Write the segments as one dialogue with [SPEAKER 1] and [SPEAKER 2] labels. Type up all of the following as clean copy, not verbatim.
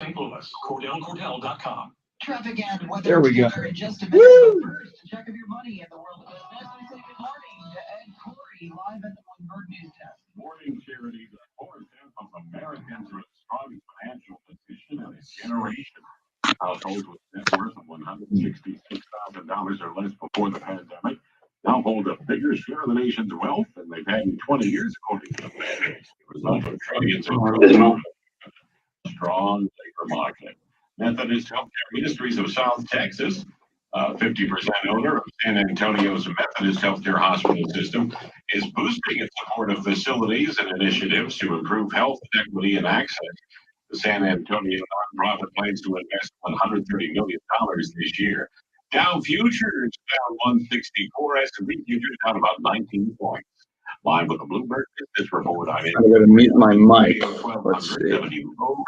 [SPEAKER 1] St. Louis, CordellCordell.com.
[SPEAKER 2] Traffic and weather
[SPEAKER 3] There we go.
[SPEAKER 2] together in just a minute. But first, a check of your money in the world of business. We say good morning to Ed Corey, live at the Bloomberg News Desk.
[SPEAKER 4] Morning, charities are 4/10 of Americans are in a strong financial position in a generation. Households with net worth of $166,000 or less before the pandemic now hold a bigger share of the nation's wealth than they've had in 20 years, according to the Fed. The result of trillions of strong labor market. Methodist Healthcare Ministries of South Texas, 50% owner of San Antonio's Methodist Healthcare Hospital System, is boosting its support of facilities and initiatives to improve health equity and access. The San Antonio nonprofit plans to invest $130 million this year. Dow futures down 164, S&P futures down about 19 points. Live with the Bloomberg Business Report, I'm
[SPEAKER 3] going to mute my mic. Let's see.
[SPEAKER 2] All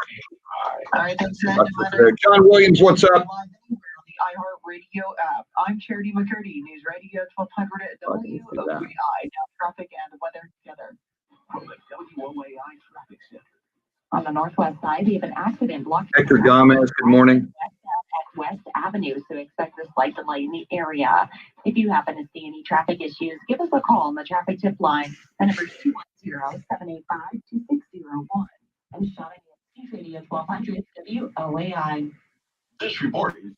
[SPEAKER 2] right, that's
[SPEAKER 3] John Williams, what's up?
[SPEAKER 2] The iHeartRadio app. I'm Charity McCurdy, News Radio 1200 at WOAI. Now traffic and weather together. From the WOAI Traffic Center.
[SPEAKER 5] On the northwest side, we have an accident blocked.
[SPEAKER 3] Hector Gomez, good morning.
[SPEAKER 5] At West Avenue, so expect a slight delay in the area. If you happen to see any traffic issues, give us a call on the traffic tip line. The number is 210-785-2601. And shouting at News Radio 1200 WOAI.
[SPEAKER 4] This report is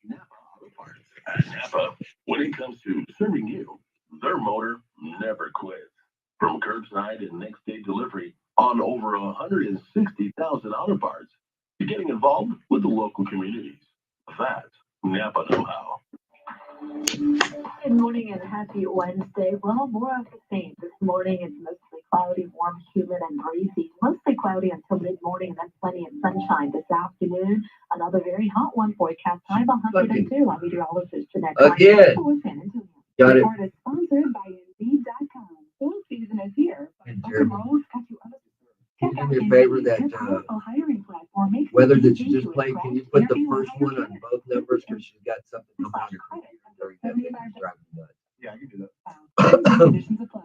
[SPEAKER 4] Napa Auto Parts. At Napa, when it comes to serving you, their motor never quits. From curbside and next day delivery on over 160,000 auto parts, to getting involved with the local communities. That's Napa know-how.
[SPEAKER 5] Good morning and happy Wednesday. Well, more of the same. This morning it's mostly cloudy, warm, humid, and breezy. Mostly cloudy until mid-morning, and then plenty of sunshine. This afternoon, another very hot one. Forecast high of 102. I'm meteorologist Jeanette.
[SPEAKER 3] Again. Got it.
[SPEAKER 5] Report is sponsored by Indeed.com. Full season is here.
[SPEAKER 6] Can you do me a favor that weather that you just played, can you put the first one on both numbers because she's got something going on here.
[SPEAKER 4] Yeah, I can do that.
[SPEAKER 5] Conditions apply.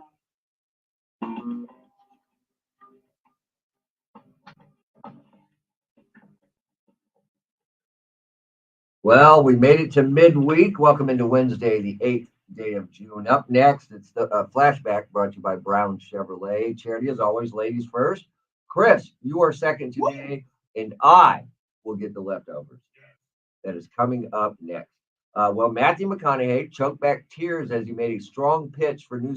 [SPEAKER 6] Well, we made it to midweek. Welcome into Wednesday, the 8th day of June. Up next, it's the flashback brought to you by Brown Chevrolet. Charity, as always, ladies first. Chris, you are second today, and I will get the leftovers. That is coming up next. Well, Matthew McConaughey choked back tears as he made a strong pitch for new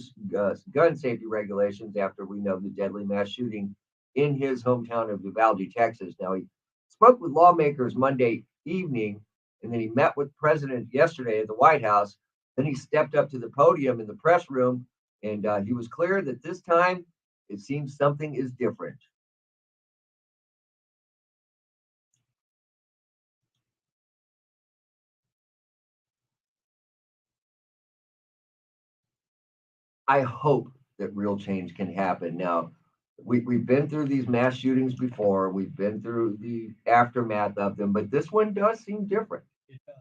[SPEAKER 6] gun safety regulations after we know the deadly mass shooting in his hometown of Uvalde, Texas. Now, he spoke with lawmakers Monday evening, and then he met with the president yesterday at the White House. Then he stepped up to the podium in the press room, and he was clear that this time it seems something is different. I hope that real change can happen. Now, we've been through these mass shootings before. We've been through the aftermath of them, but this one does seem different.
[SPEAKER 7] It does.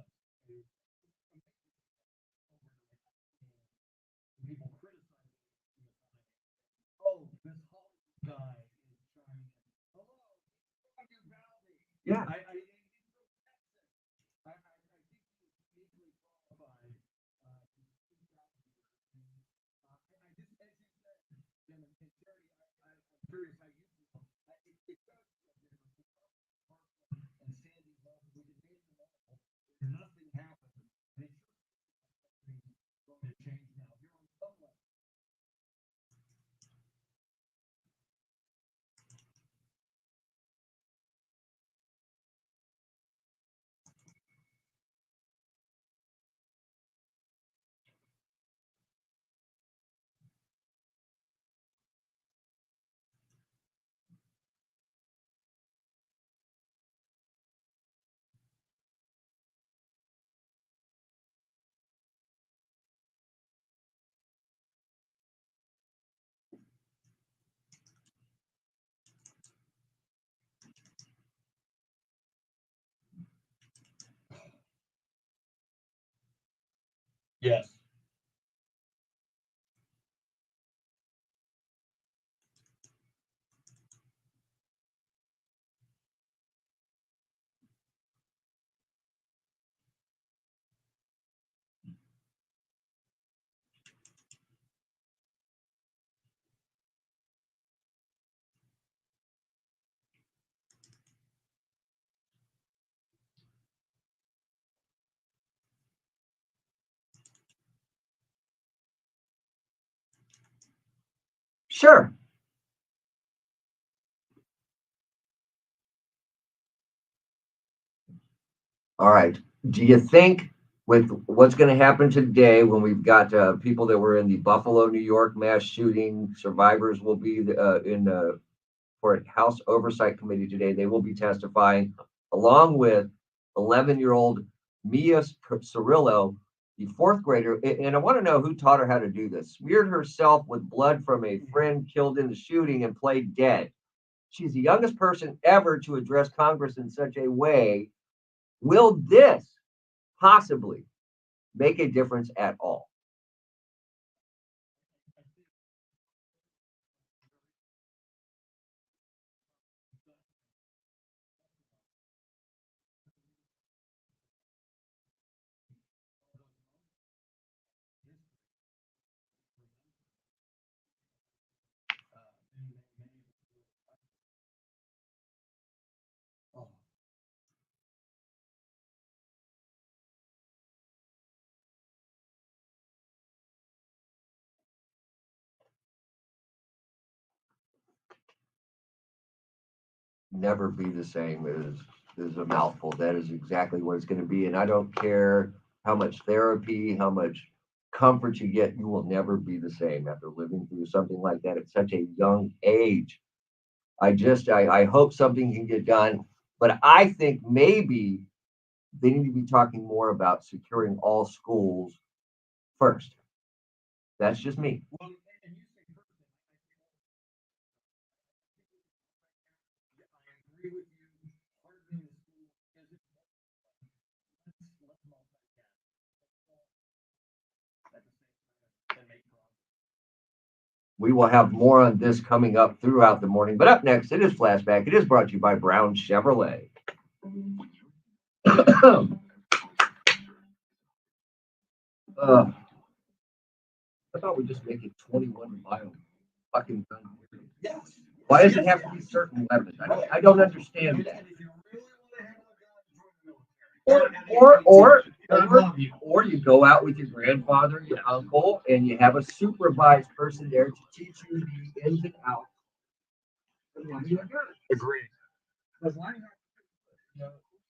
[SPEAKER 7] People criticize this whole guy is trying. Hello,
[SPEAKER 6] Yeah.
[SPEAKER 7] I think he was easily qualified to speak out here. I just, as you said, Jim and Terry, I'm curious how you feel. It does feel different. And Sandy, we debated them all. Nothing happened. And it's going to change now. Here on some level. Yes.
[SPEAKER 6] Sure. All right. Do you think with what's going to happen today when we've got people that were in the Buffalo, New York mass shooting, survivors will be for a House Oversight Committee today. They will be testifying along with 11-year-old Mia Cirillo, the fourth grader. And I want to know who taught her how to do this. Smeared herself with blood from a friend killed in the shooting and played dead. She's the youngest person ever to address Congress in such a way. Will this possibly make a difference at all? Never be the same is a mouthful. That is exactly what it's going to be. And I don't care how much therapy, how much comfort you get, you will never be the same after living through something like that at such a young age. I hope something can get done, but I think maybe they need to be talking more about securing all schools first. That's just me.
[SPEAKER 7] Well, and you say first thing, I agree with you. Hardening the school is important. Let's multitask at the same time and make progress.
[SPEAKER 6] We will have more on this coming up throughout the morning. But up next, it is Flashback. It is brought to you by Brown Chevrolet. I thought we'd just make it 21 mile fucking gun.
[SPEAKER 7] Yes.
[SPEAKER 6] Why does it have to be certain weapons? I don't understand that.
[SPEAKER 7] If you really want to have a gun, join the military.
[SPEAKER 6] Or you go out with your grandfather, your uncle, and you have a supervised person there to teach you the ins and outs.
[SPEAKER 7] Agreed.
[SPEAKER 6] Because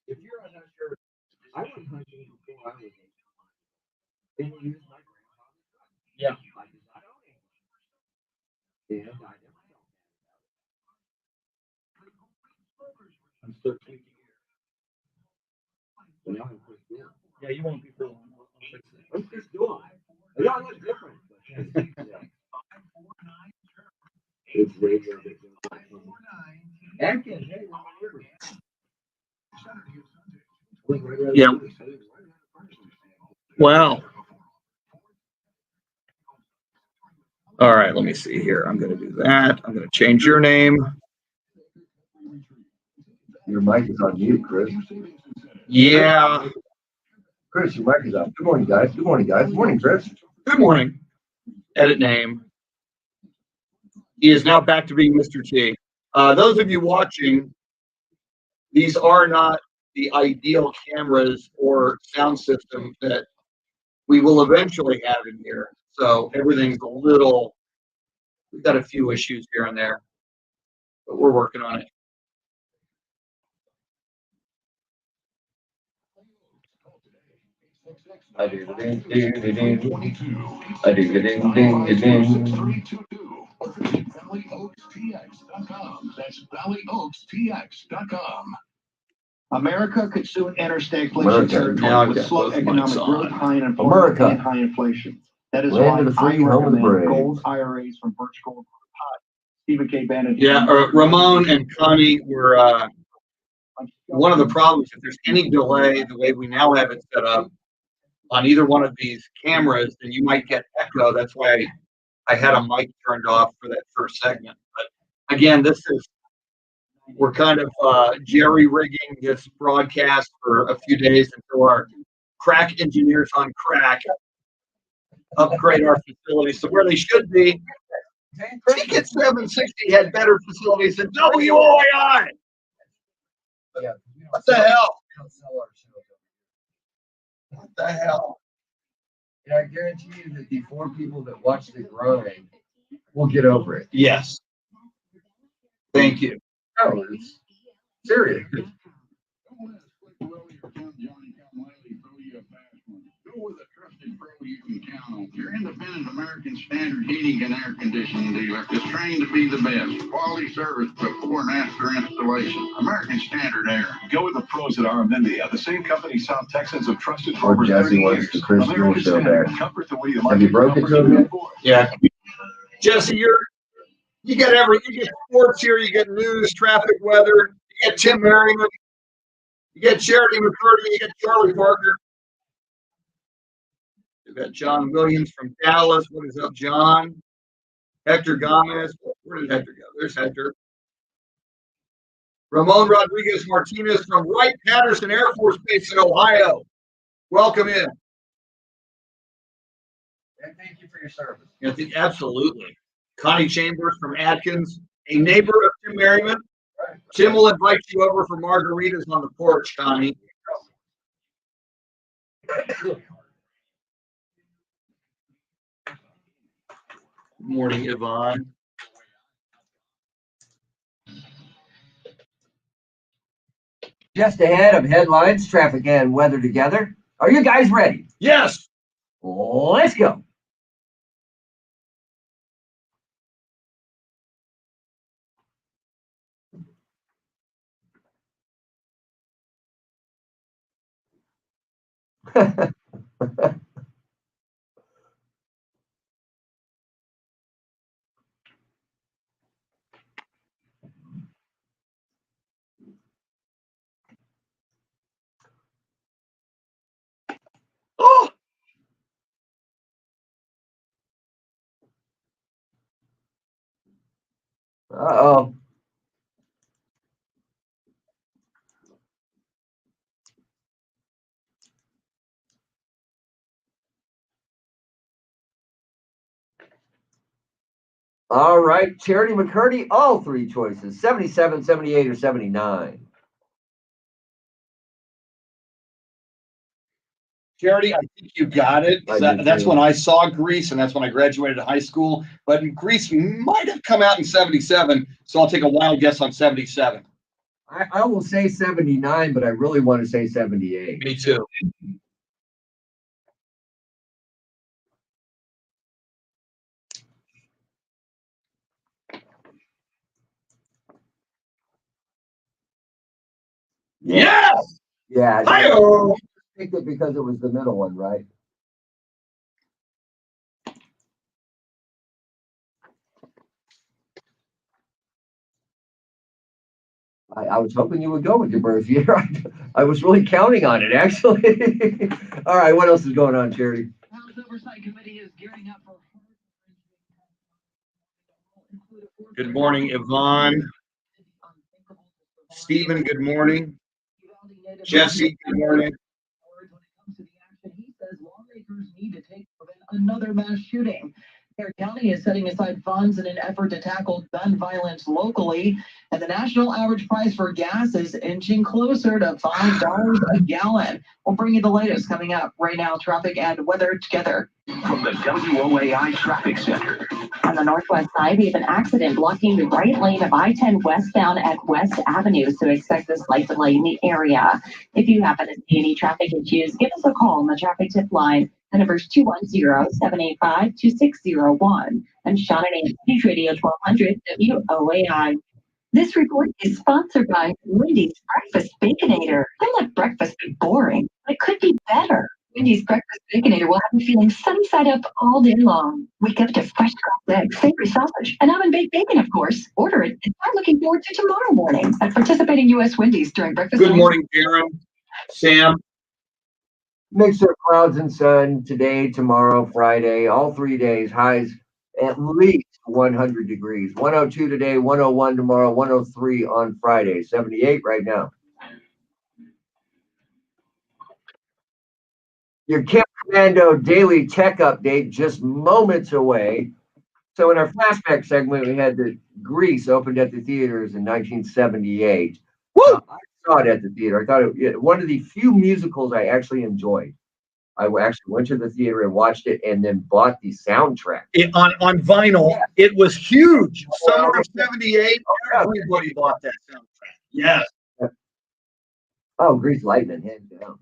[SPEAKER 6] if you're not sure, I went hunting before I was 8. And used my grandfather's gun.
[SPEAKER 7] Yeah.
[SPEAKER 6] I don't know. And I never felt bad about it. I'm still tweaking here. So now I'm quick doing.
[SPEAKER 7] Yeah, you won't be for long. I'll fix it.
[SPEAKER 6] I'm just doing. Yeah, I look different. But it's radio. Atkins, hey,
[SPEAKER 3] Yeah. Wow. All right, let me see here. I'm going to do that. I'm going to change your name.
[SPEAKER 6] Your mic is on mute, Chris.
[SPEAKER 3] Yeah.
[SPEAKER 6] Chris, your mic is on. Good morning, guys. Good morning, guys. Good morning, Chris.
[SPEAKER 3] Good morning. Edit name. He is now back to being Mr. T. Those of you watching, these are not the ideal cameras or sound system that we will eventually have in here. So everything's a little, we've got a few issues here and there, but we're working on it.
[SPEAKER 6] I do the ding, ding, ding, ding. I do the ding, ding, ding, ding.
[SPEAKER 1] Or visit ValleyOaksTX.com. That's ValleyOaksTX.com. America could soon enter stagflation territory with slow economic growth, high unemployment, and high inflation. That is why I recommend gold IRAs from Birch Gold. Stephen K. Bannon.
[SPEAKER 3] Yeah, Ramon and Connie were one of the problems. If there's any delay, the way we now have it set up on either one of these cameras, then you might get echo. That's why I had a mic turned off for that first segment. But again, we're kind of jerry-rigging this broadcast for a few days until our crack engineers on crack upgrade our facilities to where they should be. Ticket 760 had better facilities than WOAI. What the hell? What the hell?
[SPEAKER 6] And I guarantee you that the 4 people that watched the growing We'll get over it.
[SPEAKER 3] Yes. Thank you.
[SPEAKER 6] Oh, it's serious.
[SPEAKER 1] Go with a trusted pro you can count on. Your independent American Standard Heating and Air Conditioning dealer is trained to be the best. Quality service before and after installation. American Standard Air.
[SPEAKER 4] Go with the pros at Aramindia, the same company South Texans have trusted for
[SPEAKER 6] Or
[SPEAKER 4] over
[SPEAKER 6] Jesse
[SPEAKER 4] 30
[SPEAKER 6] wants
[SPEAKER 4] years.
[SPEAKER 6] the Chris Duel
[SPEAKER 4] American
[SPEAKER 6] show
[SPEAKER 4] Standard,
[SPEAKER 6] back.
[SPEAKER 4] comfort the way you
[SPEAKER 6] Have
[SPEAKER 4] like
[SPEAKER 6] you
[SPEAKER 4] it,
[SPEAKER 6] broke it
[SPEAKER 4] comfort
[SPEAKER 6] to him
[SPEAKER 4] you
[SPEAKER 6] yet?
[SPEAKER 4] afford.
[SPEAKER 3] Yeah. Jesse, you get sports here, you get news, traffic, weather, you get Tim Merryman, you get Charity McCurdy, you get Charlie Parker. You got John Williams from Dallas. What is up, John? Hector Gomez. Where did Hector go? There's Hector. Ramon Rodriguez Martinez from Wright-Patterson Air Force Base in Ohio. Welcome in.
[SPEAKER 6] And thank you for your service.
[SPEAKER 3] I think absolutely. Connie Chambers from Atkins, a neighbor of Tim Merryman. Tim will invite you over for margaritas on the porch, Connie. Good morning, Yvonne.
[SPEAKER 6] Just ahead of headlines, traffic and weather together. Are you guys ready?
[SPEAKER 3] Yes.
[SPEAKER 6] Let's go.
[SPEAKER 3] Oh.
[SPEAKER 6] Uh-oh. All right, Charity McCurdy, all three choices, 77, 78, or 79.
[SPEAKER 3] Charity, I think you got it. That's when I saw Grease, and that's when I graduated high school. But Grease might have come out in 77, so I'll take a wild guess on 77.
[SPEAKER 6] I will say 79, but I really want to say 78.
[SPEAKER 3] Me too. Yes!
[SPEAKER 6] Yeah.
[SPEAKER 3] Hi-oh!
[SPEAKER 6] I picked it because it was the middle one, right? I was hoping you would go with your birth year. I was really counting on it, actually. All right, what else is going on, Charity?
[SPEAKER 2] House Oversight Committee is gearing up for.
[SPEAKER 3] Good morning, Yvonne. Stephen, good morning. Jesse, good morning.
[SPEAKER 2] When it comes to the action, he says lawmakers need to take to prevent another mass shooting. Our county is setting aside funds in an effort to tackle gun violence locally, and the national average price for gas is inching closer to $5 a gallon. We'll bring you the latest coming up right now. Traffic and weather together.
[SPEAKER 1] From the WOAI Traffic Center.
[SPEAKER 5] On the northwest side, we have an accident blocking the right lane of I-10 westbound at West Avenue, so expect a slight delay in the area. If you happen to see any traffic issues, give us a call on the traffic tip line. The number is 210-785-2601. I'm Sean and News Radio 1200 WOAI. This report is sponsored by Wendy's Breakfast Baconator. Don't let breakfast be boring, but it could be better. Wendy's Breakfast Baconator will have you feeling sunny side up all day long. Wake up to fresh cracked eggs, savory sausage, and oven-baked bacon, of course. Order it and start looking forward to tomorrow morning at participating U.S. Wendy's during breakfast.
[SPEAKER 3] Good morning, Darren. Sam.
[SPEAKER 6] Mix of clouds and sun today, tomorrow, Friday, all 3 days, highs at least 100 degrees. 102 today, 101 tomorrow, 103 on Friday, 78 right now. Your Camp Commando daily tech update just moments away. So in our flashback segment, we had the Grease opened at the theaters in 1978.
[SPEAKER 3] Woo!
[SPEAKER 6] I saw it at the theater. I thought it one of the few musicals I actually enjoyed. I actually went to the theater and watched it, and then bought the soundtrack.
[SPEAKER 3] On vinyl. Yeah. It was huge. Summer of '78. Everybody bought that soundtrack. Yes.
[SPEAKER 6] Oh, Grease Lightning, hands down.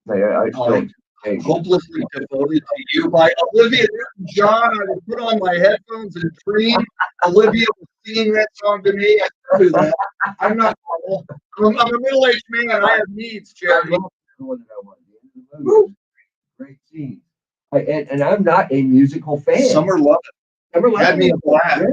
[SPEAKER 6] I still
[SPEAKER 3] Hopelessly Devoted to You by Olivia Newton-John. I would put on my headphones and dream. Olivia was singing that song to me. I do that. I'm not normal. I'm a middle-aged man. I have needs, Charity.
[SPEAKER 6] Great scene. And I'm not a musical fan.
[SPEAKER 3] Summer Love It.
[SPEAKER 6] Summer Love
[SPEAKER 3] Had me a blast.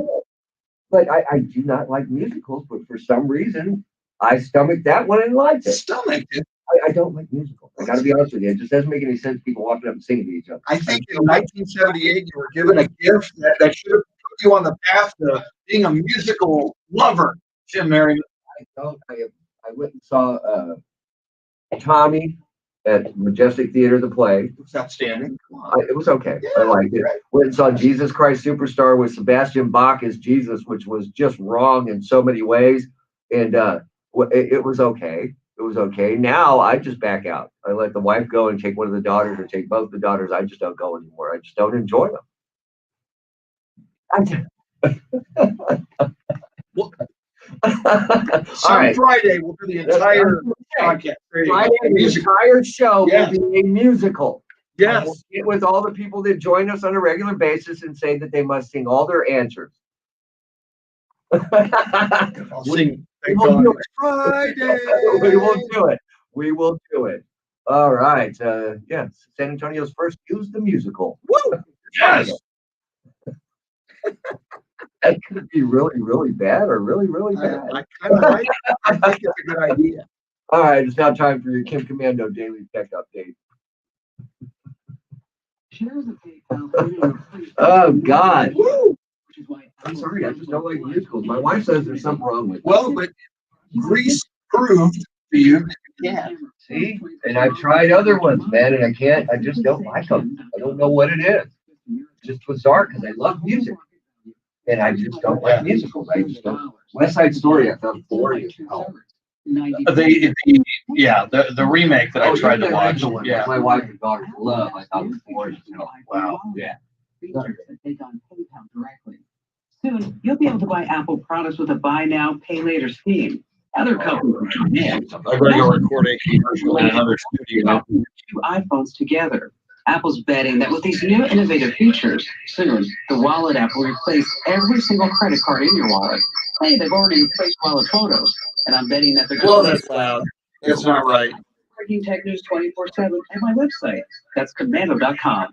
[SPEAKER 6] But I do not like musicals, but for some reason, I stomached that one and liked it.
[SPEAKER 3] Stomached it?
[SPEAKER 6] I don't like musicals. I got to be honest with you. It just doesn't make any sense. People walking up and singing to each other.
[SPEAKER 3] I think in 1978, you were given a gift that should have put you on the path to being a musical lover, Jim Merryman.
[SPEAKER 6] I went and saw Tommy at Majestic Theater, the play.
[SPEAKER 3] It was outstanding.
[SPEAKER 6] It was okay.
[SPEAKER 3] Yeah,
[SPEAKER 6] I liked it. Right. Went and saw Jesus Christ Superstar with Sebastian Bach as Jesus, which was just wrong in so many ways. And it was okay. It was okay. Now I just back out. I let the wife go and take one of the daughters or take both the daughters. I just don't go anymore. I just don't enjoy them.
[SPEAKER 3] Friday we'll do the entire podcast.
[SPEAKER 6] Friday, the entire show will be a musical.
[SPEAKER 3] Yes.
[SPEAKER 6] We'll get with all the people that join us on a regular basis and say that they must sing all their answers.
[SPEAKER 3] I'll sing. Thank God. Friday.
[SPEAKER 6] We will do it. We will do it. All right. San Antonio's first Use the Musical.
[SPEAKER 3] Woo! Yes.
[SPEAKER 6] That could be really, really bad or really, really bad.
[SPEAKER 3] I kind of like it. I think it's a good idea.
[SPEAKER 6] All right. It's now time for your Kim Commando Daily Tech Update. Oh, God.
[SPEAKER 3] Woo!
[SPEAKER 6] I'm sorry, I just don't like musicals. My wife says there's something wrong with it.
[SPEAKER 3] Well, but Grease proved to you that you can.
[SPEAKER 6] See? And I've tried other ones, man, and I just don't like them. I don't know what it is. It's just bizarre because I love music. And I just don't like musicals. I just don't. West Side Story, I found boring as hell.
[SPEAKER 3] The remake that I tried to watch.
[SPEAKER 6] Yeah. My wife and daughter love. I thought it was boring.
[SPEAKER 3] Wow. Yeah.
[SPEAKER 2] Features that take on PayPal directly. Soon, you'll be able to buy Apple products with a buy now, pay later scheme. Other companies
[SPEAKER 3] I'm going to go record a commercial in another studio.
[SPEAKER 2] 2 iPhones together. Apple's betting that with these new innovative features, soon the Wallet app will replace every single credit card in your wallet. Hey, they've already replaced Wallet photos, and I'm betting that they're
[SPEAKER 3] Well, that's loud. That's not right.
[SPEAKER 2] Breaking tech news 24/7 at my website. That's commando.com.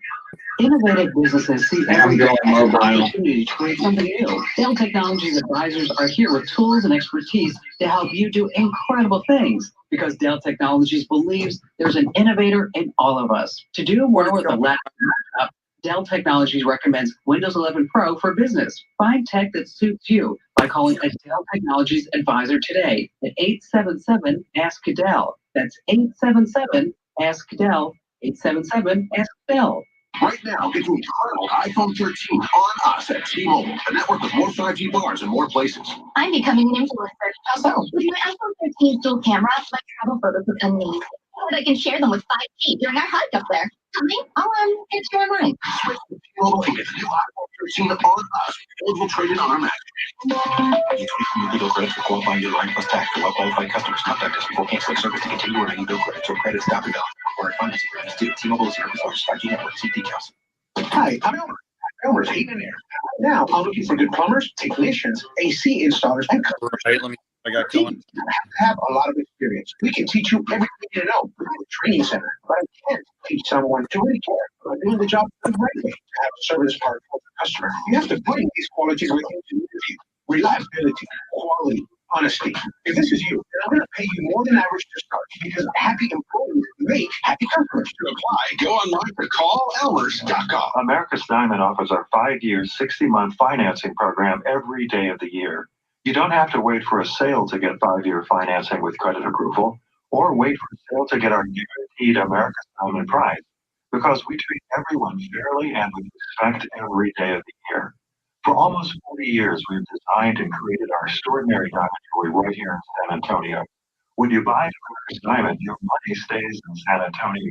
[SPEAKER 2] Innovative businesses see every day as an opportunity to create something new. Dell Technologies advisors are here with tools and expertise to help you do incredible things. Because Dell Technologies believes there's an innovator in all of us. To do more with a laptop, Dell Technologies recommends Windows 11 Pro for business. Find tech that suits you by calling a Dell Technologies advisor today at 877-ASK-DELL. That's 877-ASK-DELL, 877-ASK-DELL.
[SPEAKER 1] Right now, get the incredible iPhone 13 on us at T-Mobile, a network with more 5G bars in more places.
[SPEAKER 8] I'm becoming an influencer.
[SPEAKER 1] How so?
[SPEAKER 8] With my iPhone 13 dual camera, my travel photos look amazing. But I can share them with 5G during our hike up there. Something I'll get to online.
[SPEAKER 1] Switch to T-Mobile and get the new iPhone 13 on us. Eligible trade-in on our match. You tweet from your credits for qualifying your line plus tax. For well-qualified customers, contact us before canceling service to continue or any bill credits or credits stop and or financing credits due. T-Mobile is your largest 5G network. See details. Hi, I'm Elmer. Elmer's Heating and Air. Now, I'm looking for good plumbers, technicians, AC installers, and customers.
[SPEAKER 3] Right, I got going.
[SPEAKER 1] You have a lot of experience. We can teach you everything you need to know. We're a training center, but I can't teach someone to really care about doing the job the right way. To have a service part for the customer, you have to bring these qualities with you to the interview. Reliability, quality, honesty. If this is you, then I'm going to pay you more than average to start because happy employees make happy customers. To apply, go online to callelmers.com.
[SPEAKER 9] America's Diamond offers our 5-year, 60-month financing program every day of the year. You don't have to wait for a sale to get 5-year financing with credit approval, or wait for a sale to get our guaranteed America's Diamond price, because we treat everyone fairly and with respect every day of the year. For almost 40 years, we've designed and created our extraordinary diamond jewelry right here in San Antonio. When you buy America's Diamond, your money stays in San Antonio.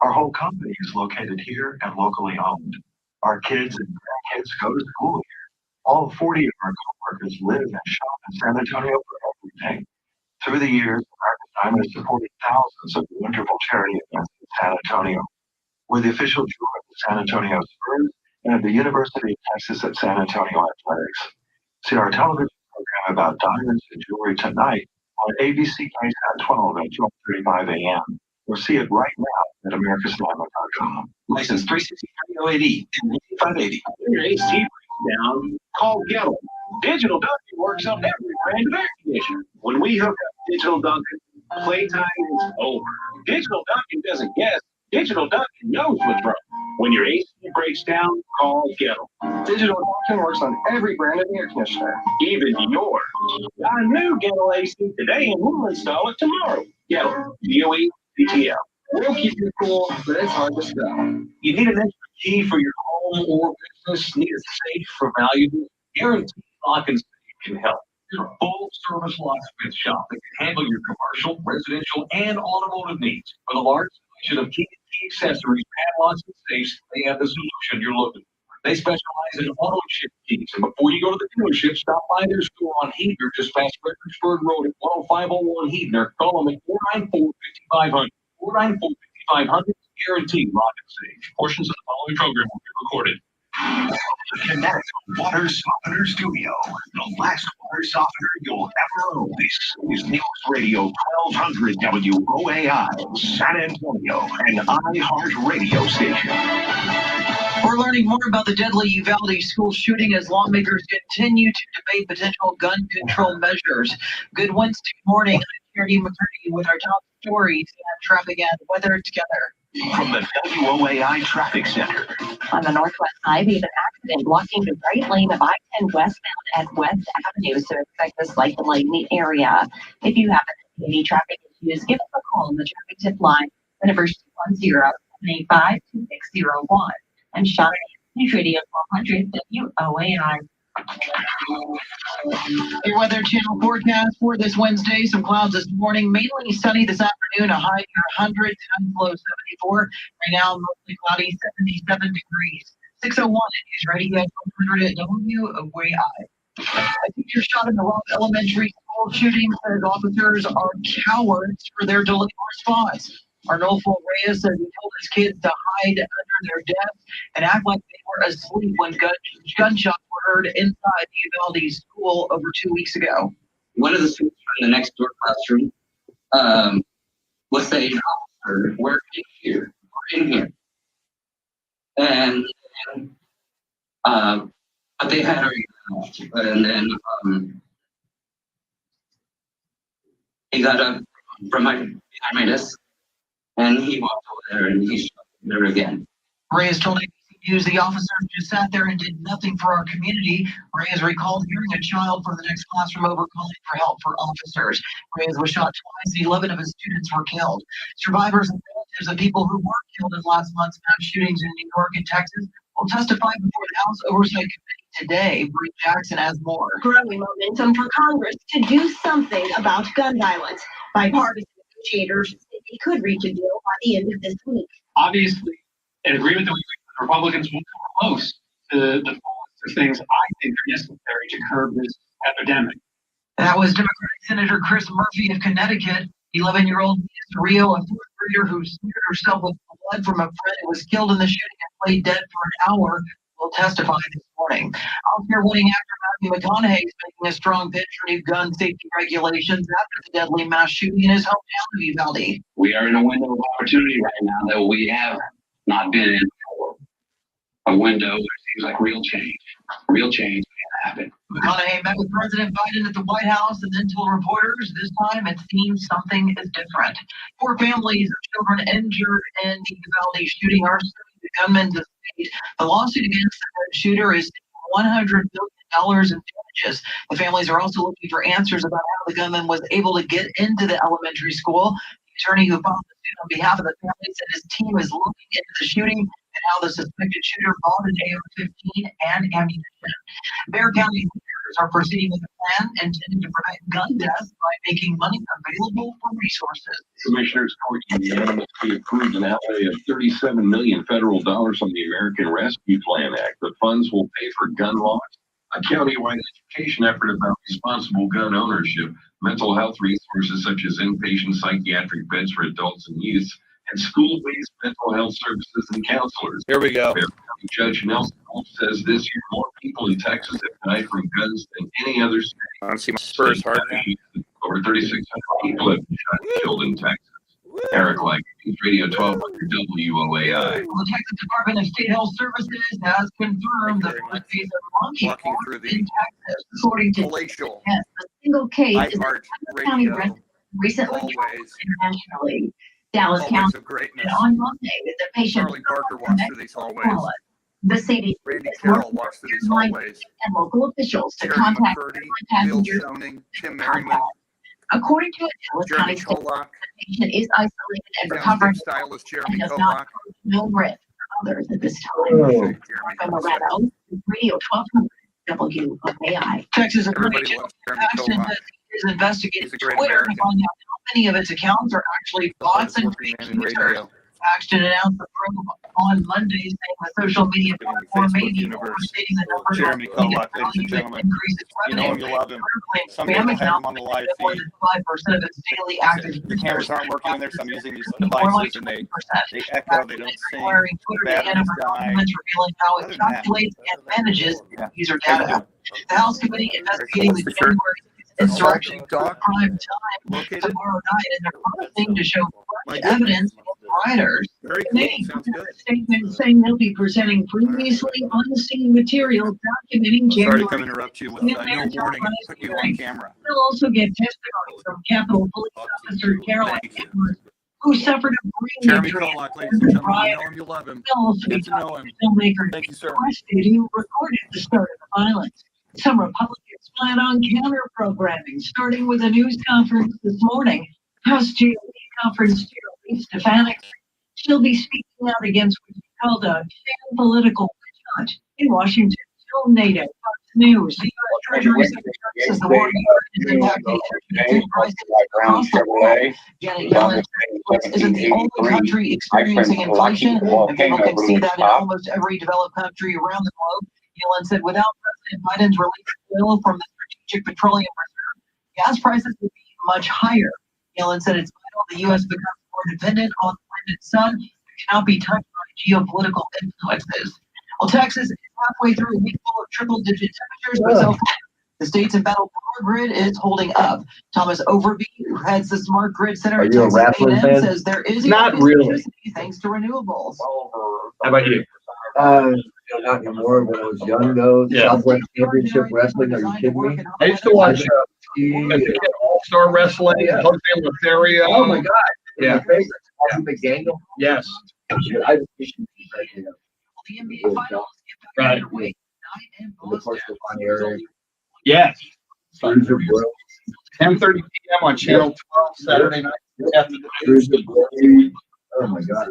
[SPEAKER 9] Our whole company is located here and locally owned. Our kids and grandkids go to school here. All 40 of our coworkers live and shop in San Antonio for everything. Through the years, American Diamond has supported thousands of wonderful charity events in San Antonio. We're the official jeweler of the San Antonio Spurs and of the University of Texas at San Antonio Athletics. See our television program about diamonds and jewelry tonight on ABC KSAT 12 at 12:35 a.m. Or see it right now at americasdiamond.com.
[SPEAKER 10] License 363-080 and 9580. When your AC breaks down, call Gettle. Digital Duncan works on every brand of air conditioner. When we hook up Digital Duncan, playtime is over. Digital Duncan doesn't guess. Digital Duncan knows what's wrong. When your AC breaks down, call Gettle.
[SPEAKER 11] Digital Duncan works on every brand of air conditioner.
[SPEAKER 10] Even yours. Got a new Gettle AC today and we'll install it tomorrow. Gettle, GOE-DTL.
[SPEAKER 11] We'll keep you cool, but it's hard to spell.
[SPEAKER 10] You need an extra key for your home or business? Need a safe for valuables? Guaranteed Lock and Safe can help. You're a full-service locksmith shop that can handle your commercial, residential, and automotive needs. For the large selection of key accessories, padlocks, and safes, they have the solution you're looking for. They specialize in auto chip keys, and before you go to the dealership, stop by their store on Heidner, just past Fredericksburg Road at 10501 Heidner. Call them at 494-5500. 494-5500, guaranteed lock and safe. Portions of the following program will be recorded.
[SPEAKER 12] Kinetic Water Softener Studio, the last water softener you'll ever own. This is News Radio 1200 WOAI, San Antonio, an iHeart radio station.
[SPEAKER 2] We're learning more about the deadly Uvalde school shooting as lawmakers continue to debate potential gun control measures. Good Wednesday morning. I'm McCurdy with our top stories and traffic and weather together.
[SPEAKER 12] From the WOAI Traffic Center.
[SPEAKER 5] On the northwest side, we have an accident blocking the right lane of I-10 westbound at West Avenue, so expect a slight delay in the area. If you have any traffic issues, give us a call on the traffic tip line. The number is 210-785-2601. I'm Sean News Radio 1200 WOAI.
[SPEAKER 2] Your weather channel forecast for this Wednesday. Some clouds this morning, mainly sunny this afternoon, a high near 100, time low 74. Right now, mostly cloudy, 77 degrees. 601 is ready at 100 at WOAI. A teacher shot in the Rock Elementary School shooting says officers are cowards for their delayed response. Arnolfo Reyes said he told his kids to hide under their desks and act like they were asleep when gunshots were heard inside the Uvalde school over 2 weeks ago.
[SPEAKER 13] One of the students from the next door classroom was saying, "Officer, we're in here. We're in here." And but they had already left. And then he got up from behind my desk. And he walked over there and he shot there again.
[SPEAKER 2] Reyes told ABC News the officers just sat there and did nothing for our community. Reyes recalled hearing a child from the next classroom over calling for help for officers. Reyes was shot twice. 11 of his students were killed. Survivors and relatives of people who were killed in last month's mass shootings in New York and Texas will testify before the House Oversight Committee today. Bree Jackson has more.
[SPEAKER 14] Growing momentum for Congress to do something about gun violence. Bipartisan negotiators say they could reach a deal by the end of this week.
[SPEAKER 15] Obviously, an agreement that we reach with Republicans will come close to the fullest of things I think are necessary to curb this epidemic.
[SPEAKER 2] That was Democratic Senator Chris Murphy of Connecticut. 11-year-old Mia Rio, a fourth grader who smeared herself with blood from a friend who was killed in the shooting and lay dead for an hour, will testify this morning. Oscar-winning actor Matthew McConaughey is making a strong pitch for new gun safety regulations after the deadly mass shooting in his hometown of Uvalde.
[SPEAKER 13] We are in a window of opportunity right now that we have not been in before. A window where it seems like real change can happen.
[SPEAKER 2] McConaughey met with President Biden at the White House and then told reporters this time it seems something is different. 4 families of children injured in the Uvalde shooting are suing the gunman to state. The lawsuit against the shooter is $100 million in damages. The families are also looking for answers about how the gunman was able to get into the elementary school. The attorney who filed the suit on behalf of the family said his team is looking into the shooting and how the suspected shooter bought an AR-15 and ammunition. Bexar County are proceeding with a plan intended to prevent gun deaths by making money available for resources.
[SPEAKER 4] Commissioners Court unanimously approved an outlay of $37 million federal dollars from the American Rescue Plan Act. The funds will pay for gun laws, a county-wide education effort about responsible gun ownership, mental health resources such as inpatient psychiatric beds for adults and youth, and school-based mental health services and counselors.
[SPEAKER 3] Here we go.
[SPEAKER 4] Judge Nelson says this year more people in Texas have died from guns than any other state.
[SPEAKER 3] I want to see my Spurs heart.
[SPEAKER 4] Over 3,600 people have been shot and killed in Texas. Eric Like, Radio 1200 WOAI.
[SPEAKER 2] The Texas Department of State Health Services has confirmed the first case of monkeypox in Texas. According to
[SPEAKER 3] Glacial.
[SPEAKER 2] yes, the single case
[SPEAKER 3] I
[SPEAKER 2] is in
[SPEAKER 3] heart
[SPEAKER 2] County
[SPEAKER 3] radio.
[SPEAKER 2] recently
[SPEAKER 3] Always.
[SPEAKER 2] internationally. Dallas
[SPEAKER 3] Always
[SPEAKER 2] County
[SPEAKER 3] of greatness.
[SPEAKER 2] on Monday with the patient
[SPEAKER 3] Charlie Parker walks through these hallways.
[SPEAKER 2] The CDC
[SPEAKER 3] Randy
[SPEAKER 2] is
[SPEAKER 3] Carroll
[SPEAKER 2] working
[SPEAKER 3] walks through
[SPEAKER 2] with
[SPEAKER 3] these hallways.
[SPEAKER 2] and local officials to
[SPEAKER 3] Jeremy
[SPEAKER 2] contact
[SPEAKER 3] McCurdy, Bill
[SPEAKER 2] passengers.
[SPEAKER 3] Schoening, Tim Merryman,
[SPEAKER 2] According to a Dallas
[SPEAKER 3] Jeremy
[SPEAKER 2] County statement,
[SPEAKER 3] Kolak,
[SPEAKER 2] the patient is isolated and recovering
[SPEAKER 3] stylist
[SPEAKER 2] and
[SPEAKER 3] Jeremy
[SPEAKER 2] does not
[SPEAKER 3] Kolak.
[SPEAKER 2] pose no risk for others at this time.
[SPEAKER 6] Oh.
[SPEAKER 2] From Moreno, Radio 1200 WOAI. Texas Attorney
[SPEAKER 3] Everybody
[SPEAKER 2] General
[SPEAKER 3] loves Jeremy
[SPEAKER 2] Paxton
[SPEAKER 3] Kolak.
[SPEAKER 2] is investigating
[SPEAKER 3] He's a great
[SPEAKER 2] Twitter to
[SPEAKER 3] American.
[SPEAKER 2] find out how many of its accounts are actually bots and
[SPEAKER 3] Working
[SPEAKER 2] fake
[SPEAKER 3] man in
[SPEAKER 2] users.
[SPEAKER 3] radio.
[SPEAKER 2] Paxton announced the probe on Monday, saying the social media platform may be overstating the number
[SPEAKER 3] Jeremy
[SPEAKER 2] of
[SPEAKER 3] Kolak, ladies and gentlemen.
[SPEAKER 2] increase its
[SPEAKER 3] You know him,
[SPEAKER 2] revenue.
[SPEAKER 3] you love him.
[SPEAKER 2] Claims
[SPEAKER 3] Some
[SPEAKER 2] spam
[SPEAKER 3] people have
[SPEAKER 2] accounts
[SPEAKER 3] him on the live
[SPEAKER 2] more
[SPEAKER 3] feed.
[SPEAKER 2] than 5% of its daily active
[SPEAKER 3] The cameras
[SPEAKER 2] users.
[SPEAKER 3] aren't working in there, so I'm using these
[SPEAKER 2] More like
[SPEAKER 3] devices and they
[SPEAKER 2] 20%.
[SPEAKER 3] echo, they don't sing.
[SPEAKER 2] Requiring Twitter to
[SPEAKER 3] Batteries
[SPEAKER 2] enter
[SPEAKER 3] die.
[SPEAKER 2] documents revealing how
[SPEAKER 3] Other
[SPEAKER 2] it
[SPEAKER 3] than that,
[SPEAKER 2] calculates and manages
[SPEAKER 3] yeah.
[SPEAKER 2] user
[SPEAKER 3] How you
[SPEAKER 2] data. The House Committee investigating the
[SPEAKER 3] Christopher.
[SPEAKER 2] January insurrection
[SPEAKER 3] Dog
[SPEAKER 2] prime time
[SPEAKER 3] located.
[SPEAKER 2] tomorrow night, and they're promising to show
[SPEAKER 3] My
[SPEAKER 2] fresh evidence of rioters.
[SPEAKER 3] Very cool.
[SPEAKER 2] Committee
[SPEAKER 3] Sounds good.
[SPEAKER 2] statement saying they'll be presenting previously unseen material documenting
[SPEAKER 3] Sorry to
[SPEAKER 2] January.
[SPEAKER 3] come interrupt you with no warning and put you on camera.
[SPEAKER 2] We'll also get testimony from Capitol Police Officer Caroline
[SPEAKER 3] Thank you.
[SPEAKER 2] Edwards, who suffered a brain
[SPEAKER 3] Jeremy
[SPEAKER 2] injury.
[SPEAKER 3] Kolak, ladies and gentlemen, you know him, you love him.
[SPEAKER 2] We'll also be
[SPEAKER 3] Get to know
[SPEAKER 2] talking
[SPEAKER 3] him.
[SPEAKER 2] to filmmaker
[SPEAKER 3] Thank you, sir.
[SPEAKER 2] Arrested, who recorded the start of the violence. Some Republicans plan on counter-programming, starting with a news conference this morning. House GOP conference chair Lee Stefanik, she'll be speaking out against what she called a sham political witch hunt in Washington. Jill Nato, Fox News, the U.S. Treasury Secretary says the war is impacting energy prices across the world. Janet Yellen says isn't the only country experiencing inflation, and people can see that in almost every developed country around the globe. Yellen said without President Biden's release bill from the Strategic Petroleum Reserve, gas prices would be much higher. Yellen said it's vital the U.S. becomes more dependent on the wind and sun and cannot be touched by geopolitical influences. Well, Texas is halfway through a week full of triple-digit temperatures, but so far, the state's embattled power grid is holding up. Thomas Overby, who heads the Smart Grid Center at Texas A&M, says there is
[SPEAKER 6] Not
[SPEAKER 2] enough
[SPEAKER 6] really.
[SPEAKER 2] electricity thanks to renewables.
[SPEAKER 3] How about you?
[SPEAKER 6] Not anymore. When I was young, though,
[SPEAKER 3] Yeah.
[SPEAKER 6] Southwest Championship Wrestling. Are you kidding me?
[SPEAKER 3] I used to watch All-Star Wrestling,
[SPEAKER 6] Yeah.
[SPEAKER 3] Jose Lothario.
[SPEAKER 6] Oh my God!
[SPEAKER 3] Yeah.
[SPEAKER 6] My favorite, Bobby McDaniel.
[SPEAKER 3] Yes.
[SPEAKER 6] I appreciate it right there.
[SPEAKER 2] The NBA Finals get
[SPEAKER 3] Right.
[SPEAKER 2] underway tonight in
[SPEAKER 6] And of course,
[SPEAKER 2] Boston.
[SPEAKER 6] the fun area.
[SPEAKER 3] Yes.
[SPEAKER 6] Cruiser Bro.
[SPEAKER 3] 10:30 p.m. on Channel 12 Saturday night.
[SPEAKER 6] Cruiser Bro. Oh my God.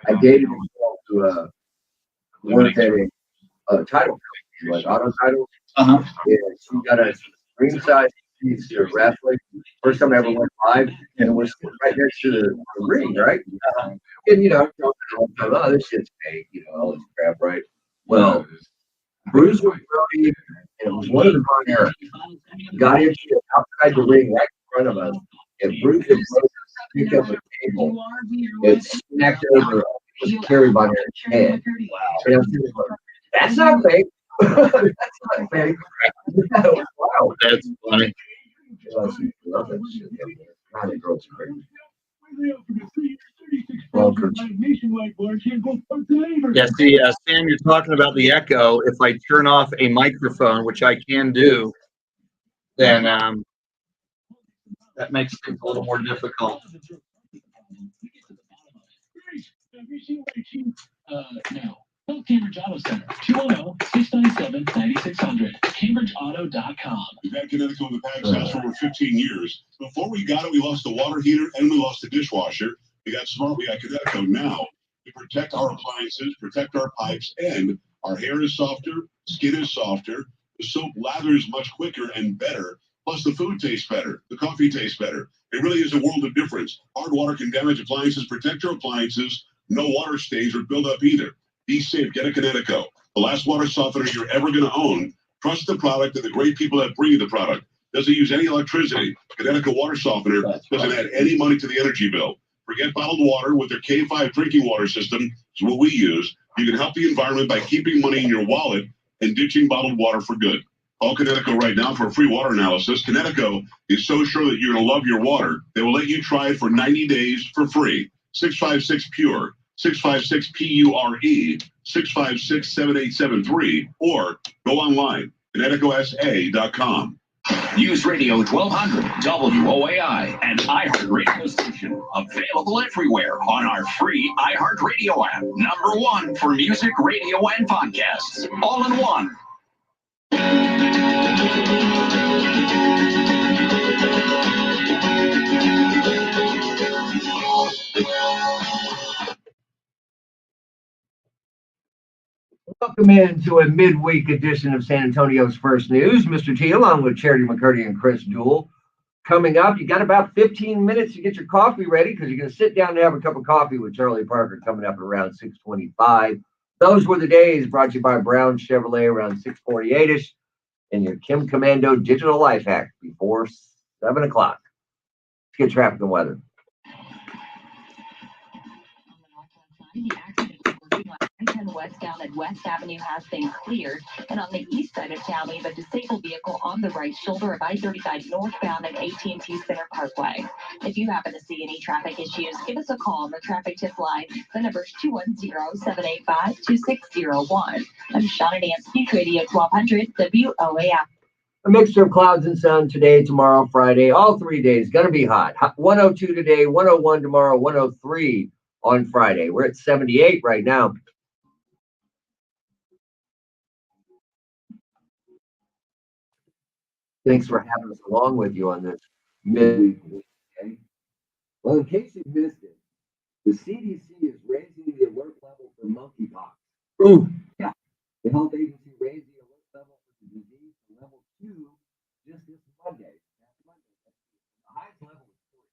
[SPEAKER 6] I dated a girl who worked at a title company, like auto titles.
[SPEAKER 3] Uh-huh.
[SPEAKER 6] Yeah, she got a ringside piece of wrestling. First time I ever went live, and it was right next to the ring, right? And you know, oh, this shit's fake, you know, all this crap, right? Well, Bruce was really, and it was one of the Von Erich, got into it outside the ring right in front of us, and Bruce had picked up a table and smacked over Kerry Von Erich's head. And I'm thinking, that's not fake. That's not fake. Wow.
[SPEAKER 3] That's funny.
[SPEAKER 6] Love that shit. God, the girls are crazy. Well,
[SPEAKER 3] Yeah, see, Sam, you're talking about the echo. If I turn off a microphone, which I can do, then that makes things a little more difficult.
[SPEAKER 16] Now, call Cambridge Auto Center, 210-697-9600, CambridgeAuto.com.
[SPEAKER 4] We've had Connecticut in the Pack's house for over 15 years. Before we got it, we lost the water heater and we lost the dishwasher. We got smart, we got Connecticut now to protect our appliances, protect our pipes, and Our hair is softer, skin is softer, the soap lathers much quicker and better, plus the food tastes better, the coffee tastes better. It really is a world of difference. Hard water can damage appliances. Protect your appliances. No water stains or build up either. Be safe. Get a Connecticut. The last water softener you're ever going to own. Trust the product and the great people that bring you the product. Doesn't use any electricity. Connecticut water softener doesn't add any money to the energy bill. Forget bottled water with their K5 drinking water system. Is what we use. You can help the environment by keeping money in your wallet and ditching bottled water for good. Call Connecticut right now for a free water analysis. Connecticut is so sure that you're going to love your water, they will let you try it for 90 days for free. 656-PURE, 656-PURE, 656-7873, or go online, ConnecticutSA.com.
[SPEAKER 12] News Radio 1200, WOAI, and iHeartRadio station. Available everywhere on our free iHeartRadio app. #1 for music, radio, and podcasts. All in one.
[SPEAKER 6] Welcome into a midweek edition of San Antonio's First News. Mr. T, along with Charity McCurdy and Chris Duel. Coming up, you got about 15 minutes to get your coffee ready because you're going to sit down and have a cup of coffee with Charlie Parker coming up at around 6:25. Those were the days, brought to you by Brown Chevrolet around 6:48ish, and your Kim Commando digital life hack before 7 o'clock. Let's get traffic and weather.
[SPEAKER 2] The accident working on I-10 westbound at West Avenue has been cleared, and on the east side of town, we have a disabled vehicle on the right shoulder of I-35 northbound at AT&T Center Parkway. If you happen to see any traffic issues, give us a call on the traffic tip line. The number is 210-785-2601. I'm Shauna Nance, News Radio 1200 WOAI.
[SPEAKER 6] A mixture of clouds and sun today, tomorrow, Friday, all 3 days. Going to be hot. 102 today, 101 tomorrow, 103 on Friday. We're at 78 right now. Thanks for having us along with you on this midweek. Okay? Well, in case you missed it, the CDC is raising the alert level for monkeypox.
[SPEAKER 3] Ooh.
[SPEAKER 6] Yeah. The health agency raised the alert level for the disease to level 2 just this Monday. The highest level is 3.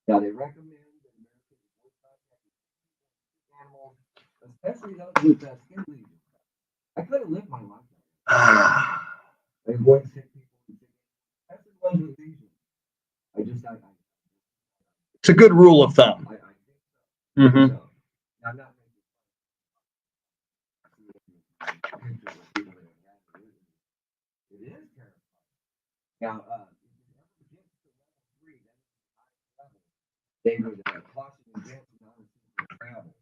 [SPEAKER 6] Now, they recommend that Americans avoid contacting animals, especially those with skin lesions. I could have lived my life like that. I avoid sick people. Especially ones with lesions.
[SPEAKER 3] It's a good rule of thumb.
[SPEAKER 6] I think so.
[SPEAKER 3] Mm-hmm.
[SPEAKER 6] So, I'm not making fun. It is terrifying. Now, if it ever gets to level 3, that's the highest level. They would caution against non-essential travel.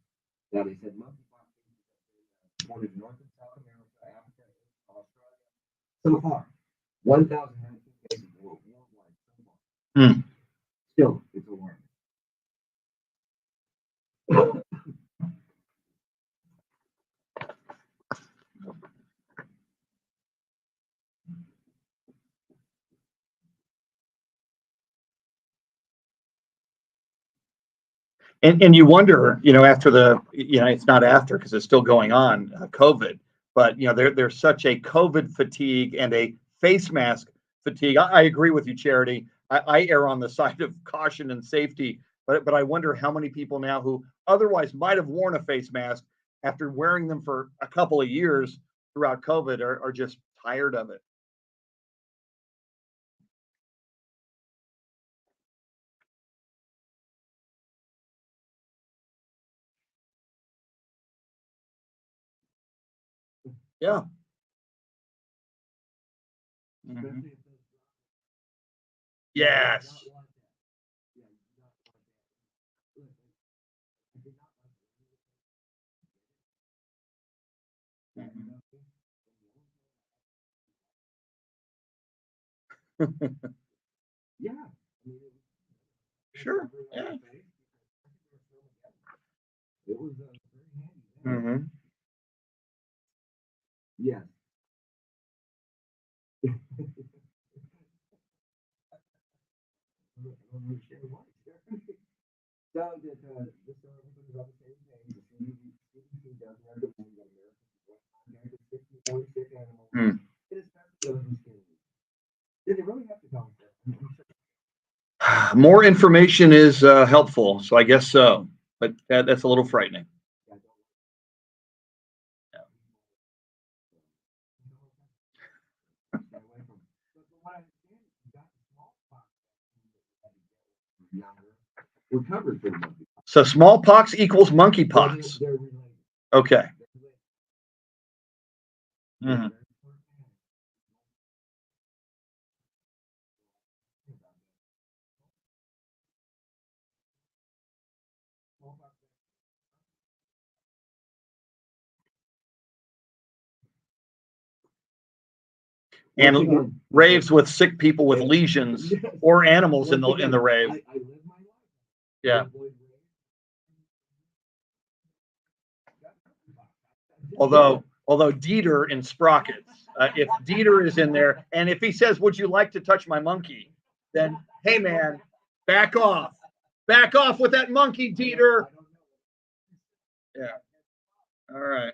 [SPEAKER 6] Now, they said monkeypox cases have been reported in North and South America, Africa, Australia. So far, 1,019 cases worldwide so far. Still, it's alarming.
[SPEAKER 3] And you wonder, after it's not after because it's still going on, COVID, but, there's such a COVID fatigue and a face mask fatigue. I agree with you, Charity. I err on the side of caution and safety, but I wonder how many people now who otherwise might have worn a face mask after wearing them for a couple of years throughout COVID are just tired of it. Yeah. Mm-hmm. Yes.
[SPEAKER 6] Yeah.
[SPEAKER 3] Sure. Yeah.
[SPEAKER 6] It was very handy.
[SPEAKER 3] Mm-hmm.
[SPEAKER 6] Yes. So that just so everybody's on the same page, the CDC does recommend that Americans avoid
[SPEAKER 3] More information is helpful, so I guess so. But that's a little frightening. So smallpox equals monkeypox. Okay. Mm-hmm. And raves with sick people with lesions or animals in the rave. Yeah. Although Dieter in Sprockets, if Dieter is in there, and if he says, "Would you like to touch my monkey?" then, hey man, back off with that monkey, Dieter. Yeah. All right.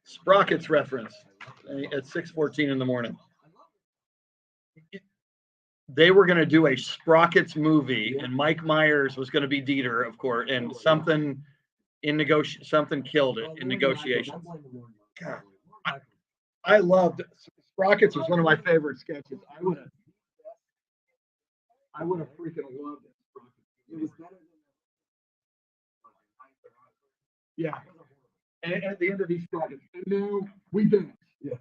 [SPEAKER 3] Sprockets reference at 6:14 in the morning. They were going to do a Sprockets movie, and Mike Myers was going to be Dieter, of course, and something killed it in negotiations. God, I loved Sprockets. Was one of my favorite sketches. I would have freaking loved it. It was better than yeah. And at the end of these Sprockets, and now we did. Yeah.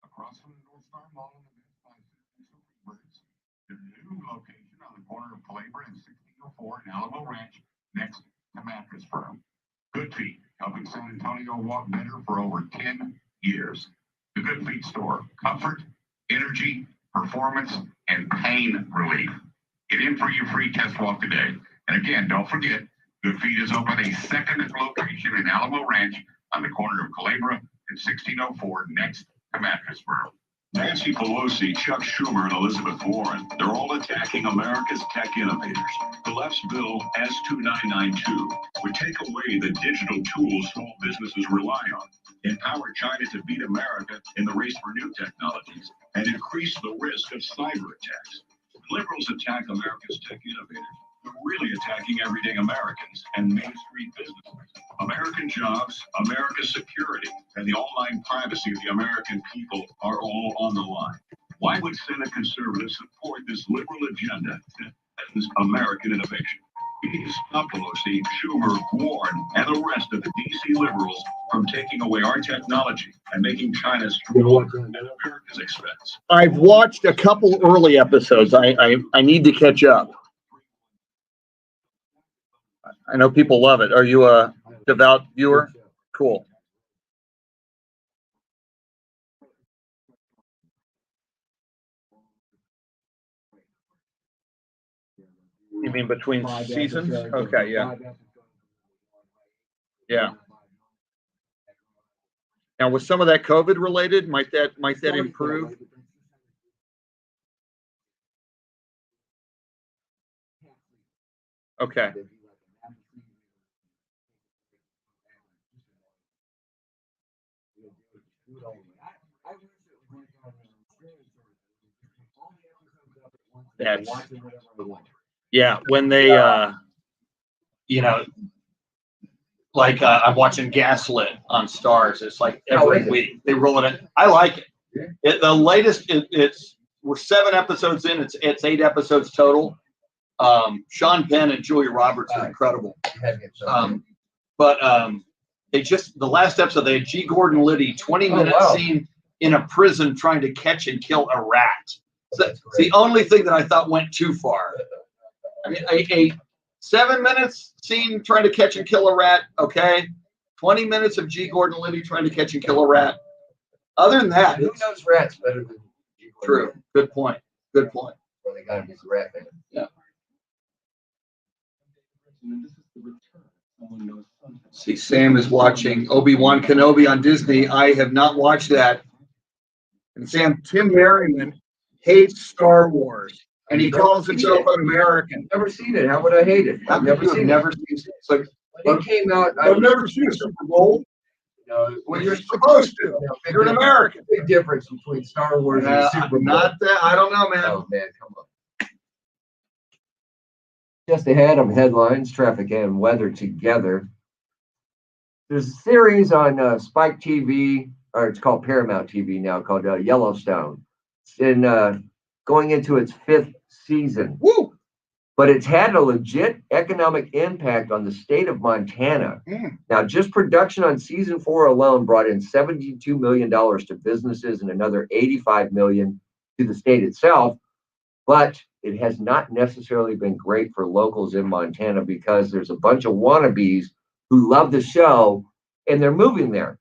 [SPEAKER 4] Across from the North Star Mall in the their new location on the corner of Calabria and 1604 in Alamo Ranch, next to Mattress Firm. Good Feet, helping San Antonio walk better for over 10 years. The Good Feet store, comfort, energy, performance, and pain relief. Get in for your free test walk today. And again, don't forget, Good Feet has opened a second location in Alamo Ranch on the corner of Calabria and 1604 next to Mattress Firm. Nancy Pelosi, Chuck Schumer, and Elizabeth Warren, they're all attacking America's tech innovators. The left's bill, S-2992, would take away the digital tools small businesses rely on, empower China to beat America in the race for new technologies, and increase the risk of cyber attacks. Liberals attack America's tech innovators. They're really attacking everyday Americans and Main Street businesses. American jobs, America's security, and the online privacy of the American people are all on the line. Why would Senate conservatives support this liberal agenda that threatens American innovation? We need to stop Pelosi, Schumer, Warren, and the rest of the DC liberals from taking away our technology and making China stronger at America's expense.
[SPEAKER 3] I've watched a couple early episodes. I need to catch up. I know people love it. Are you a devout viewer? Cool. You mean between seasons? Okay, yeah. Yeah. Now, was some of that COVID related? Might that improve? Okay. That's, yeah, when they like I'm watching Gaslit on Stars. It's like every week they roll it in. I like it. The latest we're 7 episodes in. It's 8 episodes total. Sean Penn and Julia Roberts are incredible. But they just the last episode they had G. Gordon Liddy 20-minute scene in a prison trying to catch and kill a rat. So it's the only thing that I thought went too far. I mean, a 7 minutes scene trying to catch and kill a rat, okay. 20 minutes of G. Gordon Liddy trying to catch and kill a rat. Other than that,
[SPEAKER 6] who knows rats better than G.
[SPEAKER 3] True. Good point. Good point.
[SPEAKER 6] Well, they got to be the rat man.
[SPEAKER 3] Yeah. See, Sam is watching Obi-Wan Kenobi on Disney. I have not watched that. And Sam, Tim Merryman hates Star Wars, and he calls himself an American.
[SPEAKER 6] Never seen it. How would I hate it? I've never seen it.
[SPEAKER 3] It's like,
[SPEAKER 6] When it came out,
[SPEAKER 3] I've never seen a Super Bowl. Well, you're supposed to. You're an American.
[SPEAKER 6] Big difference between Star Wars and Super Bowl.
[SPEAKER 3] Not that. I don't know, man.
[SPEAKER 6] Oh man, come on. Just ahead of headlines, traffic and weather together. There's a series on Spike TV, or it's called Paramount TV now, called Yellowstone. It's in going into its 5th season.
[SPEAKER 3] Woo!
[SPEAKER 6] But it's had a legit economic impact on the state of Montana. Now, just production on season 4 alone brought in $72 million to businesses and another $85 million to the state itself. But it has not necessarily been great for locals in Montana because there's a bunch of wannabes who love the show and they're moving there.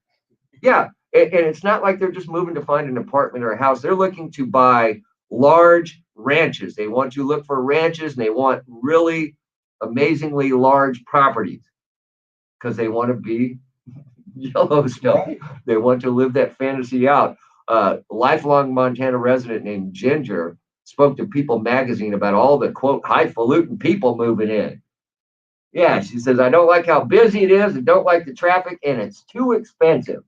[SPEAKER 6] Yeah, and it's not like they're just moving to find an apartment or a house. They're looking to buy large ranches. They want to look for ranches and they want really amazingly large properties because they want to be Yellowstone. They want to live that fantasy out. Lifelong Montana resident named Ginger spoke to People magazine about all the quote highfalutin people moving in. Yeah, she says, I don't like how busy it is. I don't like the traffic and it's too expensive.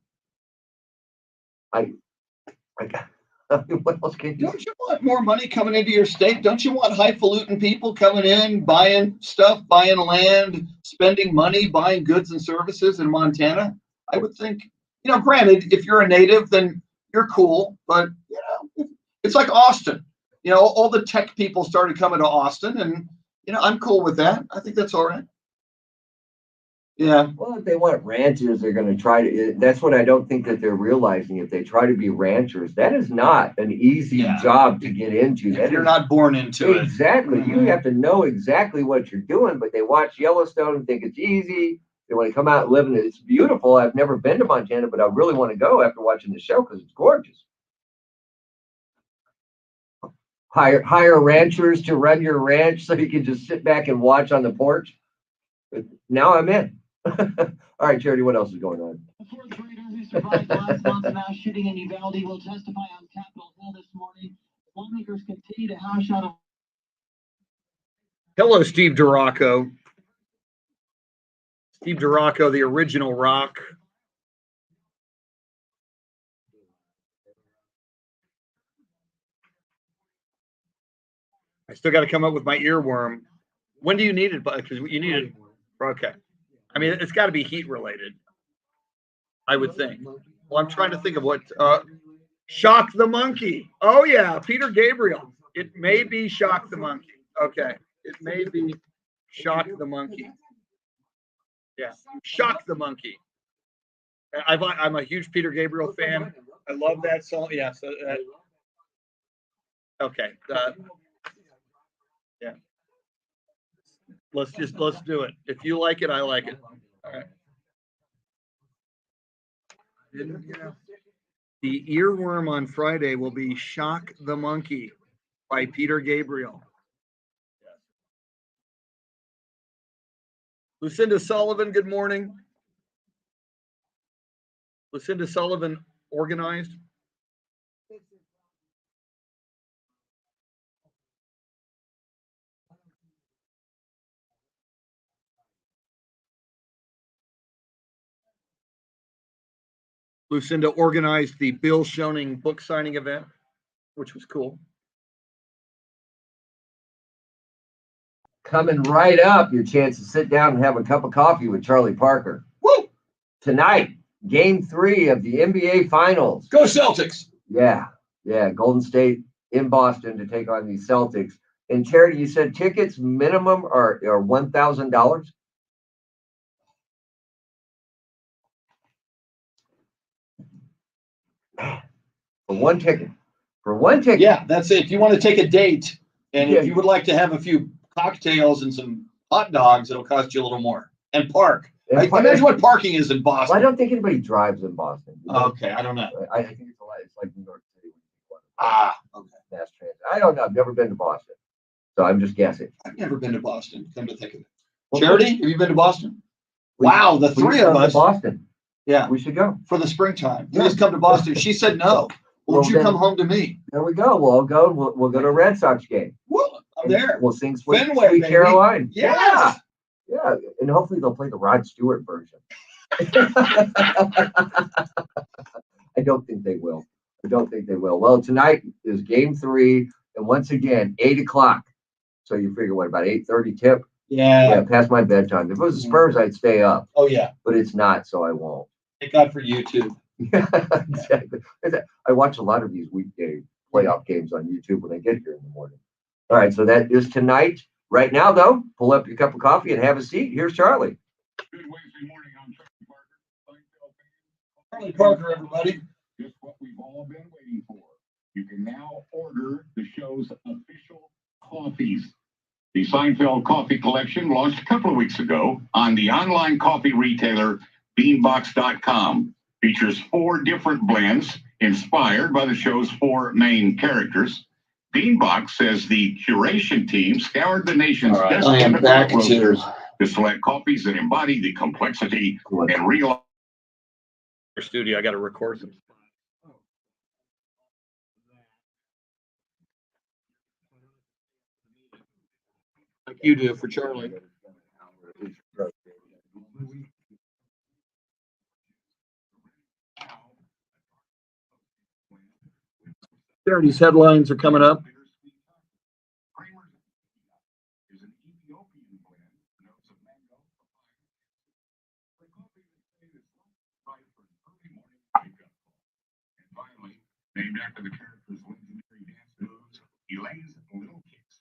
[SPEAKER 6] What else can you?
[SPEAKER 3] Don't you want more money coming into your state? Don't you want highfalutin people coming in, buying stuff, buying land, spending money, buying goods and services in Montana? I would think, granted, if you're a native, then you're cool. But, it's like Austin. All the tech people started coming to Austin, and, I'm cool with that. I think that's all right. Yeah.
[SPEAKER 6] Well, if they want ranchers, they're going to try to. That's what I don't think that they're realizing. If they try to be ranchers, that is not an easy job to get into.
[SPEAKER 3] If you're not born into it.
[SPEAKER 6] Exactly. You have to know exactly what you're doing, but they watch Yellowstone and think it's easy. They want to come out and live in it. It's beautiful. I've never been to Montana, but I really want to go after watching the show because it's gorgeous. Hire ranchers to run your ranch so you can just sit back and watch on the porch. Now I'm in. All right, Charity, what else is going on?
[SPEAKER 2] The fourth grader who survived last month's mass shooting in Uvalde will testify on Capitol Hill this morning. Lawmakers continue to hash out a...
[SPEAKER 3] Hello, Steve Duraco. Steve Duraco, the original rock. I still got to come up with my earworm. When do you need it? Because you need it. Okay. I mean, it's got to be heat related, I would think. Well, I'm trying to think of what. Shock the Monkey. Oh, yeah. Peter Gabriel. It may be Shock the Monkey. Okay. It may be Shock the Monkey. Yeah. Shock the Monkey. I'm a huge Peter Gabriel fan. I love that song. Yeah. So, okay. Yeah. Let's do it. If you like it, I like it. All right. The earworm on Friday will be Shock the Monkey by Peter Gabriel. Lucinda Sullivan, good morning. Lucinda Sullivan, organized. Lucinda organized the Bill Schoening book signing event, which was cool.
[SPEAKER 6] Coming right up, your chance to sit down and have a cup of coffee with Charlie Parker.
[SPEAKER 3] Woo!
[SPEAKER 6] Tonight, Game 3 of the NBA Finals.
[SPEAKER 3] Go Celtics!
[SPEAKER 6] Yeah. Golden State in Boston to take on the Celtics. And Charity, you said tickets minimum are $1,000? For one ticket.
[SPEAKER 3] Yeah, that's it. If you want to take a date and if you would like to have a few cocktails and some hot dogs, it'll cost you a little more. And park. Imagine what parking is in Boston.
[SPEAKER 6] Well, I don't think anybody drives in Boston.
[SPEAKER 3] Okay, I don't know.
[SPEAKER 6] I think it's a lot. It's like New York City.
[SPEAKER 3] Okay.
[SPEAKER 6] Mass transit. I don't know. I've never been to Boston. So I'm just guessing.
[SPEAKER 3] I've never been to Boston, come to think of it. Charity, have you been to Boston? Wow, the
[SPEAKER 6] We
[SPEAKER 3] three
[SPEAKER 6] should
[SPEAKER 3] of
[SPEAKER 6] come to
[SPEAKER 3] us.
[SPEAKER 6] Boston.
[SPEAKER 3] Yeah,
[SPEAKER 6] We should go.
[SPEAKER 3] for the springtime.
[SPEAKER 6] Yeah.
[SPEAKER 3] Just come to Boston. She said no. Won't you
[SPEAKER 6] then-
[SPEAKER 3] come home to me?
[SPEAKER 6] There we go. We'll all go. And we'll go to a Red Sox game.
[SPEAKER 3] Well, I'm there.
[SPEAKER 6] We'll sing Sweet,
[SPEAKER 3] Fenway,
[SPEAKER 6] Sweet
[SPEAKER 3] baby.
[SPEAKER 6] Caroline.
[SPEAKER 3] Yes.
[SPEAKER 6] Yeah. And hopefully they'll play the Rod Stewart version. I don't think they will. Well, tonight is game 3. And once again, 8 o'clock. So you figure what, about 8:30 tip?
[SPEAKER 3] Yeah.
[SPEAKER 6] Past my bedtime. If it was the Spurs, I'd stay up.
[SPEAKER 3] Oh, yeah.
[SPEAKER 6] But it's not, so I won't.
[SPEAKER 3] Thank God for YouTube.
[SPEAKER 6] Yeah, exactly. I watch a lot of these weekday playoff games on YouTube when I get here in the morning. All right, so that is tonight. Right now, though, pull up your cup of coffee and have a seat. Here's Charlie.
[SPEAKER 4] Good Wednesday morning. I'm Charlie Parker.
[SPEAKER 3] Charlie Parker, everybody.
[SPEAKER 4] Just what we've all been waiting for. You can now order the show's official coffees. The Seinfeld Coffee Collection launched a couple of weeks ago on the online coffee retailer Beanbox.com. Features 4 different blends inspired by the show's 4 main characters. Beanbox says the curation team scoured the nation's best
[SPEAKER 3] I am back
[SPEAKER 4] roasters to select coffees that embody the complexity and real.
[SPEAKER 3] Studio, I got to record some. Like you do for Charlie. These headlines are coming up.
[SPEAKER 4] Named after the character's legendary dance moves, Elaine's Little Kicks.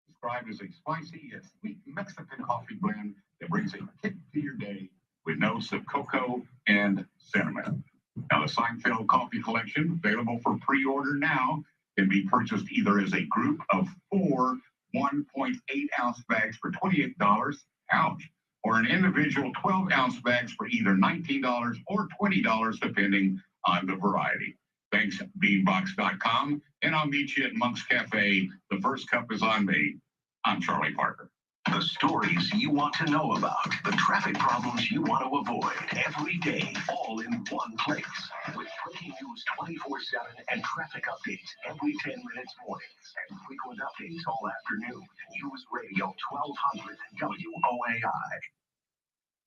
[SPEAKER 4] Described as a spicy yet sweet Mexican coffee blend that brings a kick to your day with notes of cocoa and cinnamon. Now, the Seinfeld Coffee Collection, available for pre-order now, can be purchased either as a group of 4 1.8-ounce bags for $28, ouch, or an individual 12-ounce bags for either $19 or $20, depending on the variety. Thanks, Beanbox.com, and I'll meet you at Monk's Cafe. The first cup is on me. I'm Charlie Parker.
[SPEAKER 12] The stories you want to know about, the traffic problems you want to avoid, every day, all in one place. With breaking news 24/7 and traffic updates every 10 minutes mornings and frequent updates all afternoon. News Radio 1200 WOAI.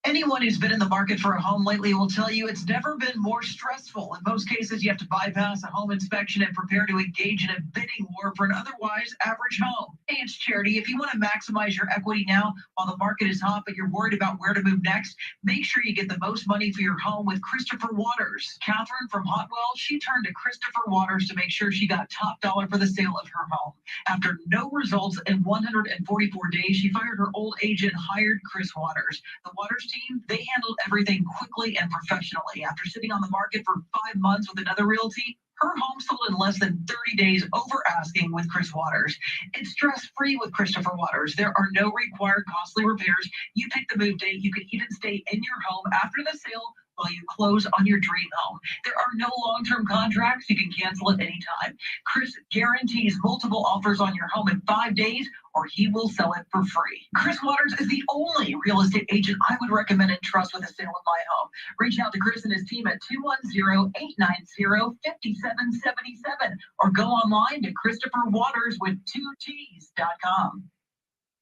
[SPEAKER 2] Anyone who's been in the market for a home lately will tell you it's never been more stressful. In most cases, you have to bypass a home inspection and prepare to engage in a bidding war for an otherwise average home. Hey, it's Charity. If you want to maximize your equity now while the market is hot, but you're worried about where to move next, make sure you get the most money for your home with Christopher Waters. Catherine from Hotwell, she turned to Christopher Waters to make sure she got top dollar for the sale of her home. After no results in 144 days, she fired her old agent, hired Chris Waters. The Waters team, they handled everything quickly and professionally. After sitting on the market for 5 months with another realty, her home sold in less than 30 days over asking with Chris Waters. It's stress-free with Christopher Waters. There are no required costly repairs. You pick the move date. You can even stay in your home after the sale while you close on your dream home. There are no long-term contracts. You can cancel at any time. Chris guarantees multiple offers on your home in 5 days, or he will sell it for free. Chris Waters is the only real estate agent I would recommend and trust with a sale of my home. Reach out to Chris and his team at 210-890-5777 or go online to ChristopherWaters.com.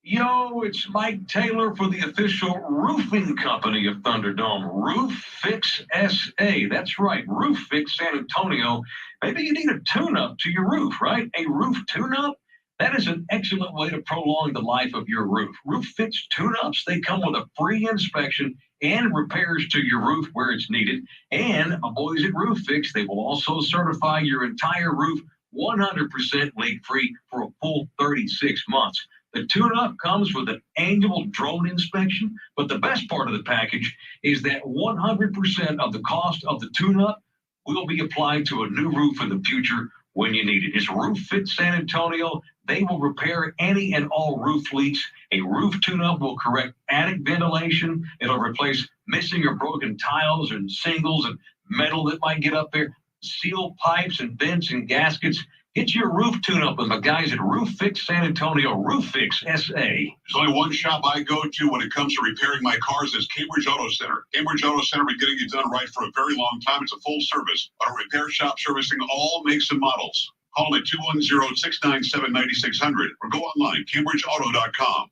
[SPEAKER 10] Yo, it's Mike Taylor for the official roofing company of Thunderdome, Roof Fix SA. That's right, Roof Fix San Antonio. Maybe you need a tune-up to your roof, right? A roof tune-up? That is an excellent way to prolong the life of your roof. Roof Fix tune-ups, they come with a free inspection and repairs to your roof where it's needed. And my boys at Roof Fix, they will also certify your entire roof 100% leak-free for a full 36 months. The tune-up comes with an annual drone inspection, but the best part of the package is that 100% of the cost of the tune-up will be applied to a new roof in the future when you need it. It's Roof Fit San Antonio. They will repair any and all roof leaks. A roof tune-up will correct attic ventilation. It'll replace missing or broken tiles and shingles and metal that might get up there, seal pipes and vents and gaskets. Get your roof tune-up with the guys at Roof Fix San Antonio, Roof Fix SA.
[SPEAKER 4] There's only one shop I go to when it comes to repairing my cars. Is Cambridge Auto Center. Cambridge Auto Center been getting it done right for a very long time. It's a full service auto repair shop servicing all makes and models. Call them at 210-697-9600 or go online, cambridgeauto.com.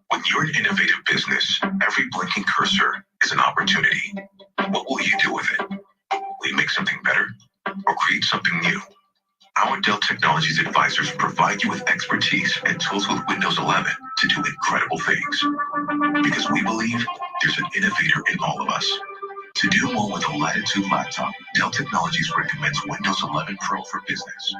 [SPEAKER 12] When you're an innovative business, every blinking cursor is an opportunity. What will you do with it? Will you make something better or create something new? Our Dell Technologies advisors provide you with expertise and tools with Windows 11 to do incredible things. Because we believe there's an innovator in all of us. To do more with a Latitude laptop, Dell Technologies recommends Windows 11 Pro for business.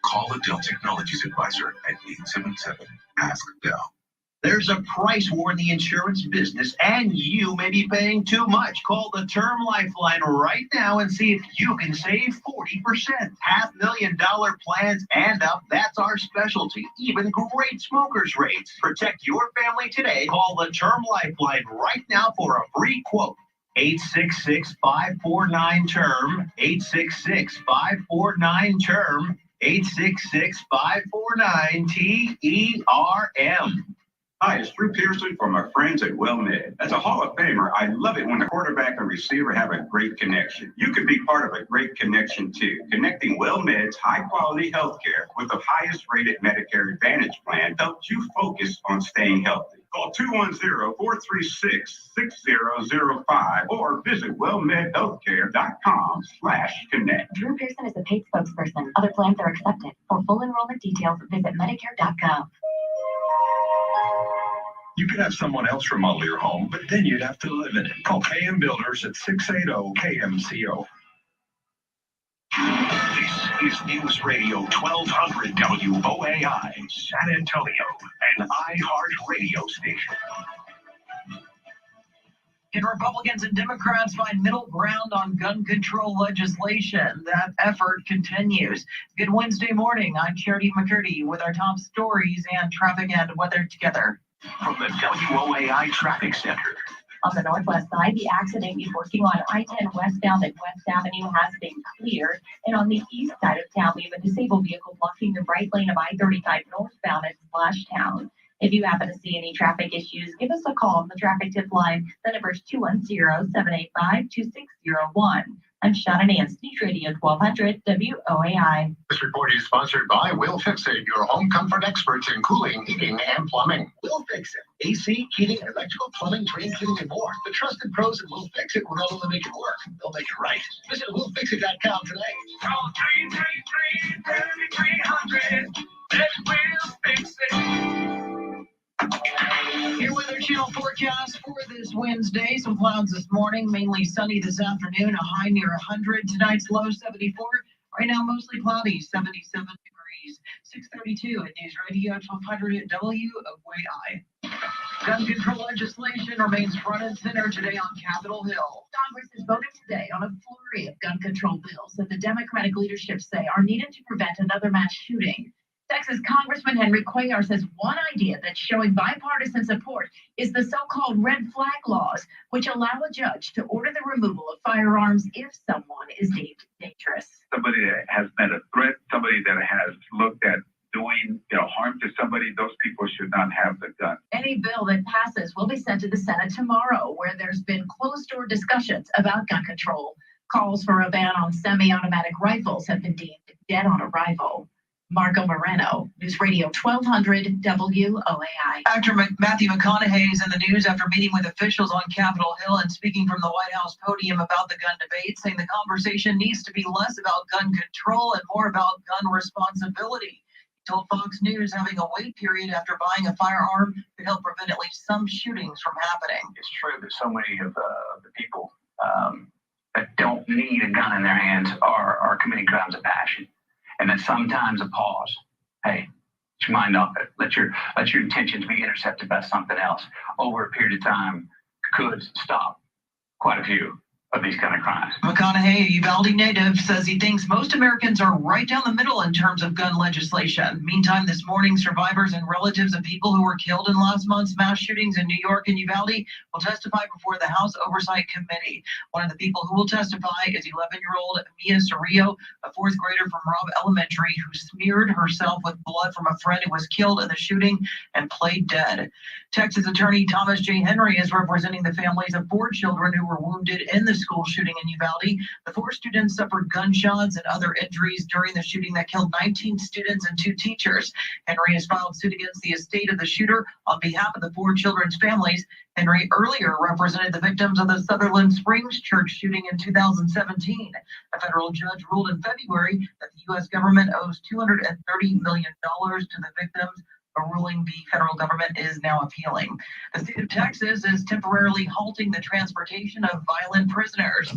[SPEAKER 12] Call a Dell Technologies advisor at 877-ASK-DELL.
[SPEAKER 1] There's a price war in the insurance business, and you may be paying too much. Call the Term Lifeline right now and see if you can save 40%. $500,000 plans and up, that's our specialty. Even great smokers rates. Protect your family today. Call the Term Lifeline right now for a free quote. 866-549-TERM. 866-549-TERM. 866-549-TERM.
[SPEAKER 17] Hi, it's Drew Pearson from our friends at WellMed. As a Hall of Famer, I love it when the quarterback and receiver have a great connection. You can be part of a great connection too. Connecting WellMed's high-quality healthcare with the highest-rated Medicare Advantage plan helps you focus on staying healthy. Call 210-436-6005 or visit wellmedhealthcare.com/connect.
[SPEAKER 5] Drew Pearson is the paid spokesperson. Other plans are accepted. For full enrollment details, visit Medicare.gov.
[SPEAKER 12] You could have someone else remodel your home, but then you'd have to live in it. Call KM Builders at 680-KMCO. This is News Radio 1200 WOAI, San Antonio, an iHeart radio station.
[SPEAKER 2] Can Republicans and Democrats find middle ground on gun control legislation? That effort continues. Good Wednesday morning. I'm McCurdy with our top stories and traffic and weather together.
[SPEAKER 12] From the WOAI Traffic Center.
[SPEAKER 5] On the northwest side, the accident working on I-10 westbound at West Avenue has been cleared. And on the east side of town, we have a disabled vehicle blocking the right lane of I-35 northbound at Splashtown. If you happen to see any traffic issues, give us a call on the traffic tip line. The number is 210-785-2601. I'm Shauna Nance, News Radio 1200 WOAI.
[SPEAKER 12] This report is sponsored by Will Fix It, your home comfort experts in cooling, heating, and plumbing.
[SPEAKER 18] Will Fix It. AC, heating, electrical, plumbing, drain cleaning, and more. The trusted pros at Will Fix It will not only make it work, they'll make it right. Visit willfixit.com today.
[SPEAKER 12] Call 333-3300. Let Will Fix It.
[SPEAKER 2] Your Weather Channel forecast for this Wednesday. Some clouds this morning, mainly sunny this afternoon, a high near 100. Tonight's low 74. Right now, mostly cloudy, 77 degrees. 6:32 at News Radio 1200 at WOAI. Gun control legislation remains front and center today on Capitol Hill.
[SPEAKER 14] Congress has voted today on a flurry of gun control bills that the Democratic leadership say are needed to prevent another mass shooting. Texas Congressman Henry Cuellar says one idea that's showing bipartisan support is the so-called red flag laws, which allow a judge to order the removal of firearms if someone is deemed dangerous.
[SPEAKER 19] Somebody that has been a threat, somebody that has looked at doing harm to somebody, those people should not have the gun.
[SPEAKER 14] Any bill that passes will be sent to the Senate tomorrow, where there's been closed-door discussions about gun control. Calls for a ban on semi-automatic rifles have been deemed dead on arrival. Marco Moreno, News Radio 1200 WOAI.
[SPEAKER 2] Actor Matthew McConaughey is in the news after meeting with officials on Capitol Hill and speaking from the White House podium about the gun debate, saying the conversation needs to be less about gun control and more about gun responsibility. He told Fox News having a wait period after buying a firearm could help prevent at least some shootings from happening.
[SPEAKER 19] It's true that so many of the people that don't need a gun in their hands are committing crimes of passion. And that sometimes a pause, hey, get your mind off it. Let your intentions be intercepted by something else over a period of time could stop quite a few of these kind of crimes.
[SPEAKER 2] McConaughey, a Uvalde native, says he thinks most Americans are right down the middle in terms of gun legislation. Meantime, this morning, survivors and relatives of people who were killed in last month's mass shootings in New York and Uvalde will testify before the House Oversight Committee. One of the people who will testify is 11-year-old Mia Cerrillo, a fourth grader from Robb Elementary who smeared herself with blood from a friend who was killed in the shooting and played dead. Texas Attorney Thomas J. Henry is representing the families of 4 children who were wounded in the school shooting in Uvalde. The 4 students suffered gunshots and other injuries during the shooting that killed 19 students and 2 teachers. Henry has filed suit against the estate of the shooter on behalf of the 4 children's families. Henry earlier represented the victims of the Sutherland Springs church shooting in 2017. A federal judge ruled in February that the U.S. government owes $230 million to the victims, a ruling the federal government is now appealing. The state of Texas is temporarily halting the transportation of violent prisoners.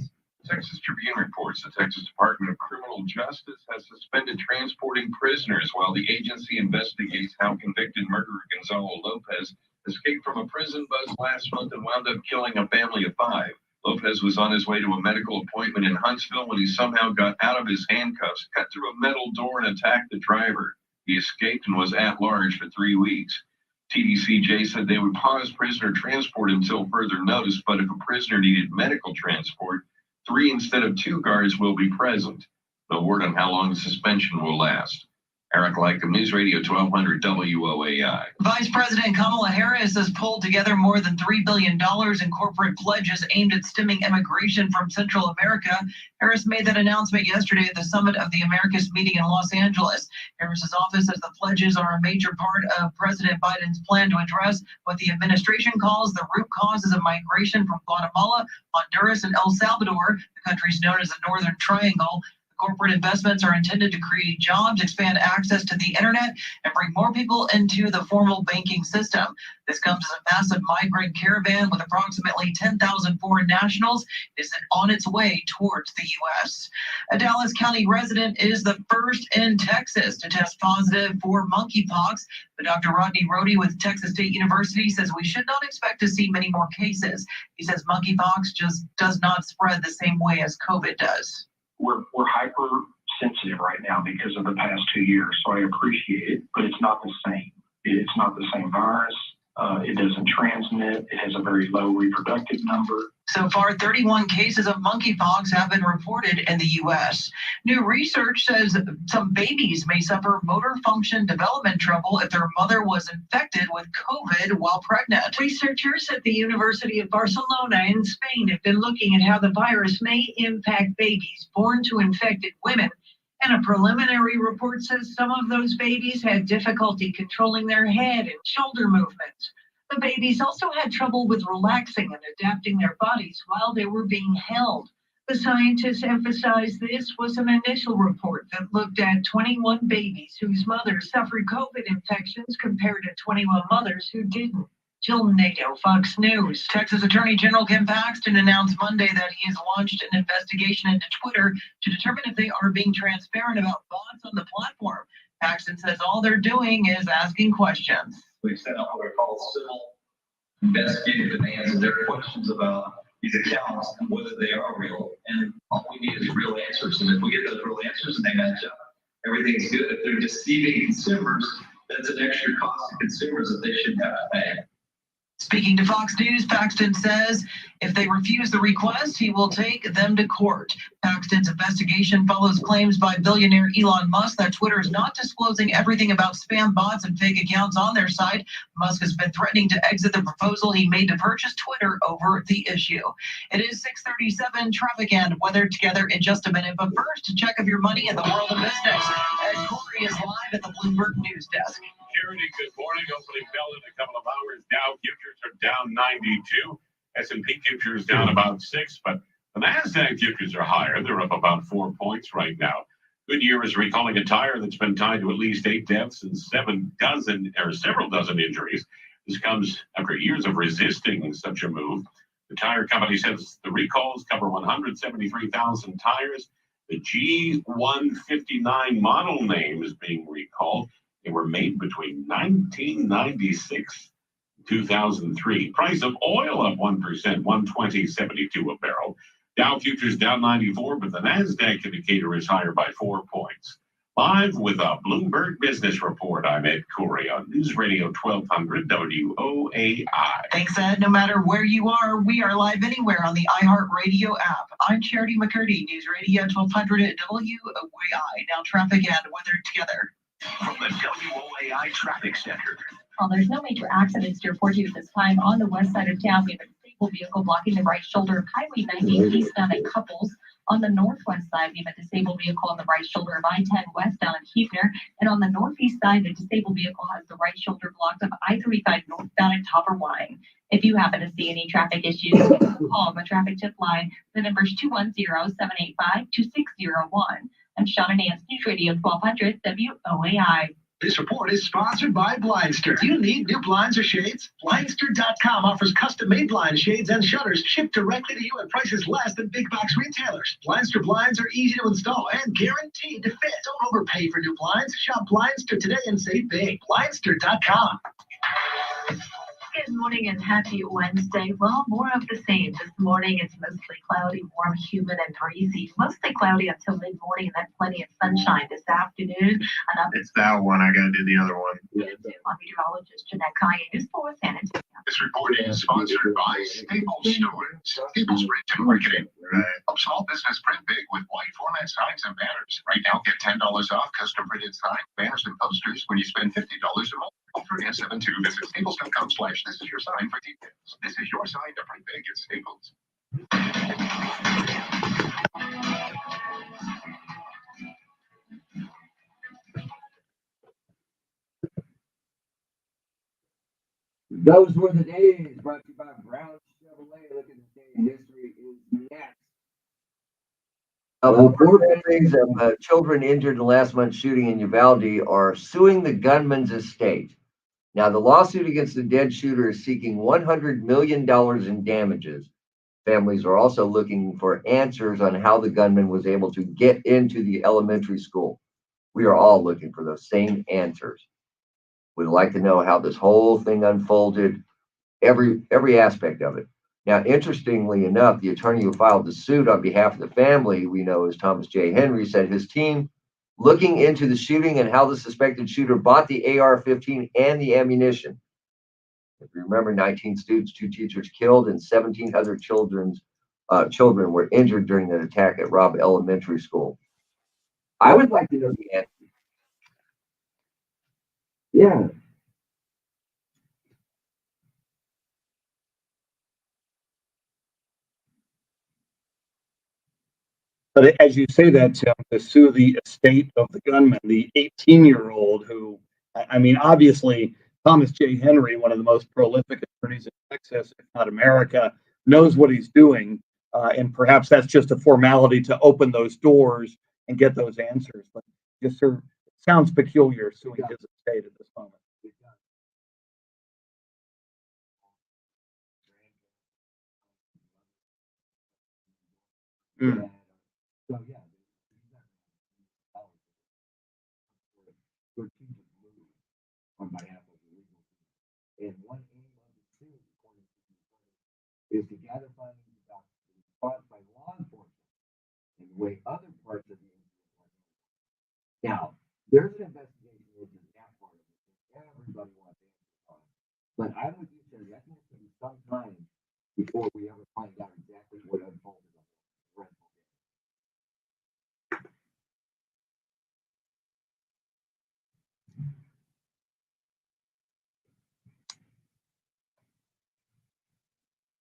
[SPEAKER 4] Texas Tribune reports the Texas Department of Criminal Justice has suspended transporting prisoners while the agency investigates how convicted murderer Gonzalo Lopez escaped from a prison bus last month and wound up killing a family of 5. Lopez was on his way to a medical appointment in Huntsville when he somehow got out of his handcuffs, cut through a metal door, and attacked the driver. He escaped and was at large for 3 weeks. TDCJ said they would pause prisoner transport until further notice, but if a prisoner needed medical transport, 3 instead of 2 guards will be present. No word on how long the suspension will last. Eric Lycum, News Radio 1200 WOAI.
[SPEAKER 2] Vice President Kamala Harris has pulled together more than $3 billion in corporate pledges aimed at stemming immigration from Central America. Harris made that announcement yesterday at the Summit of the Americas meeting in Los Angeles. Harris's office says the pledges are a major part of President Biden's plan to address what the administration calls the root causes of migration from Guatemala, Honduras, and El Salvador, the countries known as the Northern Triangle. Corporate investments are intended to create jobs, expand access to the internet, and bring more people into the formal banking system. This comes as a massive migrant caravan with approximately 10,000 foreign nationals is on its way towards the U.S. A Dallas County resident is the first in Texas to test positive for monkeypox. But Dr. Rodney Rohde with Texas State University says we should not expect to see many more cases. He says monkeypox just does not spread the same way as COVID does.
[SPEAKER 1] We're hypersensitive right now because of the past 2 years, so I appreciate it, but it's not the same. It's not the same virus. It doesn't transmit. It has a very low reproductive number.
[SPEAKER 2] So far, 31 cases of monkeypox have been reported in the U.S. New research says some babies may suffer motor function development trouble if their mother was infected with COVID while pregnant.
[SPEAKER 20] Researchers at the University of Barcelona in Spain have been looking at how the virus may impact babies born to infected women. And a preliminary report says some of those babies had difficulty controlling their head and shoulder movements. The babies also had trouble with relaxing and adapting their bodies while they were being held. The scientists emphasized this was an initial report that looked at 21 babies whose mothers suffered COVID infections compared to 21 mothers who didn't. Jill Nato, Fox News.
[SPEAKER 2] Texas Attorney General Ken Paxton announced Monday that he has launched an investigation into Twitter to determine if they are being transparent about bots on the platform. Paxton says all they're doing is asking questions.
[SPEAKER 21] We've sent out what are called civil investigative demands, and there are questions about these accounts and whether they are real. And all we need is real answers. And if we get those real answers and they match up, everything's good. If they're deceiving consumers, that's an extra cost to consumers that they shouldn't have to pay.
[SPEAKER 2] Speaking to Fox News, Paxton says if they refuse the request, he will take them to court. Paxton's investigation follows claims by billionaire Elon Musk that Twitter is not disclosing everything about spam bots and fake accounts on their site. Musk has been threatening to exit the proposal he made to purchase Twitter over the issue. It is 6:37, traffic and weather together in just a minute. But first, a check of your money in the world of business. Ed Corey is live at the Bloomberg News Desk.
[SPEAKER 4] Charity, good morning. Opening bell in a couple of hours. Dow futures are down 92. S&P futures down about 6, but the NASDAQ futures are higher. They're up about 4 points right now. Goodyear is recalling a tire that's been tied to at least 8 deaths and several dozen injuries. This comes after years of resisting such a move. The tire company says the recalls cover 173,000 tires. The G159 model name is being recalled. They were made between 1996 and 2003. Price of oil up 1%, $120.72 a barrel. Dow futures down 94, but the NASDAQ indicator is higher by 4 points. Live with a Bloomberg Business Report, I'm Ed Corey on News Radio 1200 WOAI.
[SPEAKER 2] Thanks, Ed. No matter where you are, we are live anywhere on the iHeartRadio app. I'm Charity McCurdy, News Radio 1200 at WOAI. Now traffic and weather together.
[SPEAKER 12] From the WOAI Traffic Center.
[SPEAKER 7] Well, there's no major accidents to report to you at this time. On the west side of town, we have a disabled vehicle blocking the right shoulder of Highway 90 eastbound at Couples. On the northwest side, we have a disabled vehicle on the right shoulder of I-10 westbound at Huebner. And on the northeast side, the disabled vehicle has the right shoulder blocked of I-35 northbound at Topper Wine. If you happen to see any traffic issues, call the traffic tip line. The number is 210-785-2601. I'm Shauna Nance, News Radio 1200 WOAI.
[SPEAKER 18] This report is sponsored by Blindster. Do you need new blinds or shades? Blindster.com offers custom-made blind shades and shutters shipped directly to you at prices less than big box retailers. Blindster blinds are easy to install and guaranteed to fit. Don't overpay for new blinds. Shop Blindster today and save big. Blindster.com.
[SPEAKER 5] Good morning and happy Wednesday. Well, more of the same. This morning it's mostly cloudy, warm, humid, and breezy. Mostly cloudy until mid-morning and then plenty of sunshine this afternoon.
[SPEAKER 12] It's that one. I got to do the other one.
[SPEAKER 5] Meteorologist Jeanette Kaye, News 4 San Antonio.
[SPEAKER 12] This report is sponsored by Staples Stores. Staples Print and Marketing. Help small business print big with wide format signs and banners. Right now, get $10 off custom printed signs, banners, and posters when you spend $50 or more. Offer S72. Visit staples.com/this is your sign for details. This is your sign to print big at Staples.
[SPEAKER 6] Those were the days, brought to you by Brown Chevrolet. Look at the day in history is next. Four families of children injured in last month's shooting in Uvalde are suing the gunman's estate. Now, the lawsuit against the dead shooter is seeking $100 million in damages. Families are also looking for answers on how the gunman was able to get into the elementary school. We are all looking for those same answers. We'd like to know how this whole thing unfolded, every aspect of it. Now, interestingly enough, the attorney who filed the suit on behalf of the family, we know as Thomas J. Henry, said his team looking into the shooting and how the suspected shooter bought the AR-15 and the ammunition. If you remember, 19 students, 2 teachers killed, and 17 other children were injured during that attack at Robb Elementary School. I would like to know the answer. Yeah.
[SPEAKER 3] But as you say that, Tim, to sue the estate of the gunman, the 18-year-old who, I mean, obviously, Thomas J. Henry, one of the most prolific attorneys in Texas, if not America, knows what he's doing. And perhaps that's just a formality to open those doors and get those answers. But just sort of sounds peculiar suing his estate at this moment. Mm.
[SPEAKER 6] So yeah, on behalf of the legal team. And one aim of the suit, according to the court, is to gather findings about the response by law enforcement and weigh other parts of the incident. Now, there's an investigation into that part of it that everybody wants answers on. But I'm with you, Terry. I think it's going to be some time before we ever find out exactly what unfolded.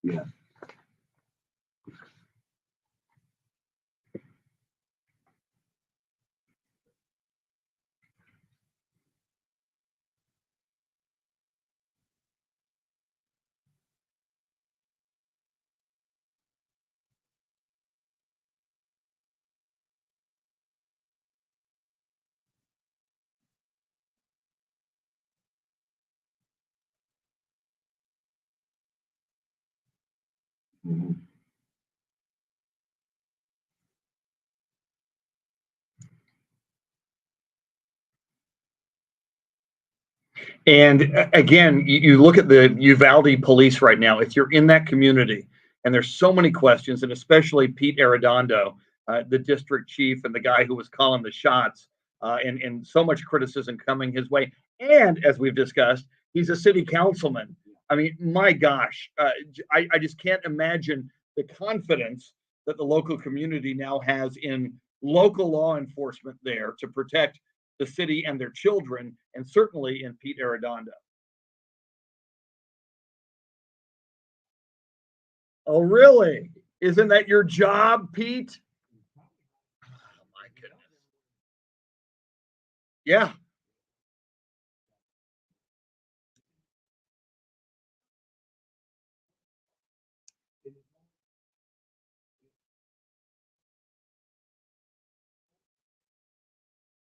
[SPEAKER 6] Yeah. Mm-hmm.
[SPEAKER 3] And again, you look at the Uvalde police right now. If you're in that community And there's so many questions, and especially Pete Arredondo, the district chief and the guy who was calling the shots, and so much criticism coming his way. And as we've discussed, he's a city councilman. I mean, my gosh, I just can't imagine the confidence that the local community now has in local law enforcement there to protect the city and their children, and certainly in Pete Arredondo. Oh, really? Isn't that your job, Pete? Oh, my goodness. Yeah.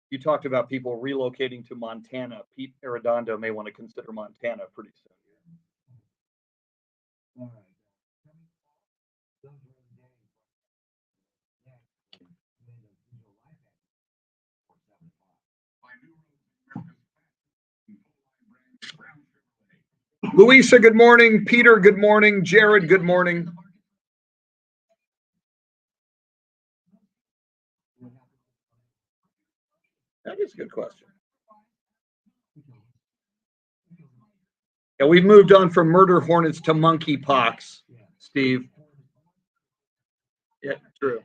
[SPEAKER 3] You talked about people relocating to Montana. Pete Arredondo may want to consider Montana pretty soon. Louisa, good morning. Peter, good morning. Jared, good morning. That is a good question. Yeah, we've moved on from murder hornets to monkeypox, Steve. Yeah, true.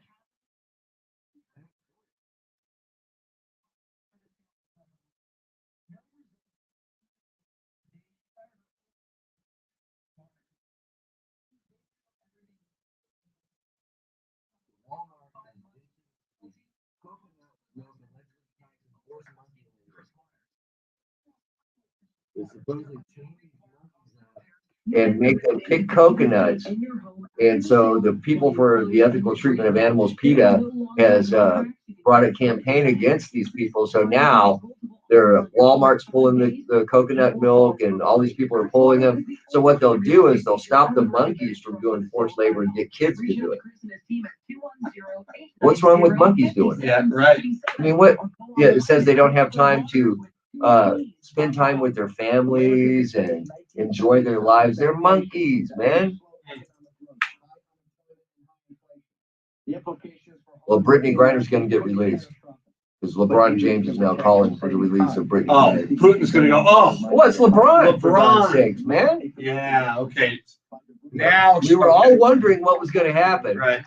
[SPEAKER 6] And make them pick coconuts. And so the people for the ethical treatment of animals, PETA, has brought a campaign against these people. So now Walmart's pulling the coconut milk, and all these people are pulling them. So what they'll do is they'll stop the monkeys from doing forced labor and get kids to do it. What's wrong with monkeys doing that?
[SPEAKER 3] Yeah, right.
[SPEAKER 6] I mean, what? Yeah, it says they don't have time to spend time with their families and enjoy their lives. They're monkeys, man. Well, Brittany Griner's going to get released because LeBron James is now calling for the release of Brittany Griner.
[SPEAKER 3] Putin's going to go, oh.
[SPEAKER 6] What's LeBron? For God's sakes, man.
[SPEAKER 3] Yeah, okay. Now
[SPEAKER 6] we were all wondering what was going to happen.
[SPEAKER 3] Right.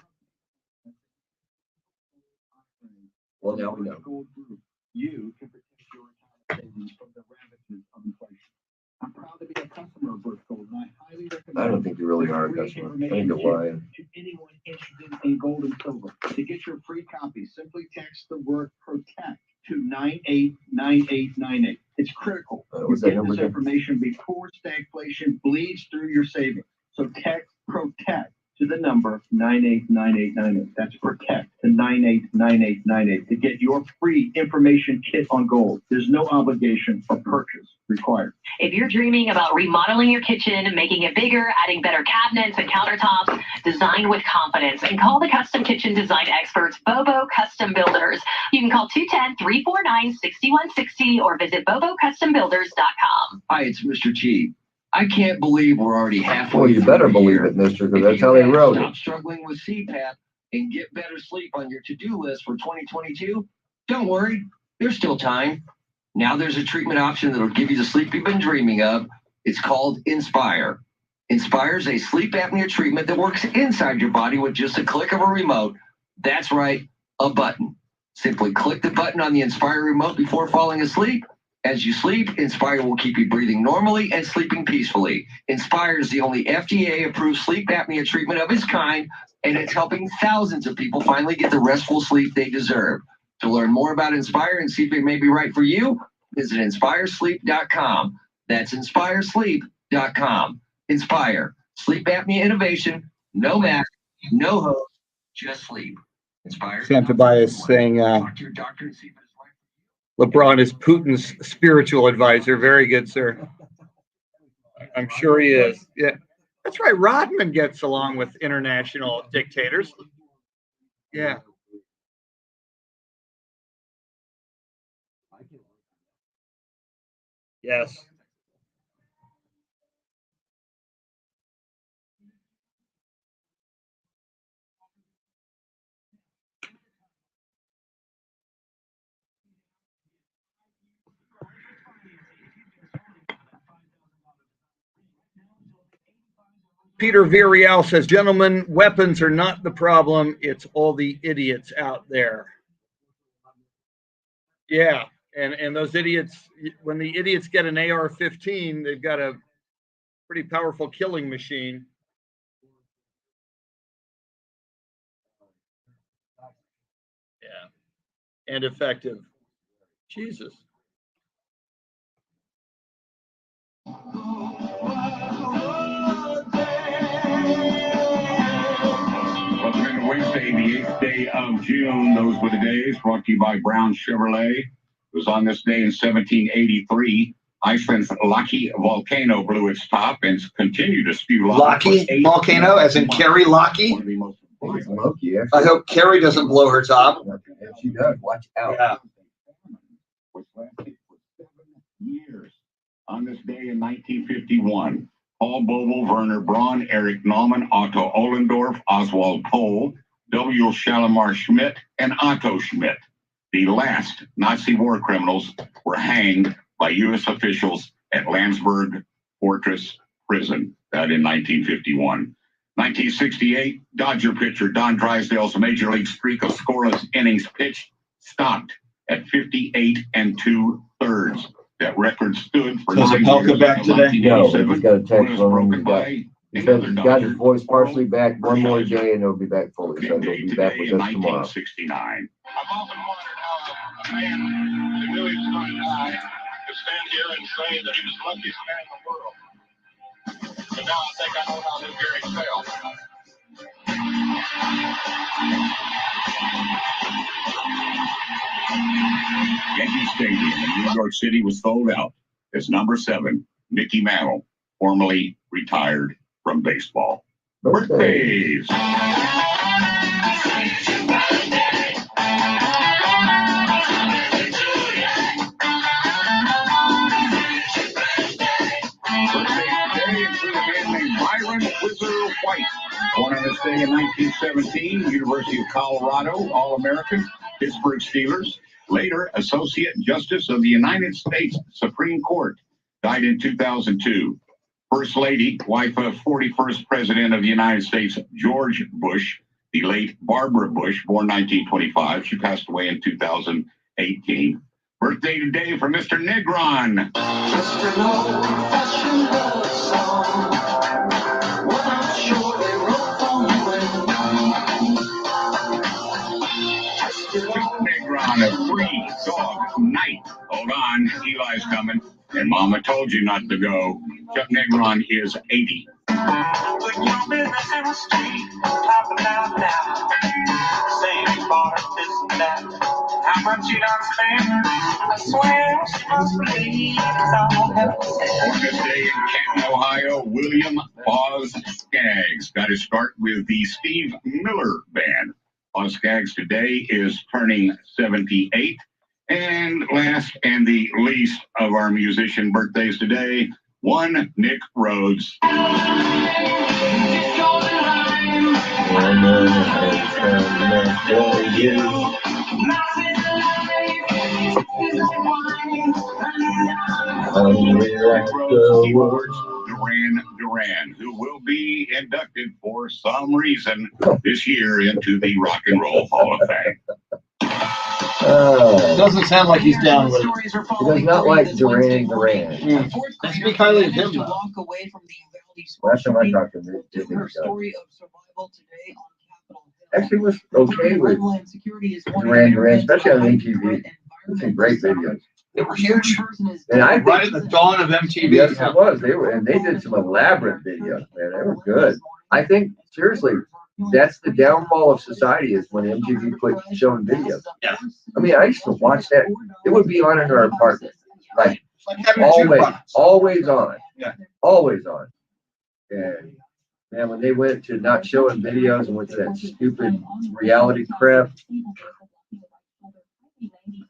[SPEAKER 6] Well, now we know.
[SPEAKER 1] You can protect your savings from the ravages of inflation. I'm proud to be a customer of Birch Gold, and I highly recommend.
[SPEAKER 6] I don't think you really are a customer. I think you're lying.
[SPEAKER 1] To anyone interested in gold and silver, to get your free copy, simply text the word PROTECT to 989898. It's critical. You get this information before stagflation bleeds through your savings. So text PROTECT to the number 989898. That's PROTECT to 989898 to get your free information kit on gold. There's no obligation or purchase required.
[SPEAKER 8] If you're dreaming about remodeling your kitchen, making it bigger, adding better cabinets and countertops, design with confidence and call the custom kitchen design experts, Bobo Custom Builders. You can call 210-349-6160 or visit bobocustombuilders.com.
[SPEAKER 22] Hi, it's Mr. G. I can't believe we're already halfway.
[SPEAKER 6] Well, you better believe it, mister, because that's how they wrote it.
[SPEAKER 22] Stop struggling with CPAP and get better sleep on your to-do list for 2022. Don't worry, there's still time. Now there's a treatment option that'll give you the sleep you've been dreaming of. It's called Inspire. Inspire is a sleep apnea treatment that works inside your body with just a click of a remote. That's right, a button. Simply click the button on the Inspire remote before falling asleep. As you sleep, Inspire will keep you breathing normally and sleeping peacefully. Inspire is the only FDA-approved sleep apnea treatment of its kind, and it's helping thousands of people finally get the restful sleep they deserve. To learn more about Inspire and see if it may be right for you, visit inspiresleep.com. That's inspiresleep.com. Inspire. Sleep apnea innovation. No mask, no hose, just sleep. Inspire.
[SPEAKER 3] Sam Tobias saying LeBron is Putin's spiritual advisor. Very good, sir. I'm sure he is. Yeah, that's right. Rodman gets along with international dictators. Yeah. Yes. Peter Villarreal says, gentlemen, weapons are not the problem. It's all the idiots out there. Yeah. And those idiots, when the idiots get an AR-15, they've got a pretty powerful killing machine. Yeah. And effective. Jesus.
[SPEAKER 4] Welcome to Wednesday, the 8th day of June. Those were the days, brought to you by Brown Chevrolet. It was on this day in 1783. Iceland's Laki volcano blew its top and continued to spew lava.
[SPEAKER 3] Laki volcano, as in Carrie Laki? I hope Carrie doesn't blow her top.
[SPEAKER 6] If she does, watch out.
[SPEAKER 3] Yeah.
[SPEAKER 4] Which lasted for 7 years. On this day in 1951, Paul Bobel, Werner Braun, Erich Naumann, Otto Ohlendorf, Oswald Pohl, W. Shalimar Schmidt, and Otto Schmidt, the last Nazi war criminals, were hanged by U.S. officials at Landsberg Fortress Prison. That in 1951. 1968, Dodger pitcher Don Drysdale's major league streak of scoreless innings pitched stopped at 58 2/3. That record stood for 9 years.
[SPEAKER 3] Back today?
[SPEAKER 6] No, we just got a text from him. He got his voice partially back. One more day and it'll be back fully. So he'll be back with us tomorrow.
[SPEAKER 4] 1969.
[SPEAKER 12] I've often wondered how a man who knew he was going to die could stand here and say that he was the luckiest man in the world. But now I think I know how Lou Gehrig felt.
[SPEAKER 4] Yankee Stadium in New York City was sold out as number 7, Mickey Mantle, formerly retired from baseball. Birthdays. Byron Whizzer White, born on this day in 1917, University of Colorado, All-American, Pittsburgh Steelers, later Associate Justice of the United States Supreme Court, died in 2002. First Lady, wife of 41st President of the United States, George Bush, the late Barbara Bush, born 1925. She passed away in 2018. Birthday today for Mr. Negron.
[SPEAKER 12] Mr. No-Fashion Love Song. What I'm sure they wrote for you and
[SPEAKER 4] Negron, a free dog night. Hold on, Eli's coming. And Mama told you not to go. Chuck Negron is 80.
[SPEAKER 12] How much you done spend? I swear she must believe it's all hell.
[SPEAKER 4] On this day in Canton, Ohio, William Boz Scaggs got his start with the Steve Miller Band. Boz Scaggs today is turning 78. And last and the least of our musician birthdays today, one Nick Rhodes. Duran, who will be inducted for some reason this year into the Rock and Roll Hall of Fame.
[SPEAKER 3] Doesn't sound like he's down with it.
[SPEAKER 6] He does not like Duran.
[SPEAKER 3] I speak highly of him, though.
[SPEAKER 6] Last time I talked to him, it didn't
[SPEAKER 2] Her story of survival today on Capitol Hill.
[SPEAKER 6] actually was okay with Duran, especially on MTV. It's some great videos.
[SPEAKER 3] They were huge.
[SPEAKER 6] And I
[SPEAKER 3] Right at the dawn of MTV.
[SPEAKER 6] Yes, it was. They did some elaborate videos, man. They were good. I think seriously, that's the downfall of society is when MTV quit showing videos.
[SPEAKER 3] Yeah.
[SPEAKER 6] I mean, I used to watch that. It would be on in our apartment, like always on, always on. And man, when they went to not showing videos and went to that stupid reality crap,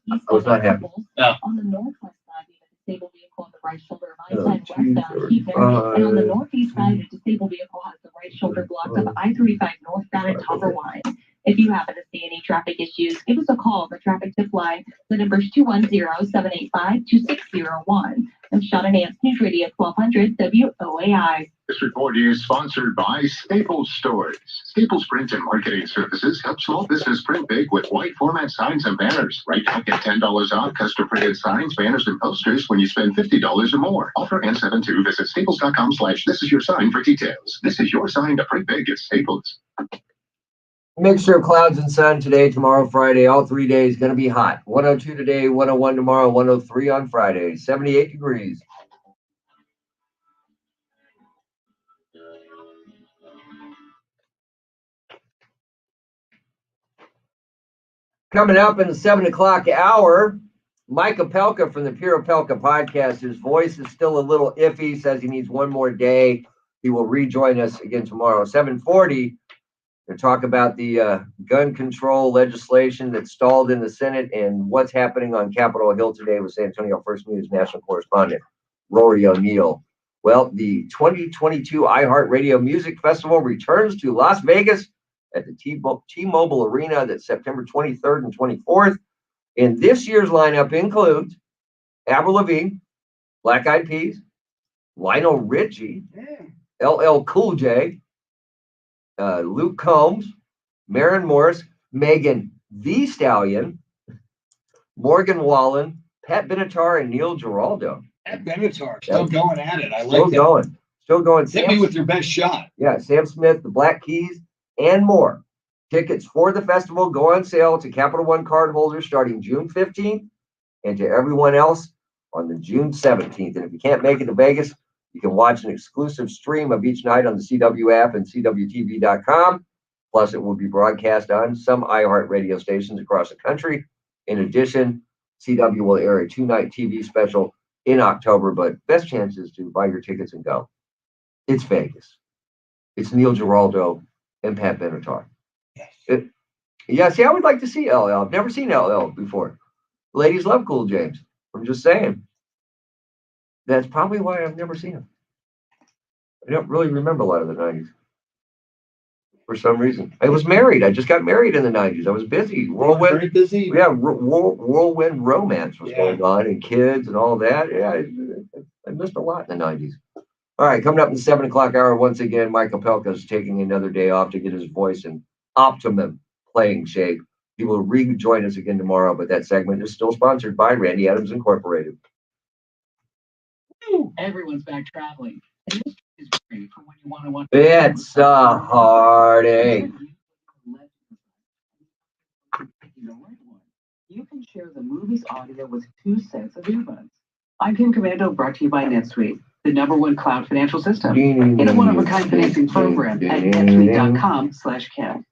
[SPEAKER 6] I was not happy.
[SPEAKER 7] On the northwest side, we have a disabled vehicle on the right shoulder of I-10 westbound. Keep there. And on the northeast side, a disabled vehicle has the right shoulder blocked of I-35 northbound and Topper line. If you happen to see any traffic issues, give us a call on the traffic tip line. The number is 210-785-2601.
[SPEAKER 8] I'm Shauna Nance, News Radio 1200 WOAI.
[SPEAKER 4] This report is sponsored by Staples Stores. Staples Print and Marketing Services help small business print big with white format signs and banners. Right now, get $10 off custom printed signs, banners, and posters when you spend $50 or more. Offer ends 7/2. Visit staples.com/this is your sign for details. This is your sign to print big at Staples.
[SPEAKER 6] Mixture of clouds and sun today, tomorrow, Friday. All 3 days going to be hot. 102 today, 101 tomorrow, 103 on Friday. 78 degrees. Coming up in the 7 o'clock hour, Mike Opelka from the Pure Opelka podcast. His voice is still a little iffy. Says he needs one more day. He will rejoin us again tomorrow. 7:40. To talk about the gun control legislation that stalled in the Senate and what's happening on Capitol Hill today with San Antonio First News national correspondent Rory O'Neill. Well, the 2022 iHeartRadio Music Festival returns to Las Vegas at the T-Mobile Arena. That's September 23rd and 24th. And this year's lineup includes Avril Lavigne, Black Eyed Peas, Lionel Richie, LL Cool J, Luke Combs, Maren Morris, Megan Thee Stallion, Morgan Wallen, Pat Benatar, and Neil Giraldo.
[SPEAKER 3] Pat Benatar, still going at it. I like
[SPEAKER 6] Still
[SPEAKER 3] that.
[SPEAKER 6] going. Still going.
[SPEAKER 3] Hit me with your best shot.
[SPEAKER 6] Yeah, Sam Smith, the Black Keys, and more. Tickets for the festival go on sale to Capital One card holders starting June 15th and to everyone else on the June 17th. And if you can't make it to Vegas, you can watch an exclusive stream of each night on the CW app and CWTV.com. Plus, it will be broadcast on some iHeart radio stations across the country. In addition, CW will air a 2-night TV special in October, but best chance is to buy your tickets and go. It's Vegas. It's Neil Giraldo and Pat Benatar. Yeah, see, I would like to see LL. I've never seen LL before. Ladies love Cool James. I'm just saying. That's probably why I've never seen him. I don't really remember a lot of the 90s. For some reason. I was married. I just got married in the 90s. I was busy. Whirlwind.
[SPEAKER 3] Very busy.
[SPEAKER 6] Yeah, whirlwind romance was going on and kids and all that. Yeah, I missed a lot in the 90s. All right, coming up in the 7 o'clock hour, once again, Mike Opelka is taking another day off to get his voice in optimum playing shape. He will rejoin us again tomorrow, but that segment is still sponsored by Randy Adams Incorporated.
[SPEAKER 2] Everyone's back traveling. And this is great for when you want to watch.
[SPEAKER 6] It's a heartache.
[SPEAKER 2] You can share the movie's audio with 2 sets of earbuds. I'm Kim Commando, brought to you by NetSuite, the #1 cloud financial system. In a one-of-a-kind financing program at netsuite.com/Kim.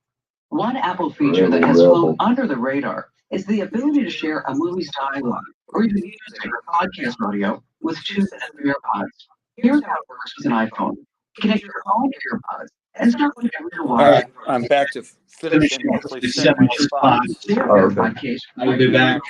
[SPEAKER 2] One Apple feature that has flown under the radar is the ability to share a movie's dialogue or even music or podcast audio with 2 sets of earbuds. Here's how it works with an iPhone. Connect your own earbuds and start whenever you want.
[SPEAKER 9] All right, I'm back to finish and hopefully send my response.
[SPEAKER 3] I'll be back.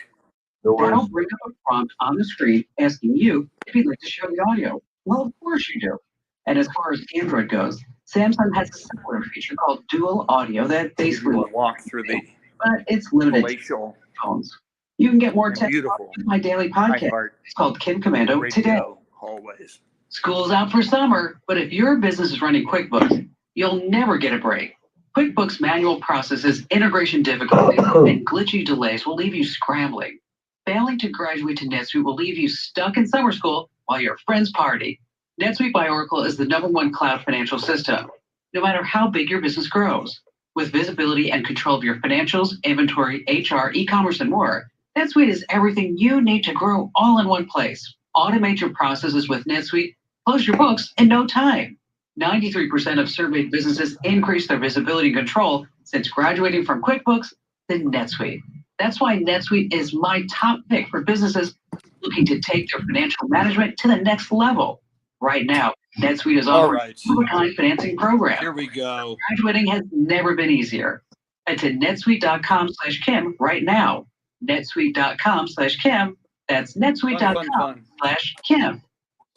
[SPEAKER 2] That'll bring up a prompt on the screen asking you if you'd like to share the audio. Well, of course you do. And as far as Android goes, Samsung has a similar feature called Duel Audio that basically
[SPEAKER 9] walk through the
[SPEAKER 2] but it's limited
[SPEAKER 9] palatial
[SPEAKER 2] to phones. You can get more tech
[SPEAKER 9] beautiful
[SPEAKER 2] with my daily podcast. It's called Kim Commando Today.
[SPEAKER 9] Hallways.
[SPEAKER 2] School's out for summer, but if your business is running QuickBooks, you'll never get a break. QuickBooks manual processes, integration difficulties, and glitchy delays will leave you scrambling. Failing to graduate to NetSuite will leave you stuck in summer school while your friends party. NetSuite by Oracle is the #1 cloud financial system, no matter how big your business grows. With visibility and control of your financials, inventory, HR, e-commerce, and more, NetSuite is everything you need to grow all in one place. Automate your processes with NetSuite, close your books in no time. 93% of surveyed businesses increase their visibility and control since graduating from QuickBooks to NetSuite. That's why NetSuite is my top pick for businesses looking to take their financial management to the next level. Right now, NetSuite is offering a one-of-a-kind financing program.
[SPEAKER 9] Here we go.
[SPEAKER 2] Graduating has never been easier. Head to netsuite.com/Kim right now. netsuite.com/Kim. That's netsuite.com/Kim.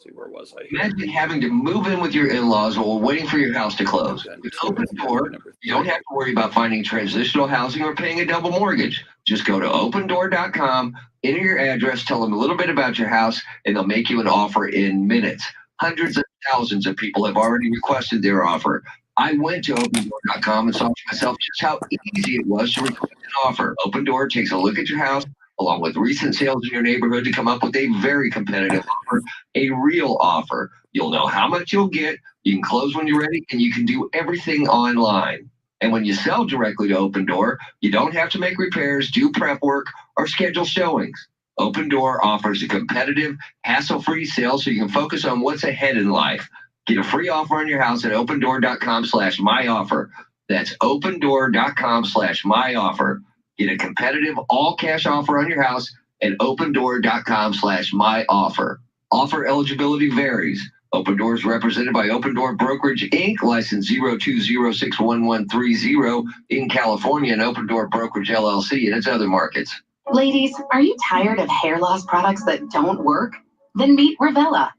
[SPEAKER 9] see, where was I?
[SPEAKER 22] Imagine having to move in with your in-laws while waiting for your house to close. With Open Door, you don't have to worry about finding transitional housing or paying a double mortgage. Just go to opendoor.com, enter your address, tell them a little bit about your house, and they'll make you an offer in minutes. Hundreds of thousands of people have already requested their offer. I went to opendoor.com and saw for myself just how easy it was to request an offer. Open Door takes a look at your house, along with recent sales in your neighborhood, to come up with a very competitive offer, a real offer. You'll know how much you'll get, you can close when you're ready, and you can do everything online. And when you sell directly to Open Door, you don't have to make repairs, do prep work, or schedule showings. Open Door offers a competitive, hassle-free sale so you can focus on what's ahead in life. Get a free offer on your house at opendoor.com/myoffer. That's opendoor.com/myoffer. Get a competitive all-cash offer on your house at opendoor.com/myoffer. Offer eligibility varies. Open Door is represented by Open Door Brokerage, Inc., license 02061130 in California, and Open Door Brokerage, LLC, in its other markets.
[SPEAKER 8] Ladies, are you tired of hair loss products that don't work? Then meet Revella.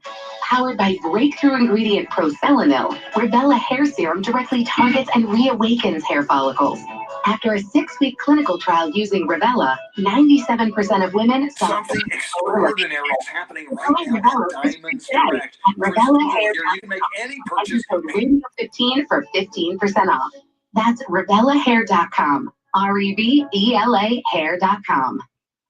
[SPEAKER 8] Powered by breakthrough ingredient proselenil, Revella hair serum directly targets and reawakens hair follicles. After a 6-week clinical trial using Revella, 97% of women saw
[SPEAKER 11] something extraordinary is happening right now at Diamonds Direct.
[SPEAKER 8] Revella hair
[SPEAKER 11] Here, you can make any purchase.
[SPEAKER 8] Radio 15 for 15% off. That's RevellaHair.com. REVELA hair.com.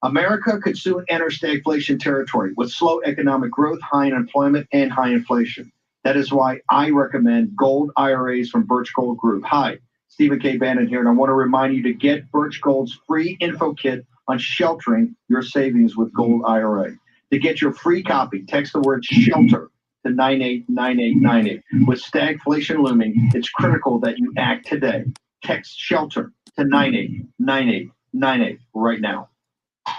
[SPEAKER 1] America could soon enter stagflation territory with slow economic growth, high unemployment, and high inflation. That is why I recommend gold IRAs from Birch Gold Group. Hi, Stephen K. Bannon here, and I want to remind you to get Birch Gold's free info kit on sheltering your savings with Gold IRA. To get your free copy, text the word shelter to 989898. With stagflation looming, it's critical that you act today. Text shelter to 989898 right now.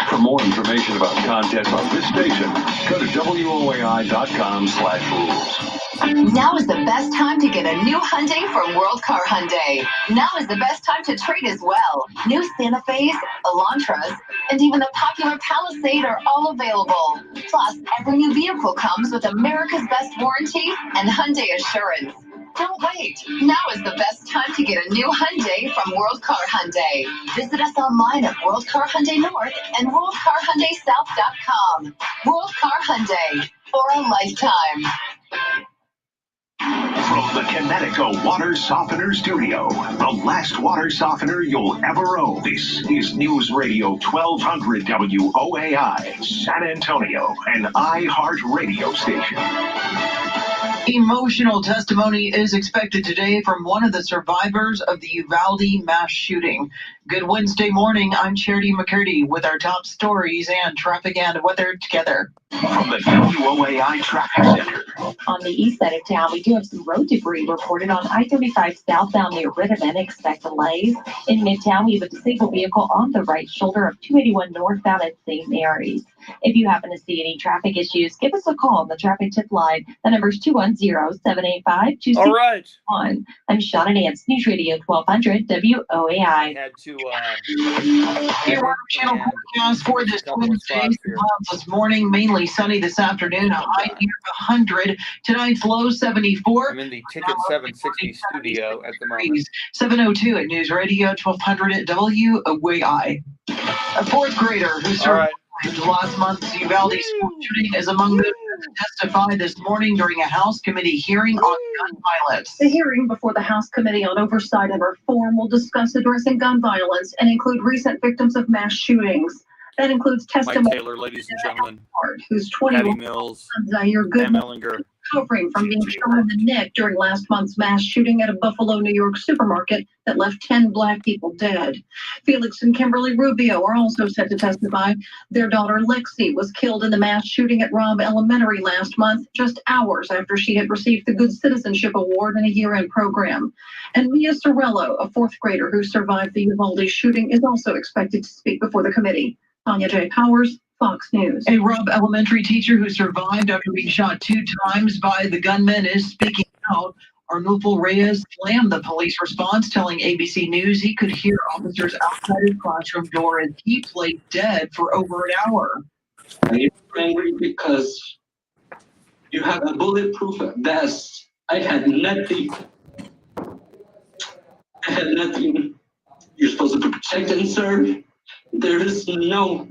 [SPEAKER 12] For more information about content on this station, go to WOAI.com/rules.
[SPEAKER 8] Now is the best time to get a new Hyundai from World Car Hyundai. Now is the best time to trade as well. New Santa Fe's, Elantras, and even the popular Palisade are all available. Plus, every new vehicle comes with America's best warranty and Hyundai Assurance. Don't wait. Now is the best time to get a new Hyundai from World Car Hyundai. Visit us online at World Car Hyundai North and WorldCarHyundaiSouth.com. World Car Hyundai, for a lifetime.
[SPEAKER 12] From the Connecticut Water Softener Studio, the last water softener you'll ever own. This is News Radio 1200 WOAI, San Antonio, an iHeart radio station.
[SPEAKER 2] Emotional testimony is expected today from one of the survivors of the Uvalde mass shooting. Good Wednesday morning. I'm Charity McCurdy with our top stories and traffic and weather together.
[SPEAKER 12] From the WOAI Traffic Center.
[SPEAKER 7] On the east side of town, we do have some road debris reported on I-35 southbound near Merryman. Expect delays. In Midtown, we have a disabled vehicle on the right shoulder of 281 northbound at St. Mary's. If you happen to see any traffic issues, give us a call on the traffic tip line. The number is 210-785-2611.
[SPEAKER 9] All right.
[SPEAKER 7] I'm Shauna Nance, News Radio 1200 WOAI.
[SPEAKER 9] Had to
[SPEAKER 2] Your Weather Channel forecast for this Wednesday. Clouds this morning, mainly sunny this afternoon. A high near 100. Tonight's low 74.
[SPEAKER 9] I'm in the Ticket 760 studio at the moment.
[SPEAKER 2] 7:02 at News Radio 1200 at WOAI. A fourth grader who survived last month's Uvalde school shooting is among those who testified this morning during a House committee hearing on gun violence.
[SPEAKER 15] The hearing before the House Committee on Oversight and Reform will discuss addressing gun violence and include recent victims of mass shootings. That includes
[SPEAKER 9] Mike
[SPEAKER 15] testimony
[SPEAKER 9] Taylor, ladies and gentlemen.
[SPEAKER 15] who's
[SPEAKER 9] Patty
[SPEAKER 15] 21,
[SPEAKER 9] Mills.
[SPEAKER 15] Zaire
[SPEAKER 9] Pam
[SPEAKER 15] Goodyear,
[SPEAKER 9] Ellinger.
[SPEAKER 15] recovering from being shot in the neck during last month's mass shooting at a Buffalo, New York supermarket that left 10 Black people dead. Felix and Kimberly Rubio are also set to testify. Their daughter Lexi was killed in the mass shooting at Robb Elementary last month, just hours after she had received the Good Citizenship Award in a year-end program. And Mia Sorello, a fourth grader who survived the Uvalde shooting, is also expected to speak before the committee. Tanya J. Powers, Fox News.
[SPEAKER 2] A Robb Elementary teacher who survived after being shot 2 times by the gunman is speaking out. Arnulfo Reyes slammed the police response, telling ABC News he could hear officers outside his classroom door and he played dead for over an hour.
[SPEAKER 13] I'm angry because You have a bulletproof vest. I had nothing. You're supposed to protect and serve. There is no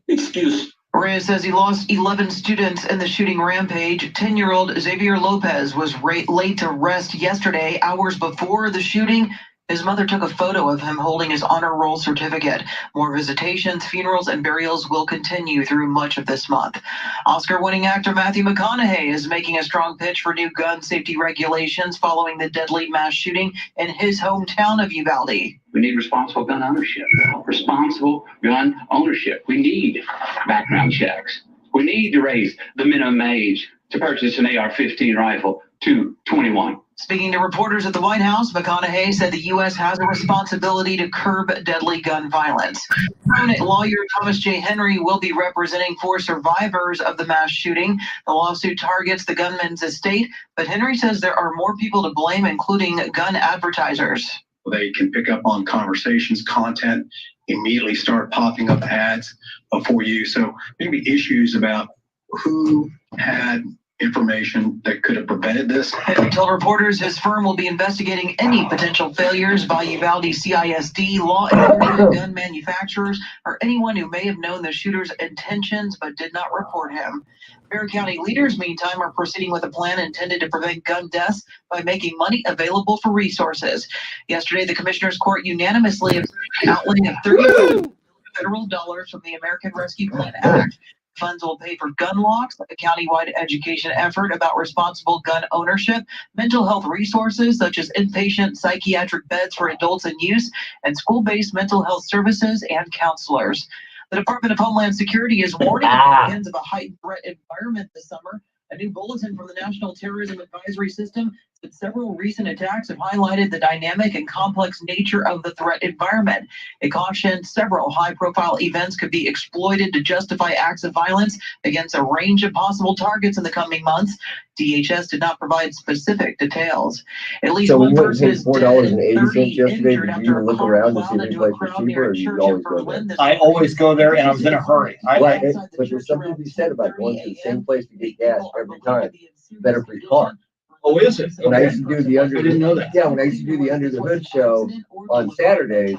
[SPEAKER 13] excuse.
[SPEAKER 2] Reyes says he lost 11 students in the shooting rampage. 10-year-old Xavier Lopez was laid to rest yesterday, hours before the shooting. His mother took a photo of him holding his honor roll certificate. More visitations, funerals, and burials will continue through much of this month. Oscar-winning actor Matthew McConaughey is making a strong pitch for new gun safety regulations following the deadly mass shooting in his hometown of Uvalde.
[SPEAKER 19] We need responsible gun ownership. Responsible gun ownership. We need background checks. We need to raise the minimum age to purchase an AR-15 rifle to 21.
[SPEAKER 2] Speaking to reporters at the White House, McConaughey said the U.S. has a responsibility to curb deadly gun violence. Prominent lawyer Thomas J. Henry will be representing 4 survivors of the mass shooting. The lawsuit targets the gunman's estate, but Henry says there are more people to blame, including gun advertisers.
[SPEAKER 10] They can pick up on conversations, content, immediately start popping up ads for you. So maybe issues about who had information that could have prevented this.
[SPEAKER 2] Henry told reporters his firm will be investigating any potential failures by Uvalde CISD, law enforcement, gun manufacturers, or anyone who may have known the shooter's intentions but did not report him. Bexar County leaders, meantime, are proceeding with a plan intended to prevent gun deaths by making money available for resources. Yesterday, the Commissioners Court unanimously approved the outlay of $30 federal dollars from the American Rescue Plan Act. Funds will pay for gun locks, a countywide education effort about responsible gun ownership, mental health resources such as inpatient psychiatric beds for adults in use, and school-based mental health services and counselors. The Department of Homeland Security is warning Americans of a heightened threat environment this summer. A new bulletin from the National Terrorism Advisory System said several recent attacks have highlighted the dynamic and complex nature of the threat environment. It cautioned several high-profile events could be exploited to justify acts of violence against a range of possible targets in the coming months. DHS did not provide specific details. At least
[SPEAKER 6] So
[SPEAKER 2] one
[SPEAKER 6] we went
[SPEAKER 2] person
[SPEAKER 6] and
[SPEAKER 2] is
[SPEAKER 6] paid
[SPEAKER 2] dead
[SPEAKER 6] $4.80
[SPEAKER 2] and 30
[SPEAKER 6] yesterday.
[SPEAKER 2] injured
[SPEAKER 6] Did
[SPEAKER 2] after
[SPEAKER 6] you
[SPEAKER 2] a
[SPEAKER 6] look
[SPEAKER 2] car
[SPEAKER 6] around to see
[SPEAKER 2] plowed
[SPEAKER 6] if
[SPEAKER 2] into
[SPEAKER 6] any
[SPEAKER 2] a
[SPEAKER 6] place was
[SPEAKER 2] crowd
[SPEAKER 6] cheaper,
[SPEAKER 2] near
[SPEAKER 6] or
[SPEAKER 2] a
[SPEAKER 6] you
[SPEAKER 2] church
[SPEAKER 6] always
[SPEAKER 2] in
[SPEAKER 6] go there?
[SPEAKER 2] Berlin this
[SPEAKER 3] I always go there, and I was in a hurry.
[SPEAKER 6] Right, but there's something to be said about going to the same place to get gas every time. Better for your car.
[SPEAKER 3] Oh, is it?
[SPEAKER 6] When I used to do the under,
[SPEAKER 3] I didn't know that.
[SPEAKER 6] Yeah, when I used to do the Under the Hood show on Saturdays,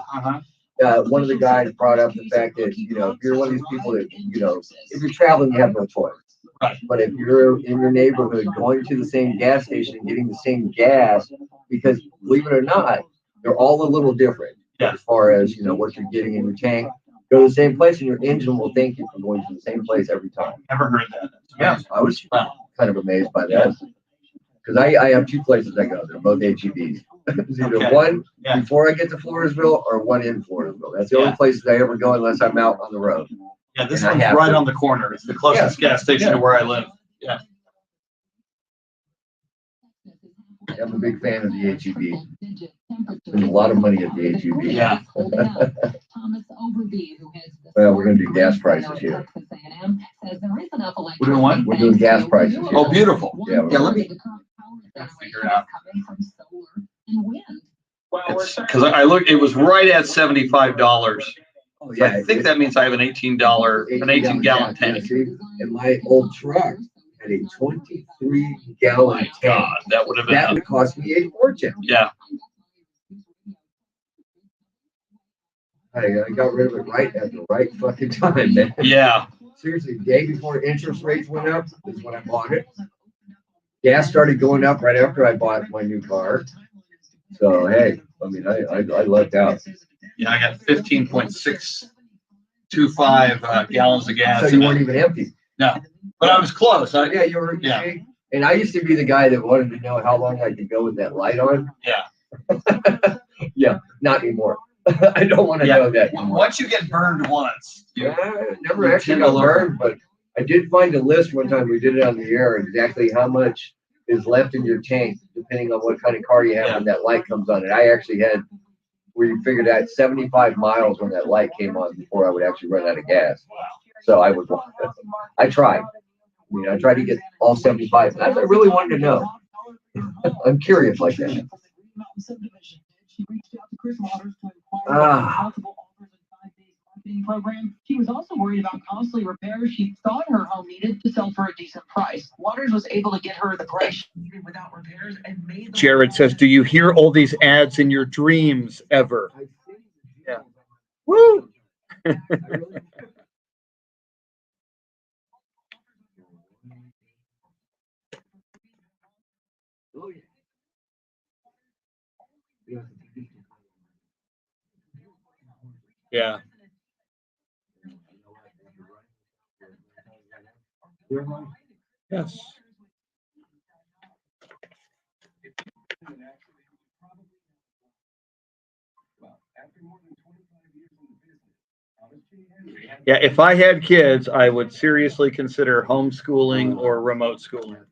[SPEAKER 6] one of the guys brought up the fact that, you know, if you're one of these people that, you know, if you're traveling, you have no choice.
[SPEAKER 3] Right.
[SPEAKER 6] But if you're in your neighborhood going to the same gas station and getting the same gas, because believe it or not, they're all a little different as far as, you know, what you're getting in your tank. Go to the same place and your engine will thank you for going to the same place every time.
[SPEAKER 3] Never heard that.
[SPEAKER 6] Yeah, I was kind of amazed by that. Because I have 2 places I go. They're both HEBs. It's either one before I get to Floresville or one in Floresville. That's the only places I ever go unless I'm out on the road.
[SPEAKER 3] Yeah, this one's right on the corner. It's the closest gas station to where I live. Yeah.
[SPEAKER 6] I'm a big fan of the HEB. There's a lot of money at the HEB.
[SPEAKER 3] Yeah.
[SPEAKER 6] Well, we're going to do gas prices here.
[SPEAKER 3] We're doing what?
[SPEAKER 6] We're doing gas prices here.
[SPEAKER 3] Oh, beautiful.
[SPEAKER 6] Yeah,
[SPEAKER 3] let me figure it out. Because I looked, it was right at $75.
[SPEAKER 6] Oh, yeah.
[SPEAKER 3] I think that means I have an $18 gallon tank.
[SPEAKER 6] And my old truck had a 23-gallon tank.
[SPEAKER 3] God, that would have been.
[SPEAKER 6] That would cost me a fortune.
[SPEAKER 3] Yeah.
[SPEAKER 6] I got rid of it right at the right fucking time, man.
[SPEAKER 3] Yeah.
[SPEAKER 6] Seriously, the day before interest rates went up is when I bought it. Gas started going up right after I bought my new car. So, hey, I mean, I lucked out.
[SPEAKER 3] Yeah, I got 15.625 gallons of gas.
[SPEAKER 6] So you weren't even empty.
[SPEAKER 3] No, but I was close.
[SPEAKER 6] Yeah, you were. Yeah. And I used to be the guy that wanted to know how long I could go with that light on.
[SPEAKER 3] Yeah.
[SPEAKER 6] Yeah, not anymore. I don't want to know that anymore.
[SPEAKER 3] Once you get burned once.
[SPEAKER 6] I never actually got burned, but I did find a list one time. We did it on the air, exactly how much is left in your tank, depending on what kind of car you have when that light comes on. And I actually had, where you figured out 75 miles when that light came on before I would actually run out of gas. So I tried. I mean, I tried to get all 75. I really wanted to know. I'm curious like that.
[SPEAKER 2] program. She was also worried about costly repairs she thought her home needed to sell for a decent price. Waters was able to get her the price she needed without repairs and made the
[SPEAKER 3] Jared says, do you hear all these ads in your dreams ever? Yeah. Woo! Yeah. Yes. Yeah, if I had kids, I would seriously consider homeschooling or remote schooling.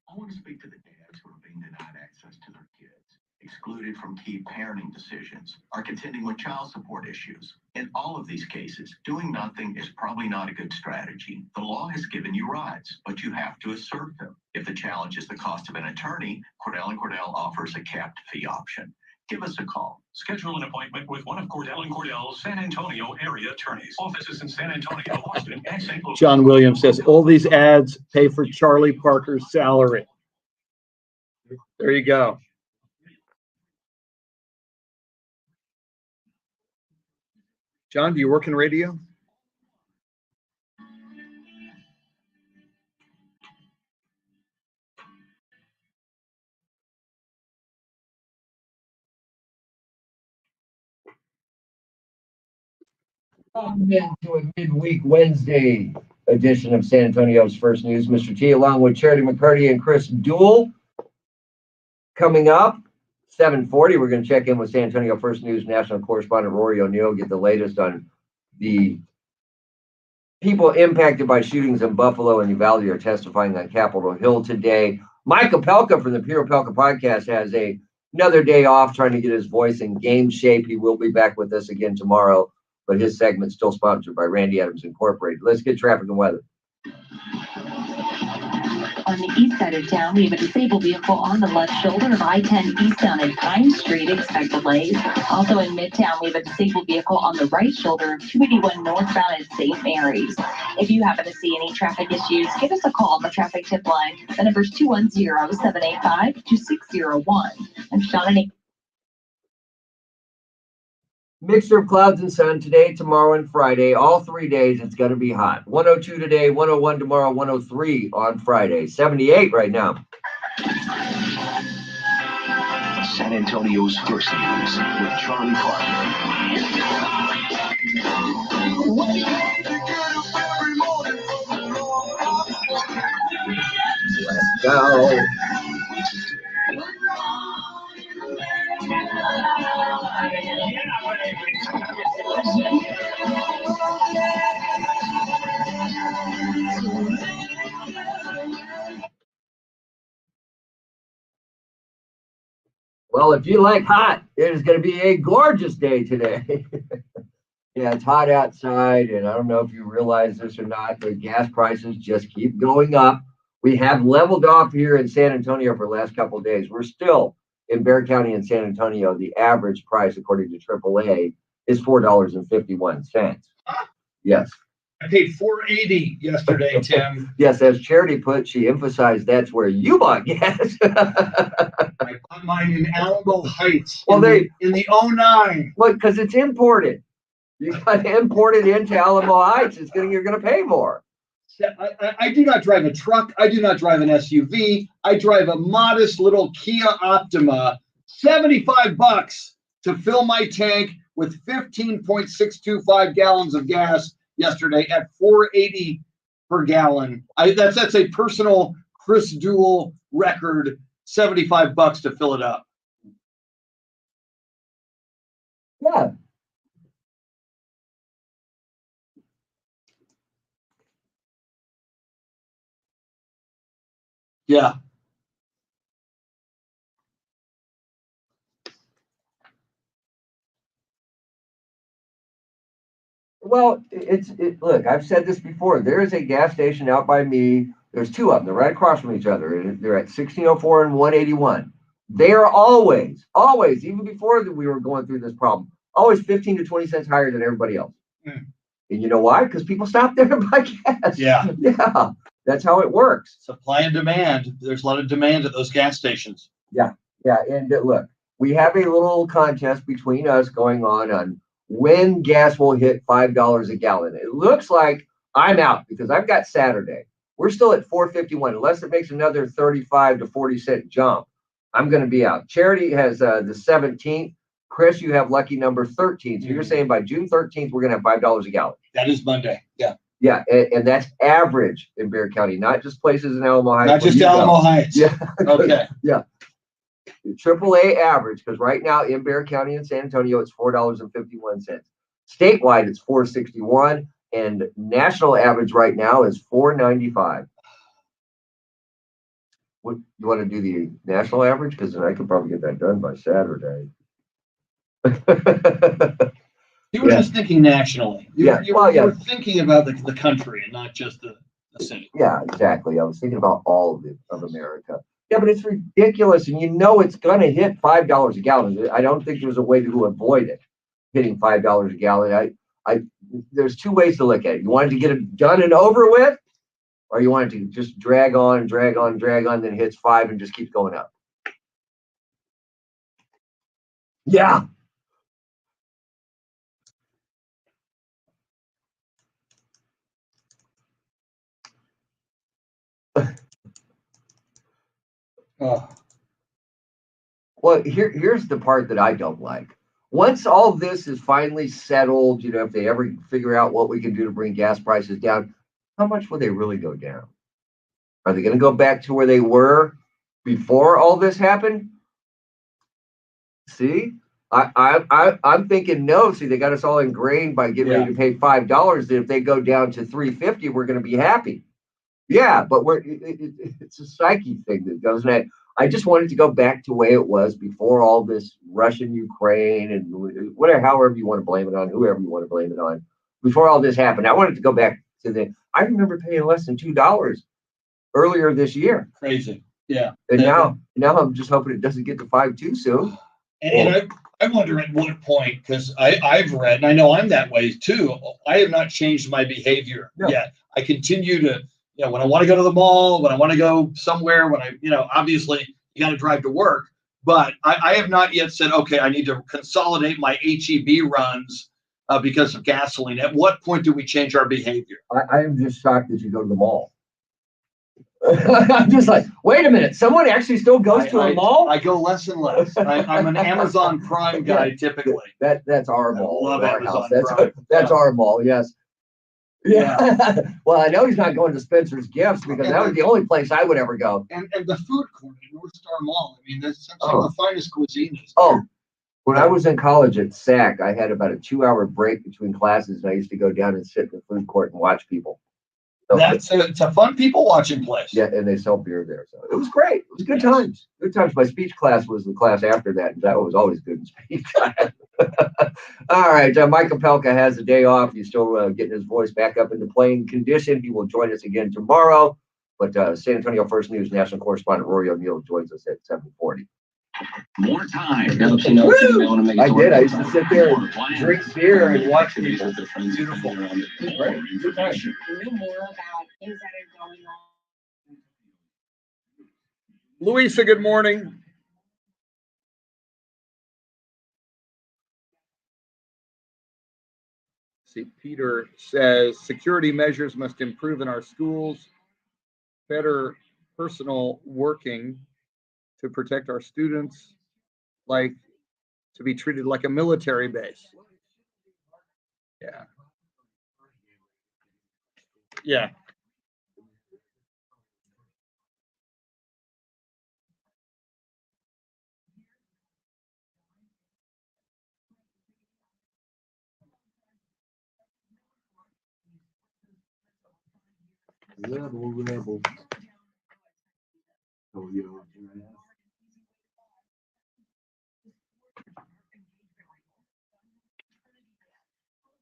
[SPEAKER 1] I want to speak to the dads who are being denied access to their kids, excluded from key parenting decisions, are contending with child support issues. In all of these cases, doing nothing is probably not a good strategy. The law has given you rights, but you have to assert them. If the challenge is the cost of an attorney, Cordell & Cordell offers a capped fee option. Give us a call.
[SPEAKER 12] Schedule an appointment with one of Cordell & Cordell's San Antonio area attorneys. Offices in San Antonio, Austin, and St. Louis.
[SPEAKER 3] John Williams says, all these ads pay for Charlie Parker's salary. There you go. John, do you work in radio?
[SPEAKER 6] Welcome into a midweek Wednesday edition of San Antonio's First News. Mr. T, along with Charity McCurdy and Chris Duel. Coming up, 7:40, we're going to check in with San Antonio First News national correspondent Rory O'Neill, get the latest on the people impacted by shootings in Buffalo and Uvalde are testifying on Capitol Hill today. Mike Opelka from the Pure Opelka podcast has another day off trying to get his voice in game shape. He will be back with us again tomorrow, but his segment's still sponsored by Randy Adams Incorporated. Let's get traffic and weather.
[SPEAKER 7] On the east side of town, we have a disabled vehicle on the left shoulder of I-10 eastbound at Pine Street. Expect delays. Also in Midtown, we have a disabled vehicle on the right shoulder of 281 northbound at St. Mary's. If you happen to see any traffic issues, give us a call on the traffic tip line. The number is 210-785-2601. I'm Shauna.
[SPEAKER 6] Mixture of clouds and sun today, tomorrow, and Friday. All 3 days, it's going to be hot. 102 today, 101 tomorrow, 103 on Friday. 78 right now.
[SPEAKER 12] San Antonio's First News with Charlie Parker.
[SPEAKER 6] Let's go. Well, if you like hot, it is going to be a gorgeous day today. Yeah, it's hot outside, and I don't know if you realize this or not, but gas prices just keep going up. We have leveled off here in San Antonio for the last couple of days. We're still in Bexar County and San Antonio. The average price, according to AAA, is $4.51. Yes.
[SPEAKER 3] I paid $4.80 yesterday, Tim.
[SPEAKER 6] Yes, as Charity put, she emphasized that's where you bought gas.
[SPEAKER 3] I bought mine in Alamo Heights.
[SPEAKER 6] Well,
[SPEAKER 3] in the 09.
[SPEAKER 6] Well, because it's imported. You got to import it into Alamo Heights. You're going to pay more.
[SPEAKER 3] I do not drive a truck. I do not drive an SUV. I drive a modest little Kia Optima. $75 to fill my tank with 15.625 gallons of gas yesterday at $4.80 per gallon. That's a personal Chris Duel record. $75 to fill it up.
[SPEAKER 6] Yeah.
[SPEAKER 3] Yeah.
[SPEAKER 6] Well, look, I've said this before. There is a gas station out by me. There's two of them. They're right across from each other. And they're at 1604 and 181. They are always, even before we were going through this problem, always 15 to 20 cents higher than everybody else.
[SPEAKER 3] Mm.
[SPEAKER 6] And you know why? Because people stop there and buy gas.
[SPEAKER 3] Yeah.
[SPEAKER 6] Yeah. That's how it works.
[SPEAKER 3] Supply and demand. There's a lot of demand at those gas stations.
[SPEAKER 6] Yeah. Yeah. And look, we have a little contest between us going on when gas will hit $5 a gallon. It looks like I'm out because I've got Saturday. We're still at $4.51. Unless it makes another 35 to 40 cent jump, I'm going to be out. Charity has the 17th. Chris, you have lucky number 13. So you're saying by June 13th, we're going to have $5 a gallon.
[SPEAKER 3] That is Monday. Yeah.
[SPEAKER 6] Yeah. And that's average in Bexar County, not just places in Alamo Heights.
[SPEAKER 3] Not just Alamo Heights.
[SPEAKER 6] Yeah.
[SPEAKER 3] Okay.
[SPEAKER 6] Yeah. AAA average, because right now in Bexar County and San Antonio, it's $4.51. Statewide, it's $4.61. And national average right now is $4.95. What you want to do the national average? Because then I could probably get that done by Saturday.
[SPEAKER 3] You were just thinking nationally. You were thinking about the country and not just the city.
[SPEAKER 6] Yeah, exactly. I was thinking about all of America. Yeah, but it's ridiculous, and it's going to hit $5 a gallon. I don't think there's a way to avoid it hitting $5 a gallon. There's two ways to look at it. You wanted to get it done and over with, or you want it to just drag on, then it hits $5 and just keeps going up. Yeah. Well, here's the part that I don't like. Once all this is finally settled, if they ever figure out what we can do to bring gas prices down, how much will they really go down? Are they going to go back to where they were before all this happened? See, I'm thinking no. See, they got us all ingrained by getting ready to pay $5. That if they go down to $3.50, we're going to be happy. Yeah, but it's a psyche thing that doesn't it? I just wanted to go back to the way it was before all this Russian Ukraine and whatever, however you want to blame it on, whoever you want to blame it on. Before all this happened, I wanted to go back to I remember paying less than $2 earlier this year.
[SPEAKER 3] Crazy. Yeah.
[SPEAKER 6] And now I'm just hoping it doesn't get to 5 too soon.
[SPEAKER 3] And I wonder at what point, because I've read, and I know I'm that way too, I have not changed my behavior yet. I continue to, when I want to go to the mall, when I want to go somewhere, when obviously you got to drive to work, but I have not yet said, okay, I need to consolidate my HEB runs because of gasoline. At what point do we change our behavior?
[SPEAKER 6] I am just shocked that you go to the mall. I'm just like, wait a minute. Someone actually still goes to a mall?
[SPEAKER 3] I go less and less. I'm an Amazon Prime guy typically.
[SPEAKER 6] That's our mall.
[SPEAKER 3] I love Amazon
[SPEAKER 6] Prime. That's our mall. Yes. Yeah. Well, I know he's not going to Spencer's Gifts because that was the only place I would ever go.
[SPEAKER 3] And the food court at North Star Mall. I mean, that's some of the finest cuisine.
[SPEAKER 6] When I was in college at SAC, I had about a 2-hour break between classes, and I used to go down and sit in the food court and watch people. So
[SPEAKER 3] it's a fun people watching place.
[SPEAKER 6] Yeah, and they sell beer there, so it was great. It was good times. Good times. My speech class was the class after that, and that was always good in speech class. All right, Mike Opelka has a day off. He's still getting his voice back up into playing condition. He will join us again tomorrow. But San Antonio First News national correspondent Rory O'Neill joins us at 7:40.
[SPEAKER 12] More time.
[SPEAKER 6] I did. I used to sit there and drink beer and watch people. Beautiful. Right. Good time.
[SPEAKER 3] Louisa, good morning. See, Peter says security measures must improve in our schools. Better personal working to protect our students, like to be treated like a military base. Yeah. Yeah.
[SPEAKER 6] Rebel. Oh, yeah.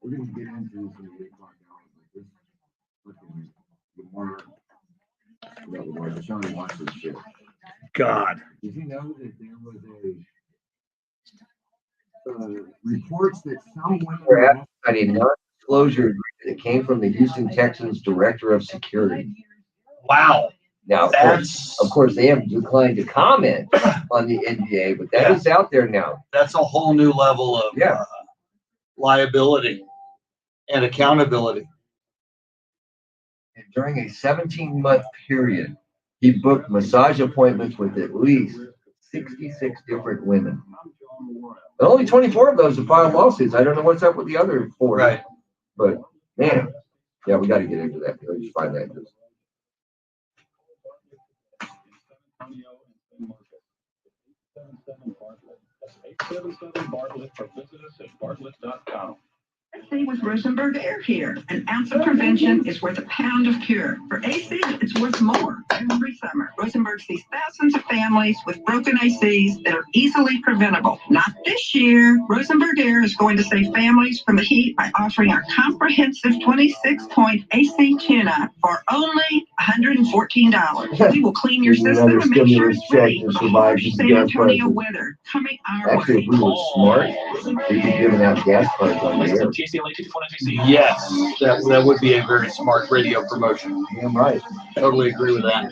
[SPEAKER 6] We're going to get into some 8 o'clock hours like this. Looking Lamar. Yeah, Lamar. Deshaun watched this shit.
[SPEAKER 3] God.
[SPEAKER 6] Did you know that there was reports that some women were asked about a non-disclosure agreement that came from the Houston Texans director of security?
[SPEAKER 3] Wow.
[SPEAKER 6] Now, of course, they have declined to comment on the NBA, but that is out there now.
[SPEAKER 3] That's a whole new level of liability and accountability.
[SPEAKER 6] And during a 17-month period, he booked massage appointments with at least 66 different women. And only 24 of those have filed lawsuits. I don't know what's up with the other 40.
[SPEAKER 3] Right.
[SPEAKER 6] But, man, yeah, we got to get into that. Let me just find that.
[SPEAKER 4] That's 877 Bartlett or visit us at bartlett.com.
[SPEAKER 15] AC with Rosenberg Air here. An ounce of prevention is worth a pound of cure. For AC, it's worth more. Every summer, Rosenberg sees thousands of families with broken ACs that are easily preventable. Not this year. Rosenberg Air is going to save families from the heat by offering our comprehensive 26-point AC tune-up for only $114. We will clean your system and make sure it's ready for the harsh San Antonio weather coming our
[SPEAKER 6] Actually,
[SPEAKER 15] way.
[SPEAKER 6] if we were smart, we'd be giving out gas cards on the air.
[SPEAKER 3] Yes, that would be a very smart radio promotion.
[SPEAKER 6] Damn right.
[SPEAKER 3] Totally agree with that.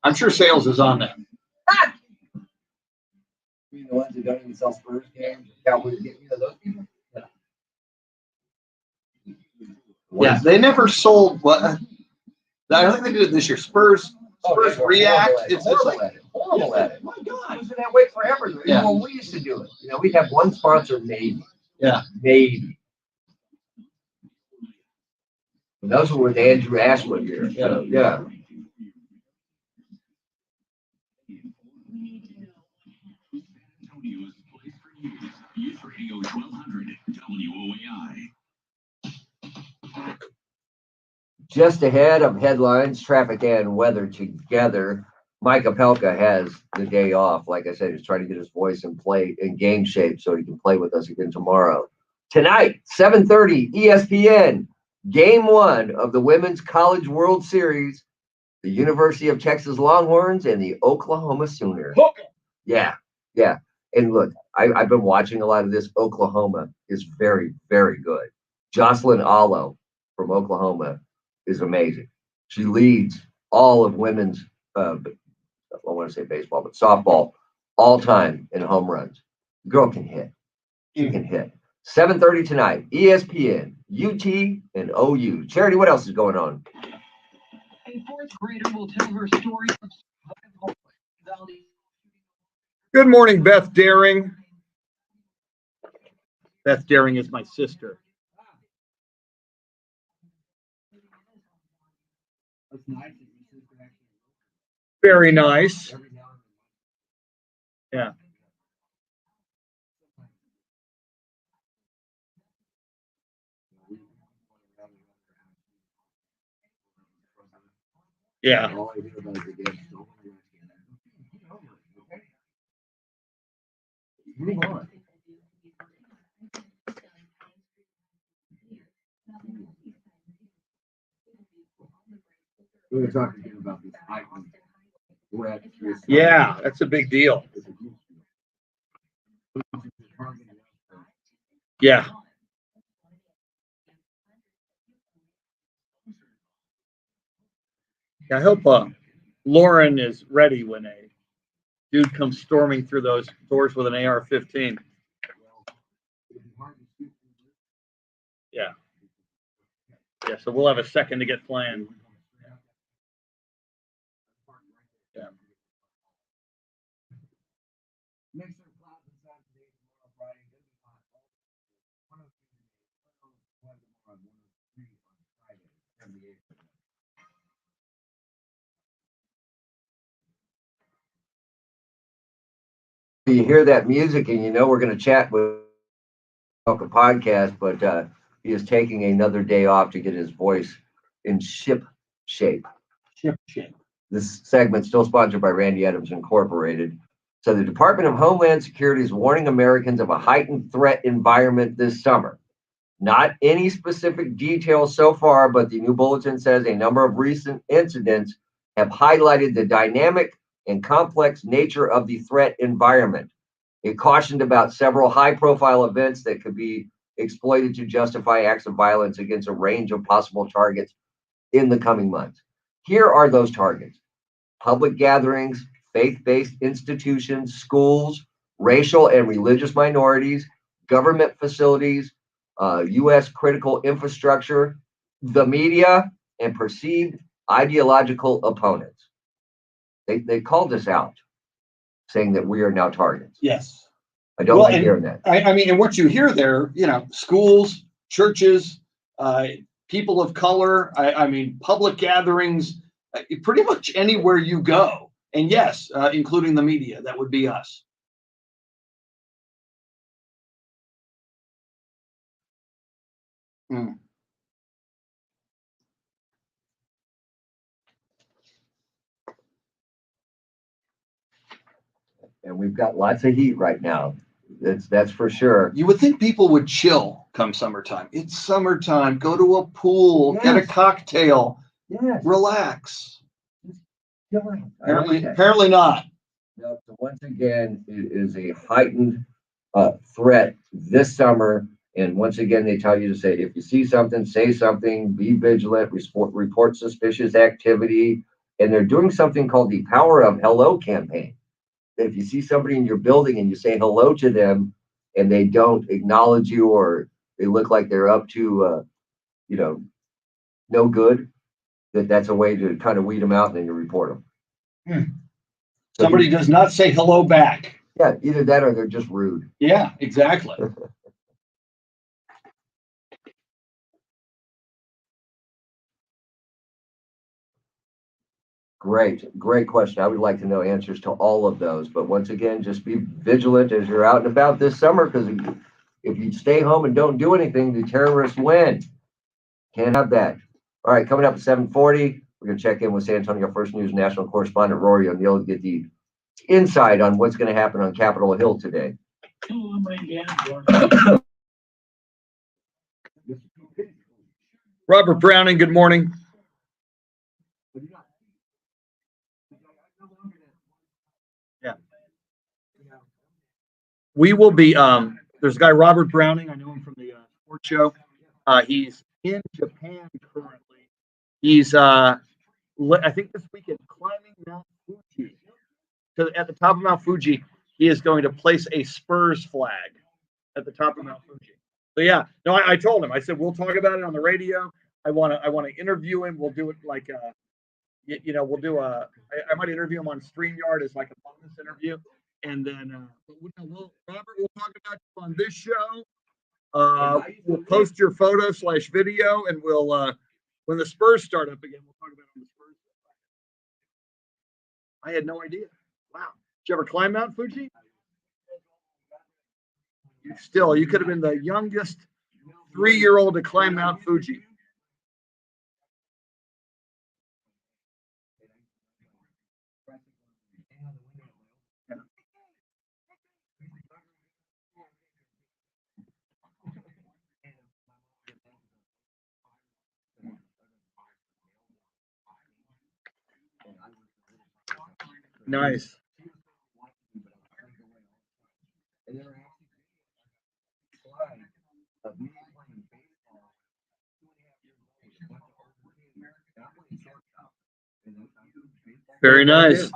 [SPEAKER 3] I'm sure sales is on that.
[SPEAKER 6] You know, the ones that don't even sell Spurs games, Cowboys get those people.
[SPEAKER 3] Yeah, they never sold what. I don't think they did it this year. Spurs React. It's like
[SPEAKER 6] horrible at it. My God, it was in that way forever.
[SPEAKER 3] Yeah.
[SPEAKER 6] Well, we used to do it. You know, we'd have one sponsor, maybe.
[SPEAKER 3] Yeah.
[SPEAKER 6] Maybe. And those were with Andrew Ashwood here. Yeah. Yeah.
[SPEAKER 4] Youth Radio 1200 WOAI.
[SPEAKER 6] Just ahead of headlines, traffic and weather together. Mike Opelka has the day off. Like I said, he's trying to get his voice in game shape so he can play with us again tomorrow. Tonight, 7:30 ESPN, Game 1 of the Women's College World Series, the University of Texas Longhorns and the Oklahoma Sooners. Yeah. And look, I've been watching a lot of this. Oklahoma is very, very good. Jocelyn Allo from Oklahoma is amazing. She leads all of women's, I want to say baseball, but softball, all time in home runs. The girl can hit. She can hit. 7:30 tonight, ESPN, UT, and OU. Charity, what else is going on?
[SPEAKER 2] A fourth grader will tell her story of survival.
[SPEAKER 3] Good morning, Beth Daring. Beth Daring is my sister. Very nice. Yeah. Yeah.
[SPEAKER 6] Move on. We're going to talk again about this Heightened.
[SPEAKER 3] Yeah, that's a big deal. Yeah. I hope Lauren is ready when a dude comes storming through those doors with an AR-15. Yeah. Yeah, so we'll have a second to get planned. Yeah.
[SPEAKER 6] You hear that music and you know we're going to chat with a podcast, but he is taking another day off to get his voice in ship shape.
[SPEAKER 3] Ship shape.
[SPEAKER 6] This segment still sponsored by Randy Adams Incorporated. So the Department of Homeland Security is warning Americans of a heightened threat environment this summer. Not any specific details so far, but the new bulletin says a number of recent incidents have highlighted the dynamic and complex nature of the threat environment. It cautioned about several high-profile events that could be exploited to justify acts of violence against a range of possible targets in the coming months. Here are those targets: public gatherings, faith-based institutions, schools, racial and religious minorities, government facilities, U.S. critical infrastructure, the media, and perceived ideological opponents. They called us out, saying that we are now targets.
[SPEAKER 3] Yes.
[SPEAKER 6] I don't like hearing that.
[SPEAKER 3] I mean, and what you hear there, schools, churches, people of color, I mean, public gatherings, pretty much anywhere you go. And yes, including the media, that would be us. Hmm.
[SPEAKER 6] And we've got lots of heat right now. That's for sure.
[SPEAKER 3] You would think people would chill come summertime. It's summertime. Go to a pool,
[SPEAKER 6] Yes.
[SPEAKER 3] Get a cocktail,
[SPEAKER 6] Yes.
[SPEAKER 3] Relax.
[SPEAKER 6] Apparently
[SPEAKER 3] not.
[SPEAKER 6] No, so once again, it is a heightened threat this summer. And once again, they tell you to say, if you see something, say something, be vigilant, report suspicious activity. And they're doing something called the Power of Hello campaign. If you see somebody in your building and you say hello to them and they don't acknowledge you, or they look like they're up to, no good, that's a way to kind of weed them out, and then you report them. So
[SPEAKER 3] Somebody does not say hello back.
[SPEAKER 6] Yeah, either that or they're just rude.
[SPEAKER 3] Yeah, exactly.
[SPEAKER 6] Great question. I would like to know answers to all of those. But once again, just be vigilant as you're out and about this summer, because if you stay home and don't do anything, the terrorists win. Can't have that. All right, coming up at 7:40, we're going to check in with San Antonio First News national correspondent Rory O'Neill to get the insight on what's going to happen on Capitol Hill today.
[SPEAKER 3] Robert Browning, good morning. Yeah. We will be, there's a guy, Robert Browning. I know him from the sports show. He's in Japan currently. He's, I think this weekend, climbing Mount Fuji. So at the top of Mount Fuji, he is going to place a Spurs flag at the top of Mount Fuji. So yeah, no, I told him, I said, we'll talk about it on the radio. I want to interview him. We'll do it like, we'll do I might interview him on StreamYard as like a bonus interview. And then, Robert, we'll talk about you on this show. We'll post your photo/video, and we'll, when the Spurs start up again, we'll talk about the Spurs. I had no idea. Wow. Did you ever climb Mount Fuji? You could have been the youngest 3-year-old to climb Mount Fuji. Nice. Very nice.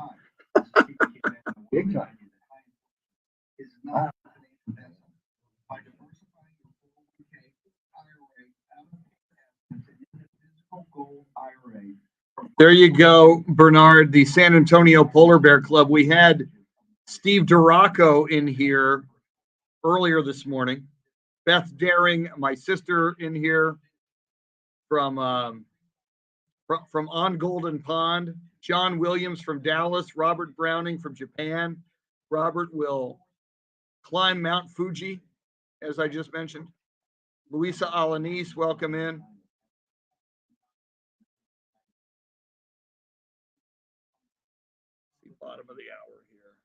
[SPEAKER 3] Big time. There you go, Bernard, the San Antonio Polar Bear Club. We had Steve Duraco in here earlier this morning. Beth Daring, my sister, in here from On Golden Pond. John Williams from Dallas. Robert Browning from Japan. Robert will climb Mount Fuji, as I just mentioned. Luisa Alanis, welcome in. Bottom of the hour here.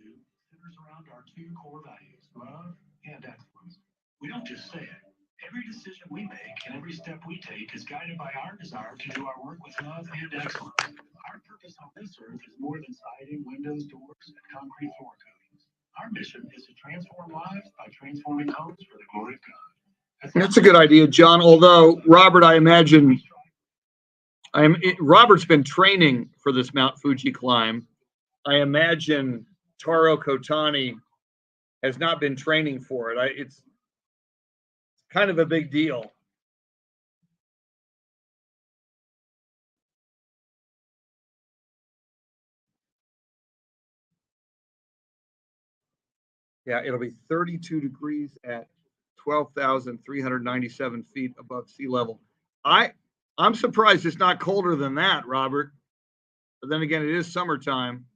[SPEAKER 18] do centers around our two core values, love and excellence. We don't just say it. Every decision we make and every step we take is guided by our desire to do our work with love and excellence. Our purpose on this earth is more than siding, windows, doors, and concrete floor coatings. Our mission is to transform lives by transforming homes for the glory of God.
[SPEAKER 3] That's a good idea, John. Although, Robert, I imagine Robert's been training for this Mount Fuji climb. I imagine Taro Kotani has not been training for it. It's kind of a big deal. Yeah, it'll be 32 degrees at 12,397 feet above sea level. I'm surprised it's not colder than that, Robert. But then again, it is summertime.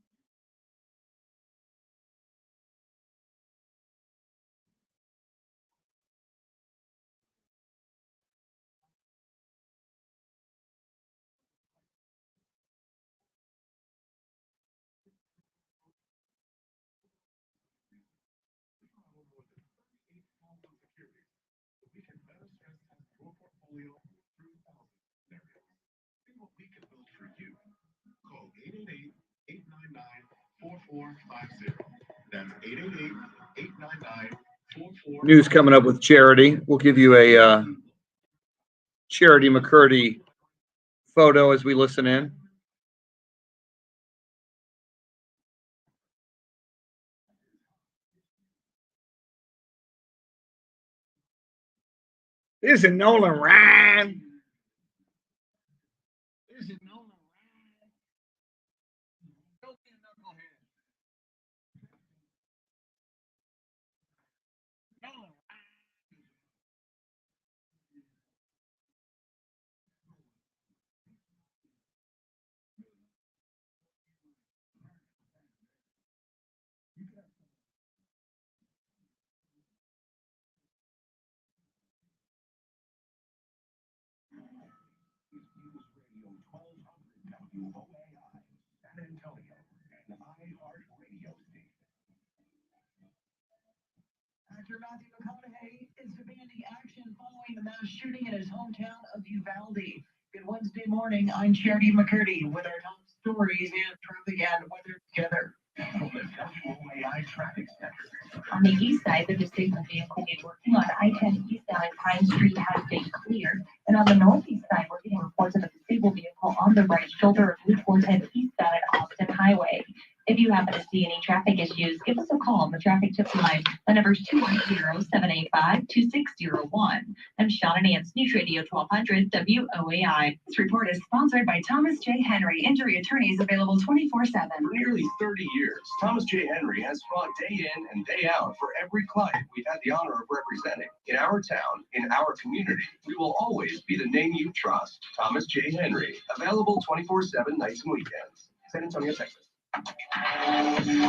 [SPEAKER 18] Call 888-899-4450. That's 888-899-4450.
[SPEAKER 3] News coming up with Charity. We'll give you a Charity McCurdy photo as we listen in. This is Nolan Ryan. This is Nolan Ryan. Don't be a knucklehead. Nolan Ryan.
[SPEAKER 18] WOAI, San Antonio, and iHeartRadio station. Actor Matthew McConaughey is demanding action following the mass shooting in his hometown of Uvalde. Good Wednesday morning, I'm Charity McCurdy with our top stories and traffic and weather together. From the WOAI Traffic Center.
[SPEAKER 7] On the east side, the disabled vehicle is working on I-10 eastbound at Pine Street has been cleared. And on the northeast side, we're getting reports of a disabled vehicle on the right shoulder of Route 410 eastbound at Austin Highway. If you happen to see any traffic issues, give us a call on the traffic tip line. The number is 210-785-2601. I'm Shauna Nance, News Radio 1200 WOAI. This report is sponsored by Thomas J. Henry, injury attorneys available 24/7.
[SPEAKER 12] For nearly 30 years, Thomas J. Henry has fought day in and day out for every client we've had the honor of representing. In our town, in our community, we will always be the name you trust. Thomas J. Henry, available 24/7 nights and weekends. San Antonio, Texas.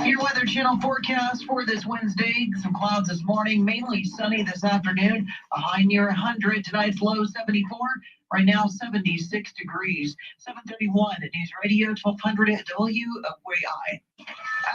[SPEAKER 2] Your Weather Channel forecast for this Wednesday. Some clouds this morning, mainly sunny this afternoon. A high near 100. Tonight's low 74. Right now 76 degrees. 7:31 at News Radio 1200 at WOAI.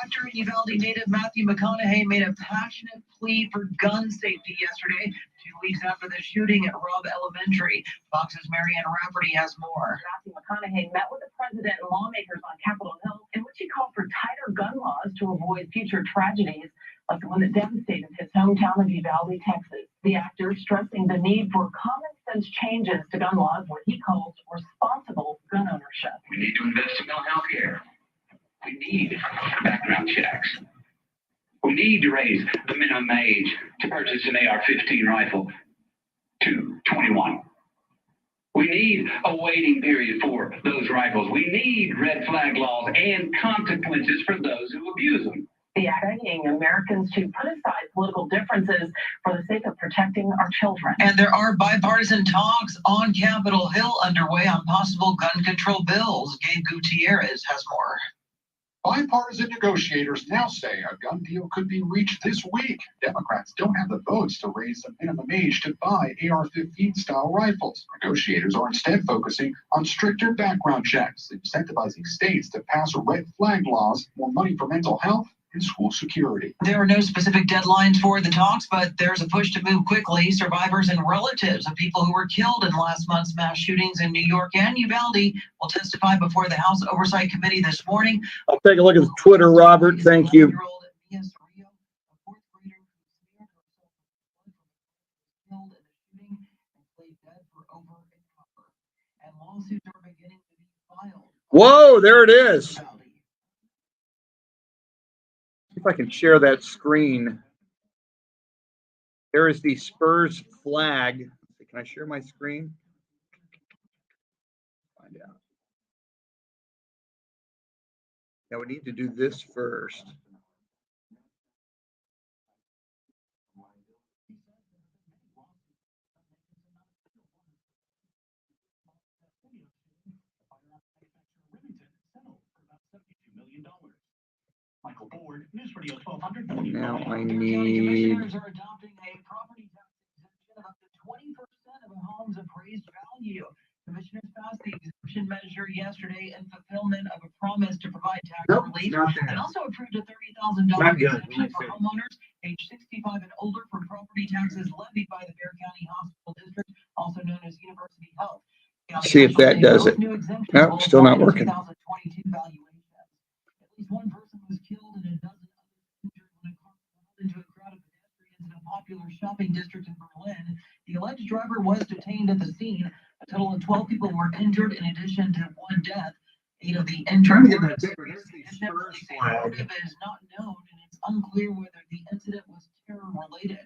[SPEAKER 2] Actor and Uvalde native Matthew McConaughey made a passionate plea for gun safety yesterday, 2 weeks after the shooting at Robb Elementary. Fox's Marianne Rafferty has more.
[SPEAKER 5] Matthew McConaughey met with the president and lawmakers on Capitol Hill, in which he called for tighter gun laws to avoid future tragedies like the one that devastated his hometown of Uvalde, Texas. The actor stressing the need for common sense changes to gun laws, what he calls responsible gun ownership.
[SPEAKER 19] We need to invest in mental health care. We need background checks. We need to raise the minimum age to purchase an AR-15 rifle to 21. We need a waiting period for those rifles. We need red flag laws and consequences for those who abuse them.
[SPEAKER 5] The act begging Americans to put aside political differences for the sake of protecting our children.
[SPEAKER 2] And there are bipartisan talks on Capitol Hill underway on possible gun control bills. Gabe Gutierrez has more.
[SPEAKER 16] Bipartisan negotiators now say a gun deal could be reached this week. Democrats don't have the votes to raise the minimum age to buy AR-15 style rifles. Negotiators are instead focusing on stricter background checks, incentivizing states to pass red flag laws, more money for mental health, and school security.
[SPEAKER 2] There are no specific deadlines for the talks, but there's a push to move quickly. Survivors and relatives of people who were killed in last month's mass shootings in New York and Uvalde will testify before the House Oversight Committee this morning.
[SPEAKER 3] I'll take a look at Twitter, Robert. Thank you. Whoa, there it is. See if I can share that screen. There is the Spurs flag. Can I share my screen? Find out. Now we need to do this first.
[SPEAKER 16] Michael Board, News Radio 1200.
[SPEAKER 3] Now I need.
[SPEAKER 2] Are adopting a property tax exemption of up to 20% of a home's appraised value. Commissioners passed the exemption measure yesterday in fulfillment of a promise to provide tax relief, and also approved a $30,000 exemption for homeowners age 65 and older for property taxes levied by the Bexar County Hospital District, also known as University Health.
[SPEAKER 3] See if that does it. No, still not working.
[SPEAKER 2] 2022 valuation. At least one person was killed and a dozen others injured when a car rolled into a crowd of pedestrians in a popular shopping district in Berlin. The alleged driver was detained at the scene. A total of 12 people were injured in addition to one death. 8 of the injured were at serious condition. Motive is not known, and it's unclear whether the incident was terror-related.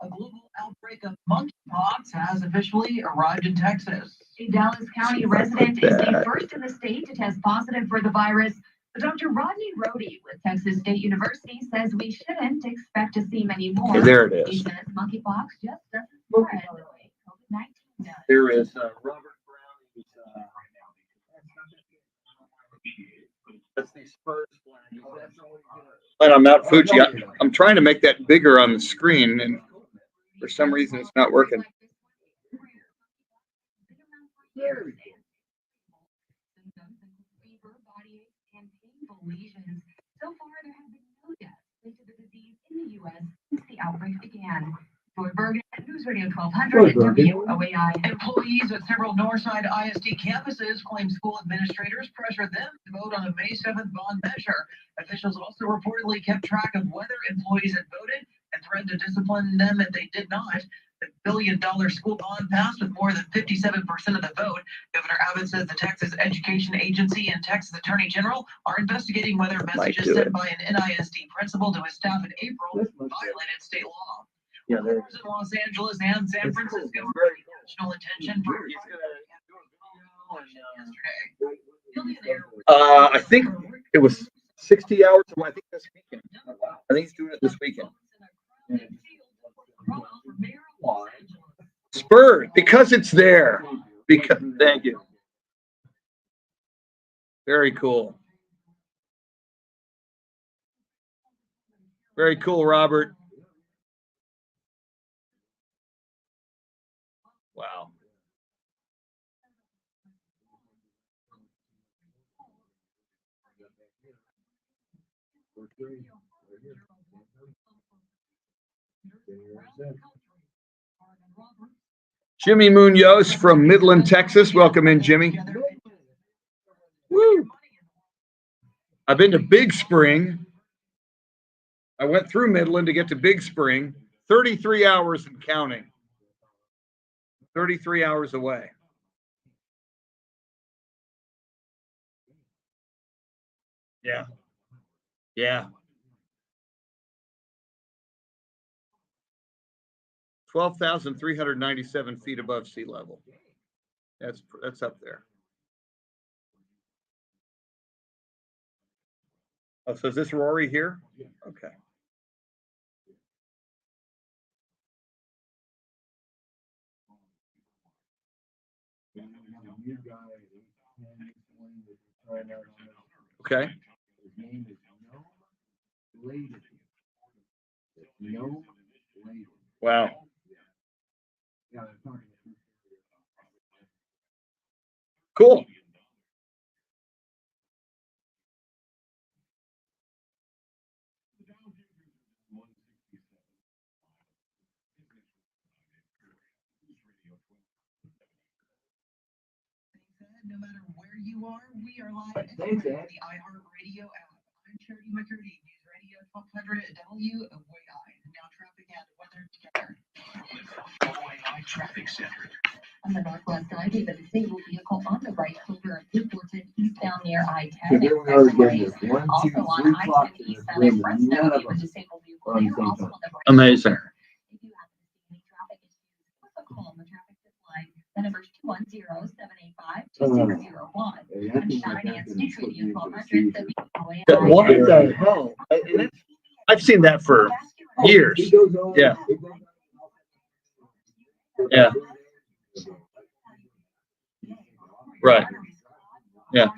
[SPEAKER 2] A global outbreak of monkeypox has officially arrived in Texas.
[SPEAKER 7] A Dallas County resident is the first in the state to test positive for the virus. But Dr. Rodney Rohde with Texas State University says we shouldn't expect to see many more.
[SPEAKER 3] There it is.
[SPEAKER 7] He says monkeypox just doesn't spread the way COVID-19 does.
[SPEAKER 3] There is Robert Brown. That's the Spurs flag. And I'm not Fuji. I'm trying to make that bigger on the screen, and for some reason it's not working.
[SPEAKER 7] Lesions. So far, there have been no deaths linked to the disease in the U.S. since the outbreak began. Joy Bergen, News Radio 1200 WOAI.
[SPEAKER 2] Employees at several Northside ISD campuses claim school administrators pressured them to vote on the May 7th bond measure. Officials also reportedly kept track of whether employees had voted and threatened to discipline them if they did not. The billion-dollar school bond passed with more than 57% of the vote. Governor Abbott says the Texas Education Agency and Texas Attorney General are investigating whether messages sent by an NISD principal to his staff in April violated state law.
[SPEAKER 3] Yeah,
[SPEAKER 2] in Los Angeles and San Francisco are bringing national attention for
[SPEAKER 3] I think it was 60 hours away. I think this weekend. I think he's doing it this weekend. Spurs, because it's there. Because thank you. Very cool. Very cool, Robert. Wow. Jimmy Munoz from Midland, Texas. Welcome in, Jimmy. Woo. I've been to Big Spring. I went through Midland to get to Big Spring. 33 hours and counting. 33 hours away. Yeah. Yeah. 12,397 feet above sea level. That's up there. Oh, so is this Rory here? Okay. Okay. Wow. Cool.
[SPEAKER 2] No matter where you are, we are live everywhere on the iHeartRadio app. I'm Charity McCurdy, News Radio 1200 WOAI. Now traffic and weather together.
[SPEAKER 12] WOAI Traffic Center.
[SPEAKER 7] On the northwest side, we have a disabled vehicle on the right shoulder of Newporton eastbound near I-10.
[SPEAKER 6] Here we are again. There's 1, 2, 3
[SPEAKER 7] Also on I-10 eastbound in Fresno, we have a disabled vehicle there, also on the right.
[SPEAKER 3] Amazing.
[SPEAKER 7] If you happen to see any traffic issues, give us a call on the traffic zip line. The number is 210-785-2601. And Shawnee and Street Radio 1200 WOAI.
[SPEAKER 3] What the hell? And I've seen that for years. Yeah. Yeah. Right. Yeah.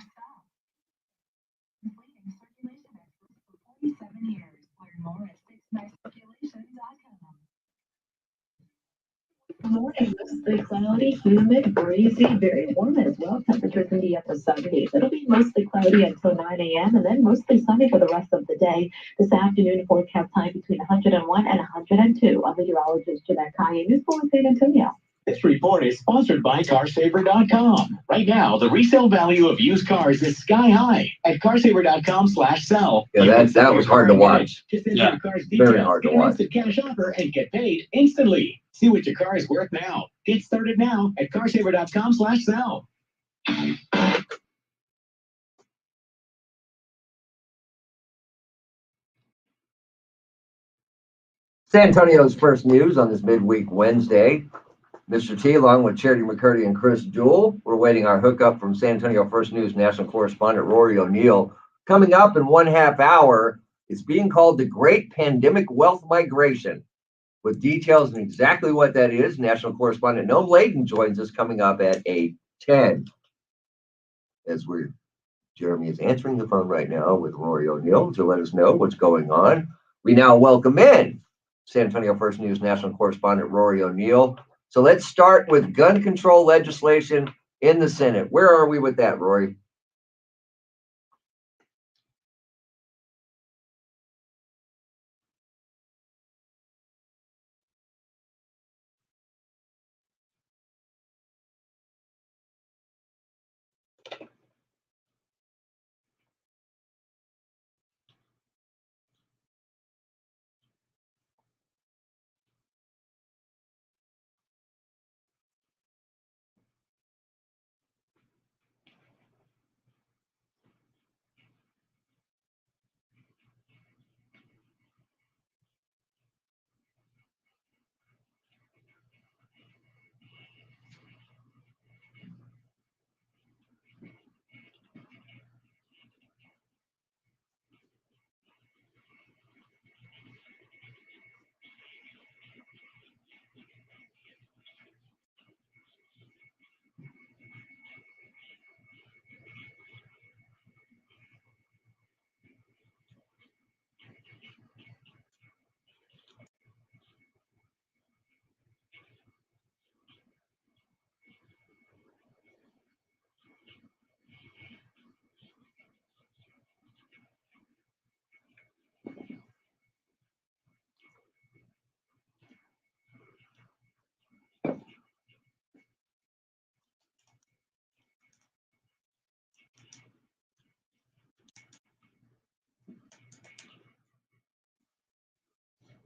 [SPEAKER 5] Morning, mostly cloudy, humid, breezy, very warm as well. Temperatures in the upper 70s. It'll be mostly cloudy until 9 a.m. and then mostly sunny for the rest of the day. This afternoon, forecast time between 101 and 102. I'm meteorologist Jeanette Kaye, News Bulletin San Antonio.
[SPEAKER 12] This report is sponsored by CarSaver.com. Right now, the resale value of used cars is sky high at CarSaver.com/sell.
[SPEAKER 6] Yeah, that was hard to watch.
[SPEAKER 12] Just enter your car's details,
[SPEAKER 6] Very hard to
[SPEAKER 12] get an
[SPEAKER 6] watch.
[SPEAKER 12] instant cash offer, and get paid instantly. See what your car is worth now. Get started now at CarSaver.com/sell.
[SPEAKER 6] San Antonio's first news on this midweek Wednesday. Mr. T, along with Charity McCurdy and Chris Duel, we're waiting our hookup from San Antonio First News national correspondent Rory O'Neill. Coming up in 1/2 hour, it's being called the Great Pandemic Wealth Migration. With details on exactly what that is, national correspondent Noam Layden joins us coming up at 8:10. As Jeremy is answering the phone right now with Rory O'Neill to let us know what's going on. We now welcome in San Antonio First News national correspondent Rory O'Neill. So let's start with gun control legislation in the Senate. Where are we with that, Rory?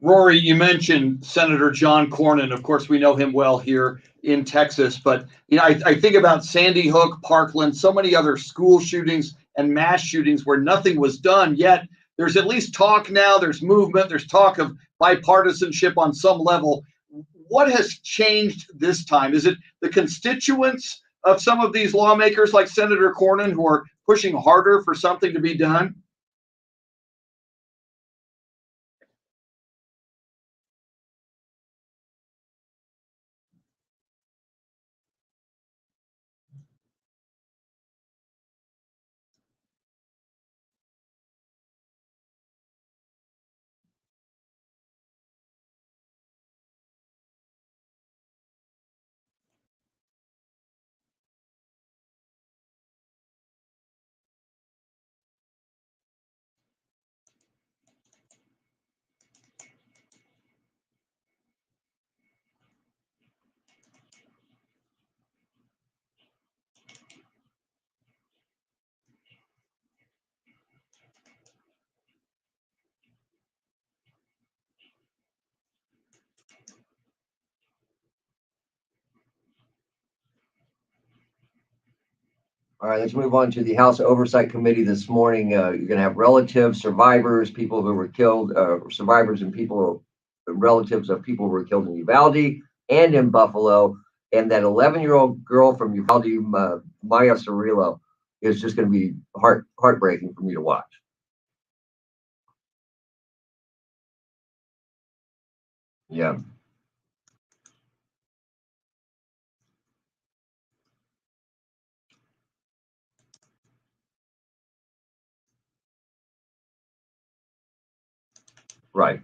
[SPEAKER 3] Rory, you mentioned Senator John Cornyn. Of course, we know him well here in Texas, but I think about Sandy Hook, Parkland, so many other school shootings and mass shootings where nothing was done. Yet there's at least talk now. There's movement. There's talk of bipartisanship on some level. What has changed this time? Is it the constituents of some of these lawmakers like Senator Cornyn who are pushing harder for something to be done?
[SPEAKER 6] All right, let's move on to the House Oversight Committee this morning. You're going to have relatives, survivors, people who were killed, survivors and people, relatives of people who were killed in Uvalde and in Buffalo. And that 11-year-old girl from Uvalde, Maya Cirillo, is just going to be heartbreaking for me to watch. Yeah. Right.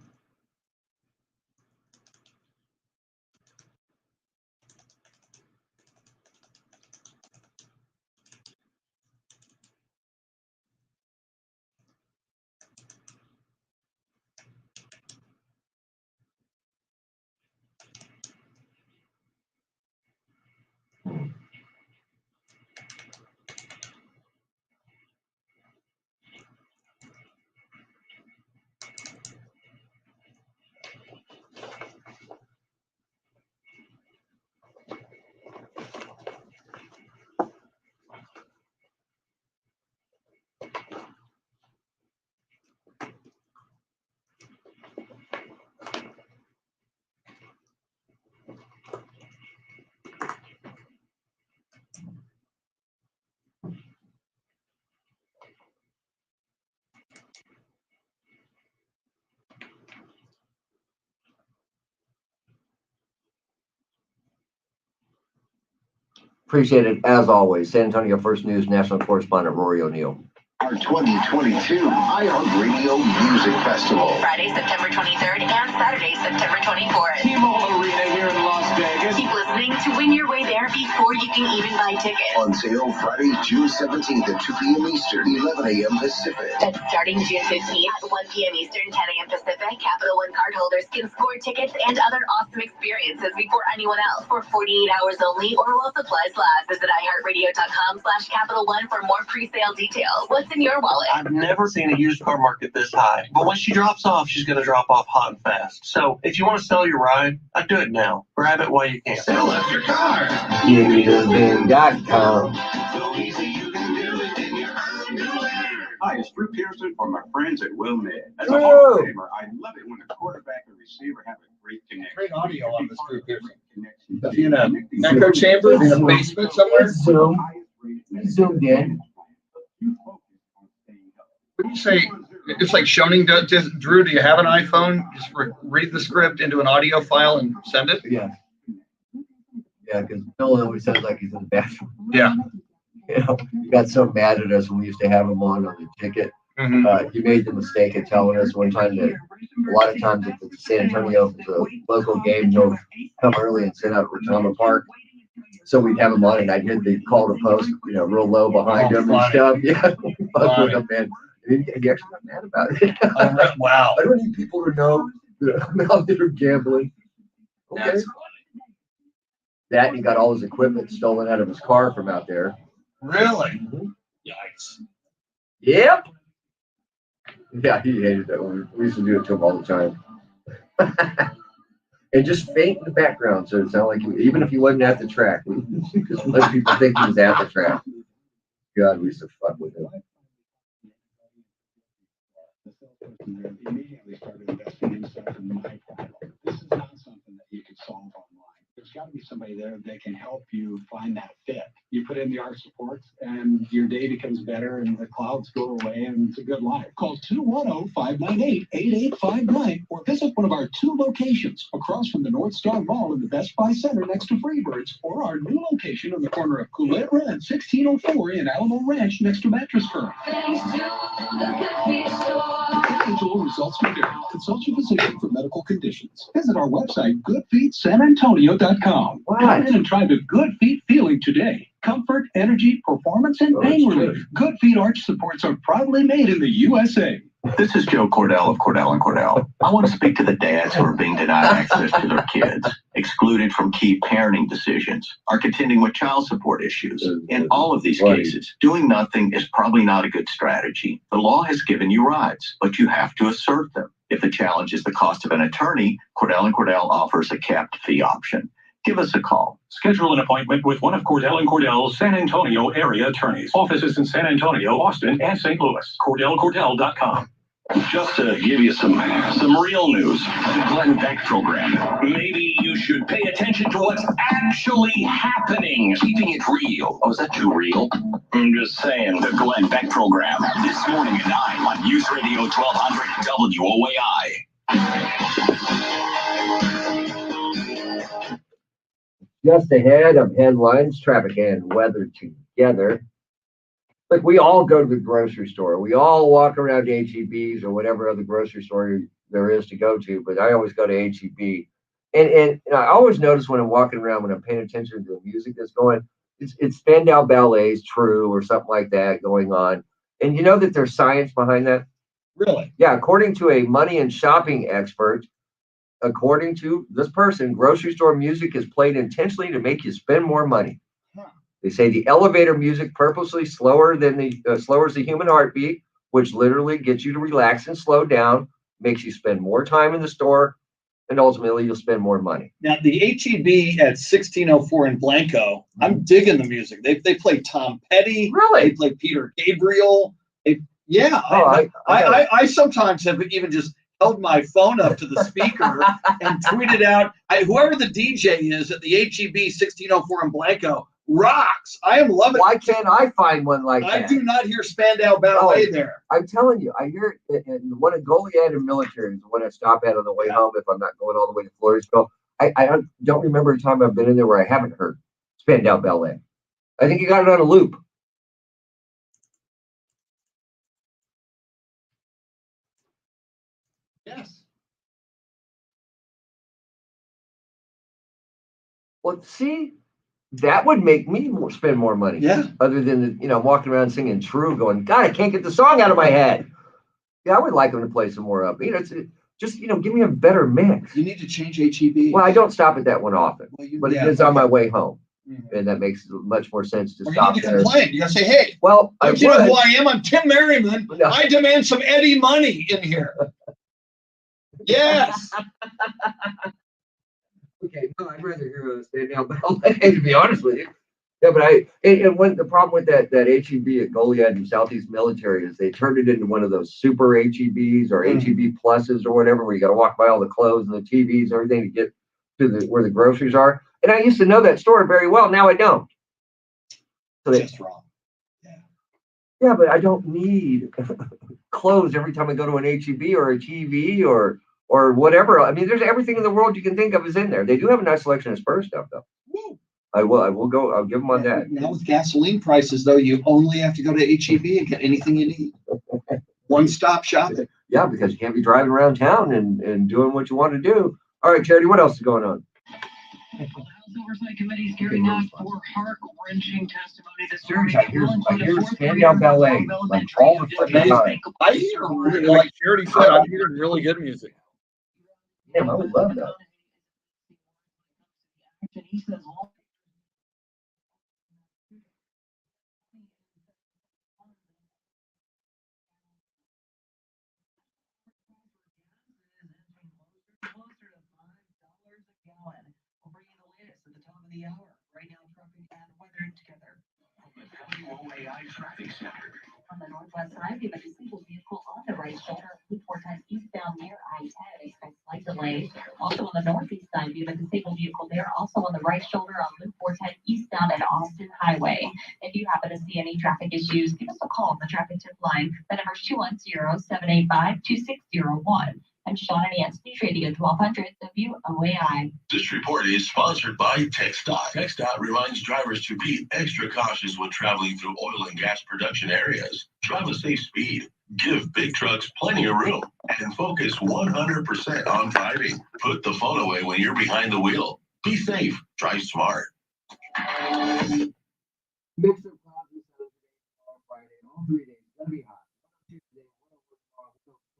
[SPEAKER 6] Appreciate it, as always. San Antonio First News National Correspondent Rory O'Neill.
[SPEAKER 1] Our 2022 iHeartRadio Music Festival.
[SPEAKER 8] Friday, September 23rd and Saturday, September 24th.
[SPEAKER 1] T-Mobile Arena here in Las Vegas.
[SPEAKER 8] Keep listening to win your way there before you can even buy tickets.
[SPEAKER 1] On sale Friday, June 17th at 2 p.m. Eastern, 11 a.m. Pacific.
[SPEAKER 8] That's starting June 15th at 1 p.m. Eastern, 10 a.m. Pacific. Capital One cardholders can score tickets and other awesome experiences before anyone else for 48 hours only or while supplies last. Visit iHeartRadio.com/Capital One for more pre-sale details. What's in your wallet?
[SPEAKER 14] I've never seen a used car market this high. But when she drops off, she's going to drop off hot and fast. So if you want to sell your ride, I'd do it now. Grab it while you can.
[SPEAKER 12] Sell us your car.
[SPEAKER 6] GiveMeTheBin.com.
[SPEAKER 12] So easy you can do it in your underwear. Hi, it's Drew Pearson from my friends at WOAI. As a Hall of Famer, I love it when the quarterback and receiver have a great connection.
[SPEAKER 3] Great audio on this Drew Pearson. Is he in a echo chamber in a basement somewhere?
[SPEAKER 6] Zoom. Zoomed in.
[SPEAKER 3] Would you say it's like Shoning does? Drew, do you have an iPhone? Just read the script into an audio file and send it?
[SPEAKER 6] Yeah. Yeah, because Bill always sounds like he's in the bathroom.
[SPEAKER 3] Yeah.
[SPEAKER 6] You know, he got so mad at us when we used to have him on the ticket. He made the mistake of telling us one time that a lot of times if it's San Antonio, if it's a local game, he'll come early and sit out at Retama Park. So we'd have him on, and I'd hit the call to post, real low behind him and stuff. Yeah, fuck with him, man. And he actually got mad about it.
[SPEAKER 3] Wow.
[SPEAKER 6] I don't need people to know that I'm out there gambling. Okay.
[SPEAKER 3] That's
[SPEAKER 6] That, he got all his equipment stolen out of his car from out there.
[SPEAKER 3] Really? Yikes.
[SPEAKER 6] Yep. Yeah, he hated that one. We used to do it to him all the time. And just faint in the background, so it sounded like even if he wasn't at the track, we just let people think he was at the track. God, we used to fuck with him.
[SPEAKER 16] Immediately started investing in stuff in my product. This is not something that you can solve online. There's got to be somebody there that can help you find that fit. You put in the art supports and your day becomes better and the clouds go away and it's a good life. Call 210-598-8859 or visit one of our 2 locations across from the North Star Mall in the Best Buy Center next to Freebirds, or our new location on the corner of Culebra and 1604 in Alamo Ranch next to Mattress Firm. Individual results may vary. Consult your physician for medical conditions. Visit our website, goodfeetsanantonio.com. Come in and try the Good Feet feeling today. Comfort, energy, performance, and pain relief. Good Feet arch supports are proudly made in the USA.
[SPEAKER 10] This is Joe Cordell of Cordell & Cordell. I want to speak to the dads who are being denied access to their kids, excluded from key parenting decisions, are contending with child support issues. In all of these cases, doing nothing is probably not a good strategy. The law has given you rights, but you have to assert them. If the challenge is the cost of an attorney, Cordell & Cordell offers a capped fee option.
[SPEAKER 12] give us a call. Schedule an appointment with one of Cordell & Cordell's San Antonio area attorneys. Offices in San Antonio, Austin, and St. Louis. CordellCordell.com.
[SPEAKER 17] Just to give you some real news, the Glenn Beck program. Maybe you should pay attention to what's actually happening. Keeping it real. Oh, is that too real? I'm just saying. The Glenn Beck program. This morning at 9 on News Radio 1200 WOAI.
[SPEAKER 6] Just ahead of headlines, traffic and weather together. Like, we all go to the grocery store. We all walk around H-E-B's or whatever other grocery store there is to go to, but I always go to H-E-B. And I always notice when I'm walking around, when I'm paying attention to the music that's going, it's Spandau Ballet's True or something like that going on. And you know that there's science behind that?
[SPEAKER 3] Really?
[SPEAKER 6] Yeah, according to a money and shopping expert, according to this person, grocery store music is played intentionally to make you spend more money. They say the elevator music purposely slowers the human heartbeat, which literally gets you to relax and slow down, makes you spend more time in the store, and ultimately you'll spend more money.
[SPEAKER 3] Now, the H-E-B at 1604 in Blanco, I'm digging the music. They play Tom Petty.
[SPEAKER 6] Really?
[SPEAKER 3] They play Peter Gabriel. I sometimes have even just held my phone up to the speaker and tweeted out, whoever the DJ is at the H-E-B 1604 in Blanco, rocks. I am loving it.
[SPEAKER 6] Why can't I find one like that?
[SPEAKER 3] I do not hear Spandau Ballet there.
[SPEAKER 6] I'm telling you, I hear it in the one at Goliad and Military is the one I stop at on the way home if I'm not going all the way to Floresville. I don't remember a time I've been in there where I haven't heard Spandau Ballet. I think you got it on a loop.
[SPEAKER 3] Yes.
[SPEAKER 6] Well, see, that would make me spend more money.
[SPEAKER 3] Yeah.
[SPEAKER 6] Other than, walking around singing True, going, God, I can't get the song out of my head. Yeah, I would like them to play some more up. It's just, give me a better mix.
[SPEAKER 3] You need to change H-E-B.
[SPEAKER 6] Well, I don't stop at that one often, but it is on my way home. Mm-hmm. And that makes much more sense to stop
[SPEAKER 3] you need to
[SPEAKER 6] there.
[SPEAKER 3] complain. You got to say, hey,
[SPEAKER 6] well,
[SPEAKER 3] you know who I am? I'm Tim Merryman. No. I demand some Eddie money in here. Yes.
[SPEAKER 6] Okay, no, I'd rather hear Spandau Ballet, to be honest with you. Yeah, but when the problem with that H-E-B at Goliad and Southeast Military is they turned it into one of those super H-E-Bs or H-E-B pluses or whatever, where you got to walk by all the clothes and the TVs and everything to get to where the groceries are. And I used to know that store very well. Now I don't. So
[SPEAKER 3] just wrong.
[SPEAKER 6] Yeah, but I don't need clothes every time I go to an H-E-B or a TV or whatever. I mean, there's everything in the world you can think of is in there. They do have a nice selection of Spurs stuff, though.
[SPEAKER 3] Woo.
[SPEAKER 6] I will go. I'll give them on that.
[SPEAKER 3] Now with gasoline prices, though, you only have to go to H-E-B and get anything you need. One-stop shopping.
[SPEAKER 6] Yeah, because you can't be driving around town and doing what you want to do. All right, Charity, what else is going on?
[SPEAKER 2] The House Oversight Committee is carrying out more heart-wrenching testimony this morning.
[SPEAKER 6] I hear Spandau Ballet. Like all the freaking time.
[SPEAKER 3] I hear, like Charity said, I'm hearing really good music.
[SPEAKER 6] Damn, I would love that.
[SPEAKER 2] He says the hour right now, traffic and weather together.
[SPEAKER 12] WOAI Traffic Center.
[SPEAKER 7] On the northwest side, we have a disabled vehicle on the right shoulder of Loop 410 eastbound near I-10. Expect slight delays. Also on the northeast side, we have a disabled vehicle there, also on the right shoulder on Loop 410 eastbound at Austin Highway. If you happen to see any traffic issues, give us a call on the traffic tip line. The number is 210-785-2601. I'm Sean and Ann's News Radio 1200 WOAI.
[SPEAKER 12] This report is sponsored by TxDOT. TxDOT reminds drivers to be extra cautious when traveling through oil and gas production areas. Drive a safe speed, give big trucks plenty of room, and focus 100% on driving. Put the phone away when you're behind the wheel. Be safe, drive smart.
[SPEAKER 6] Mix of clouds on Friday, all 3 days. Gonna be hot. Tuesday,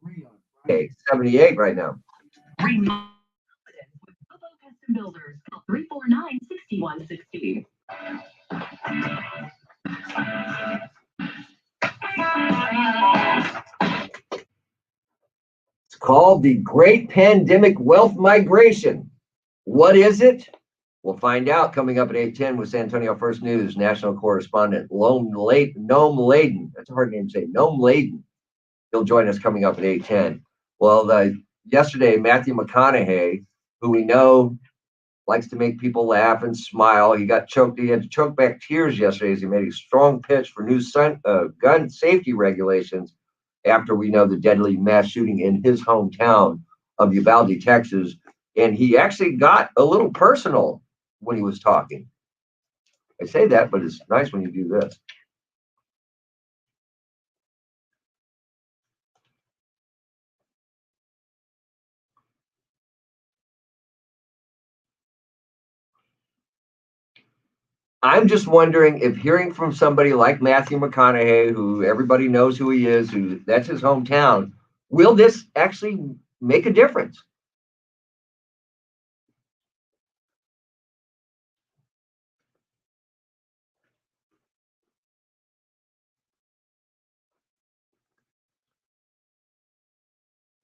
[SPEAKER 6] 3 on Friday, 78 right now.
[SPEAKER 5] Remodel with Bobo Custom Builders. Call 349-6160.
[SPEAKER 6] It's called the Great Pandemic Wealth Migration. What is it? We'll find out coming up at 8:10 with San Antonio First News national correspondent Noam Laden. That's a hard name to say. Noam Laden. He'll join us coming up at 8:10. Well, yesterday, Matthew McConaughey, who we know likes to make people laugh and smile, he had to choke back tears yesterday as he made a strong pitch for new gun safety regulations after we know the deadly mass shooting in his hometown of Uvalde, Texas. And he actually got a little personal when he was talking. I say that, but it's nice when you do this. I'm just wondering if hearing from somebody like Matthew McConaughey, who everybody knows who he is, who that's his hometown, will this actually make a difference?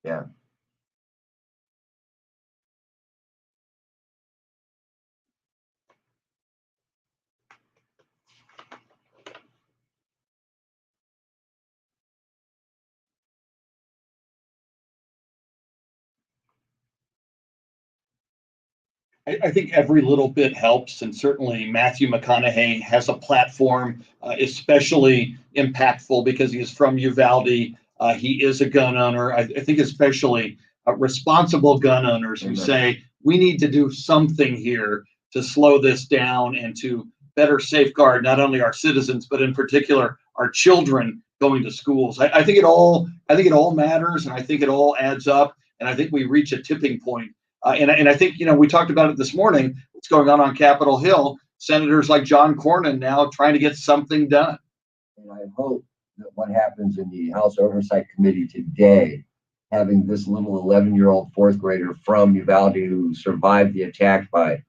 [SPEAKER 6] Yeah.
[SPEAKER 3] I think every little bit helps, and certainly Matthew McConaughey has a platform, especially impactful because he is from Uvalde. He is a gun owner. I think especially responsible gun owners who say, we need to do something here to slow this down and to better safeguard not only our citizens, but in particular our children going to schools. I think it all matters, and I think it all adds up, and I think we reach a tipping point. And I think, we talked about it this morning, what's going on Capitol Hill, senators like John Cornyn now trying to get something done.
[SPEAKER 6] And I hope that what happens in the House Oversight Committee today, having this little 11-year-old fourth grader from Uvalde who survived the attack by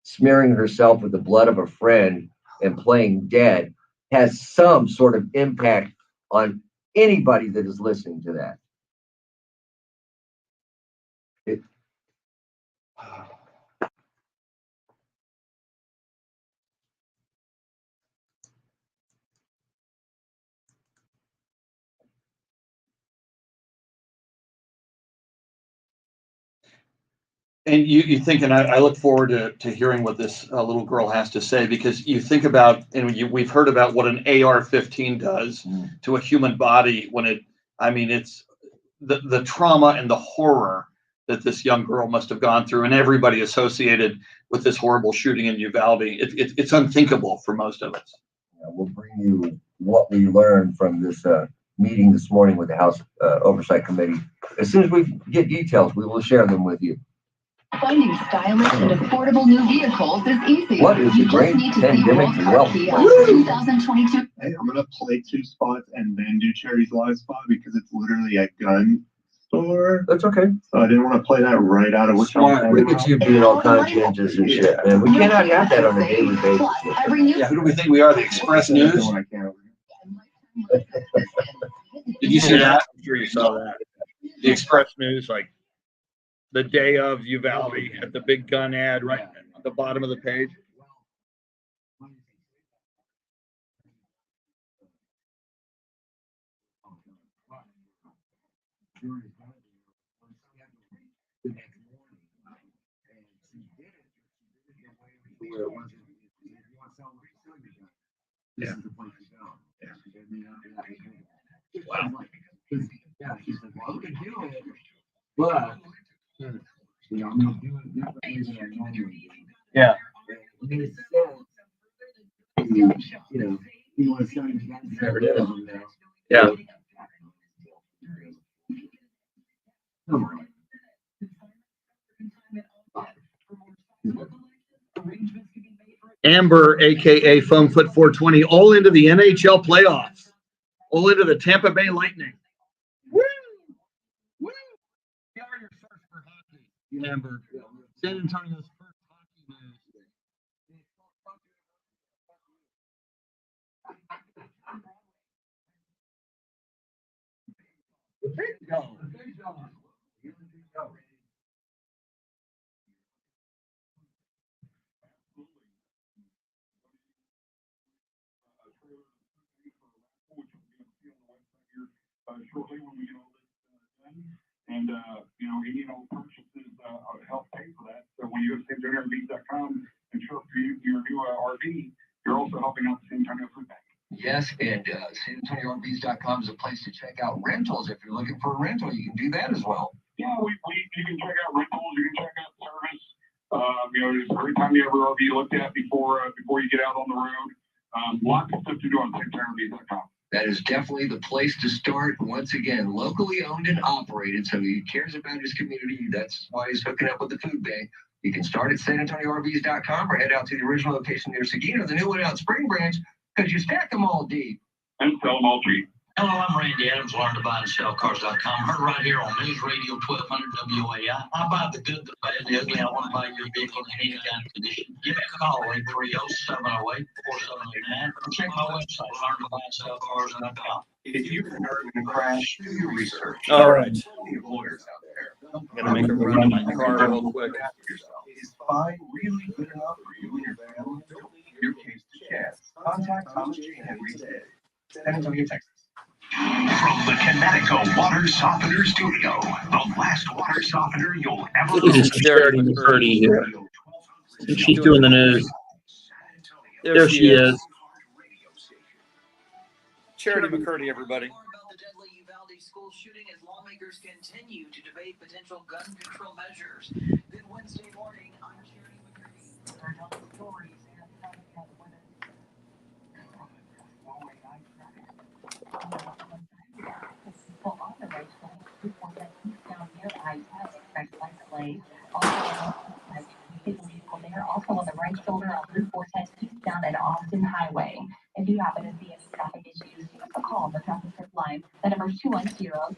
[SPEAKER 6] smearing herself with the blood of a friend and playing dead, has some sort of impact on anybody that is listening to that.
[SPEAKER 3] And you think, and I look forward to hearing what this little girl has to say, because you think about, and we've heard about what an AR-15 does to a human body when it's the trauma and the horror that this young girl must have gone through, and everybody associated with this horrible shooting in Uvalde. It's unthinkable for most of us.
[SPEAKER 6] Yeah, we'll bring you what we learned from this meeting this morning with the House Oversight Committee. As soon as we get details, we will share them with you.
[SPEAKER 8] Finding stylish and affordable new vehicles is easy.
[SPEAKER 6] What is the great pandemic wealth?
[SPEAKER 8] 2022.
[SPEAKER 1] Hey, I'm gonna play 2 spots and then do Charity's live spot because it's literally a gun store.
[SPEAKER 6] That's okay.
[SPEAKER 1] So I didn't want to play that right out of which one.
[SPEAKER 6] Look at you being all conscientious and shit, man. We cannot have that on a daily basis.
[SPEAKER 3] Yeah, who do we think we are? The Express News? Did you see that? I'm sure you saw that. The Express News, like the day of Uvalde, at the big gun ad right at the bottom of the page. Yeah. Wow.
[SPEAKER 6] Yeah, she's like, well, we can do it, but I'm gonna do it differently than I normally do.
[SPEAKER 3] Yeah.
[SPEAKER 6] You want to sell your guns there it is.
[SPEAKER 3] Yeah.
[SPEAKER 6] Come on.
[SPEAKER 3] Amber, aka Foamfoot 420, all into the NHL playoffs, all into the Tampa Bay Lightning. Woo! Woo! We are your source for hockey, Amber. San Antonio's first hockey news. There you go. There you go.
[SPEAKER 4] shortly when we get all this done. And, any and all purchases help pay for that. So when you go to SanAntonioRVs.com and show up your new RV, you're also helping out the San Antonio Food Bank.
[SPEAKER 6] Yes, and SanAntonioRVs.com is a place to check out rentals. If you're looking for a rental, you can do that as well.
[SPEAKER 4] Yeah, you can check out rentals, you can check out service. It's a great time to have an RV you looked at before you get out on the road. Lots of stuff to do on SanAntonioRVs.com.
[SPEAKER 6] That is definitely the place to start. Once again, locally owned and operated, so he cares about his community. That's why he's hooking up with the food bank. You can start at SanAntonioRVs.com or head out to the original location near Seguino, the new one out Spring Branch, because you stack them all deep.
[SPEAKER 4] And sell them all cheap.
[SPEAKER 20] Hello, I'm Randy Adams, learn to buy and sell cars.com. Heard right here on News Radio 1200 WOAI. I buy the good, the bad, the ugly. I want to buy your vehicle in any kind of condition. Give me a call, 830-708-4789. Or check my website, learn to buy and sell cars.com.
[SPEAKER 10] If you've been hurt in a crash, do your research.
[SPEAKER 9] All right.
[SPEAKER 10] Plenty of lawyers out there.
[SPEAKER 9] I'm gonna make a run in my car real quick.
[SPEAKER 10] Is fine really good enough for you and your family? Don't leave your case to chance. Contact Thomas J. Henry today. San Antonio, Texas.
[SPEAKER 12] From the Connecticut Water Softener Studio, the last water softener you'll ever
[SPEAKER 9] This is Charity McCurdy here. She's doing the news. There she is. Charity McCurdy, everybody.
[SPEAKER 2] About the deadly Uvalde school shooting as lawmakers continue to debate potential gun control measures. Good Wednesday morning. I'm Charity McCurdy. Our top stories
[SPEAKER 7] Well, on the right side, report that eastbound near I-10 expects light delays. Also, vehicle there. Also on the right shoulder on Route 410 eastbound at Austin Highway. If you happen to see any traffic issues, give us a call on the traffic tip line. The number is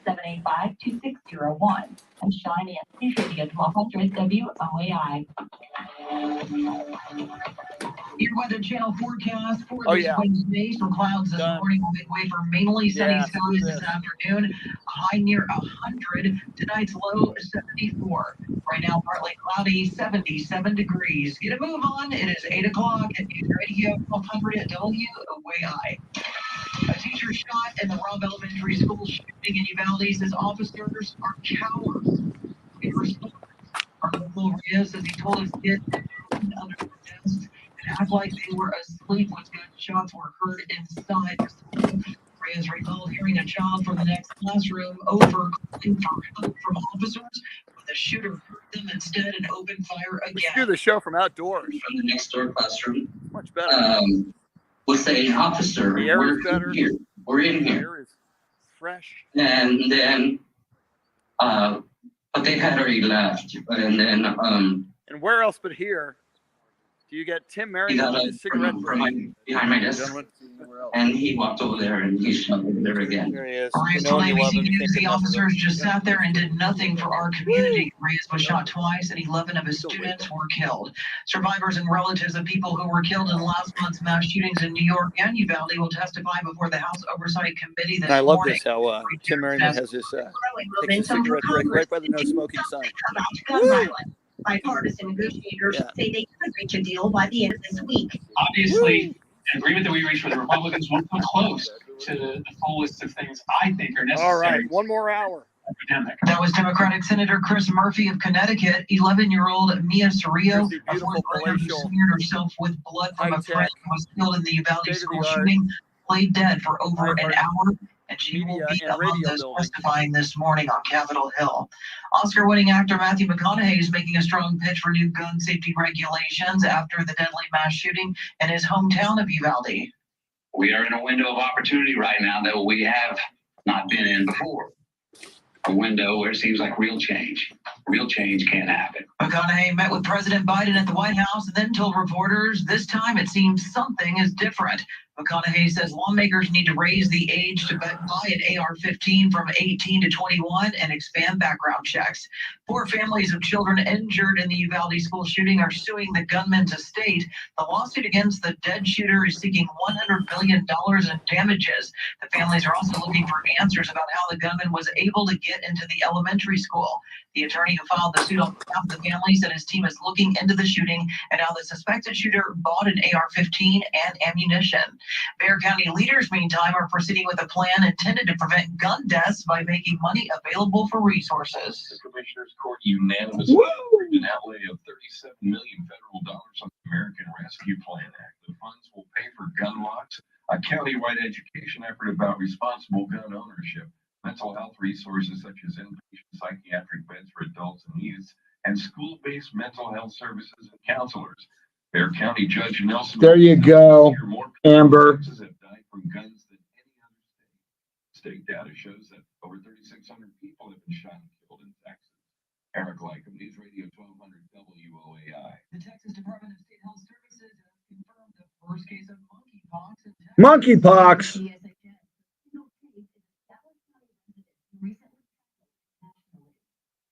[SPEAKER 7] 210-785-2601. And Shine in. News Radio 1200 WOAI.
[SPEAKER 2] Your Weather Channel forecast for this Wednesday. Some clouds this morning will make way for mainly sunny skies this afternoon. A high near 100. Tonight's low 74. Right now, partly cloudy, 77 degrees. Get a move on. It is 8 o'clock at News Radio 1200 at WOAI. A teacher shot in the Robb Elementary School shooting in Uvalde says officers are cowards. Our local Reyes says he told his kid under the desk and act like they were asleep when gunshots were heard inside. Reyes recalled hearing a child from the next classroom over calling for help from officers, but the shooter heard them instead and opened fire again.
[SPEAKER 9] Let's do the show from outdoors.
[SPEAKER 13] From the next door classroom.
[SPEAKER 9] Much better.
[SPEAKER 13] We'll say, officer,
[SPEAKER 9] the air
[SPEAKER 13] we're
[SPEAKER 9] is better.
[SPEAKER 13] Here. We're in
[SPEAKER 9] The
[SPEAKER 13] here.
[SPEAKER 9] air is fresh.
[SPEAKER 13] And then, but they had already left. And then,
[SPEAKER 9] and where else but here do you get Tim Merryman with his cigarette
[SPEAKER 13] behind my desk? And he walked over there and he shot over there again.
[SPEAKER 9] There he is.
[SPEAKER 2] Reyes told ABC News the officers just sat there and did nothing for our community. Reyes was shot twice and 11 of his students were killed. Survivors and relatives of people who were killed in last month's mass shootings in New York and Uvalde will testify before the House Oversight Committee this
[SPEAKER 9] And I love
[SPEAKER 2] morning.
[SPEAKER 9] this how Tim Merryman has this takes a cigarette break right by the no smoking sign.
[SPEAKER 21] Gun violence. Bipartisan negotiators say they could reach a deal by the end of this week.
[SPEAKER 23] Obviously, an agreement that we reached with the Republicans won't come close to the full list of things I think are necessary.
[SPEAKER 9] All right, one more hour.
[SPEAKER 23] Epidemic.
[SPEAKER 2] That was Democratic Senator Chris Murphy of Connecticut. 11-year-old Mia Cerrillo, a fourth grader who smeared herself with blood from a friend who was killed in the Uvalde school shooting, lay dead for over an hour, and she will be among those testifying this morning on Capitol Hill. Oscar-winning actor Matthew McConaughey is making a strong pitch for new gun safety regulations after the deadly mass shooting in his hometown of Uvalde.
[SPEAKER 19] We are in a window of opportunity right now that we have not been in before. A window where it seems like real change can't happen.
[SPEAKER 2] McConaughey met with President Biden at the White House and then told reporters this time it seems something is different. McConaughey says lawmakers need to raise the age to buy an AR-15 from 18 to 21 and expand background checks. 4 families of children injured in the Uvalde school shooting are suing the gunman's estate. The lawsuit against the dead shooter is seeking $100 billion in damages. The families are also looking for answers about how the gunman was able to get into the elementary school. The attorney who filed the suit on behalf of the family said his team is looking into the shooting and how the suspected shooter bought an AR-15 and ammunition. Bexar County leaders, meantime, are proceeding with a plan intended to prevent gun deaths by making money available for resources.
[SPEAKER 4] The Commissioners Court unanimously approved an outlay of $37 million federal dollars on the American Rescue Plan Act. The funds will pay for gun locks, a county-wide education effort about responsible gun ownership, mental health resources such as inpatient psychiatric beds for adults and youth, and school-based mental health services and counselors. Bexar County Judge Nelson.
[SPEAKER 3] There you go, Amber.
[SPEAKER 4] Have died from guns than any other state. State data shows that over 3,600 people have been shot and killed in Texas. Eric Lycum, News Radio 1200 WOAI.
[SPEAKER 2] The Texas Department of State Health Services has confirmed the first case of monkeypox in Texas.
[SPEAKER 3] Monkeypox.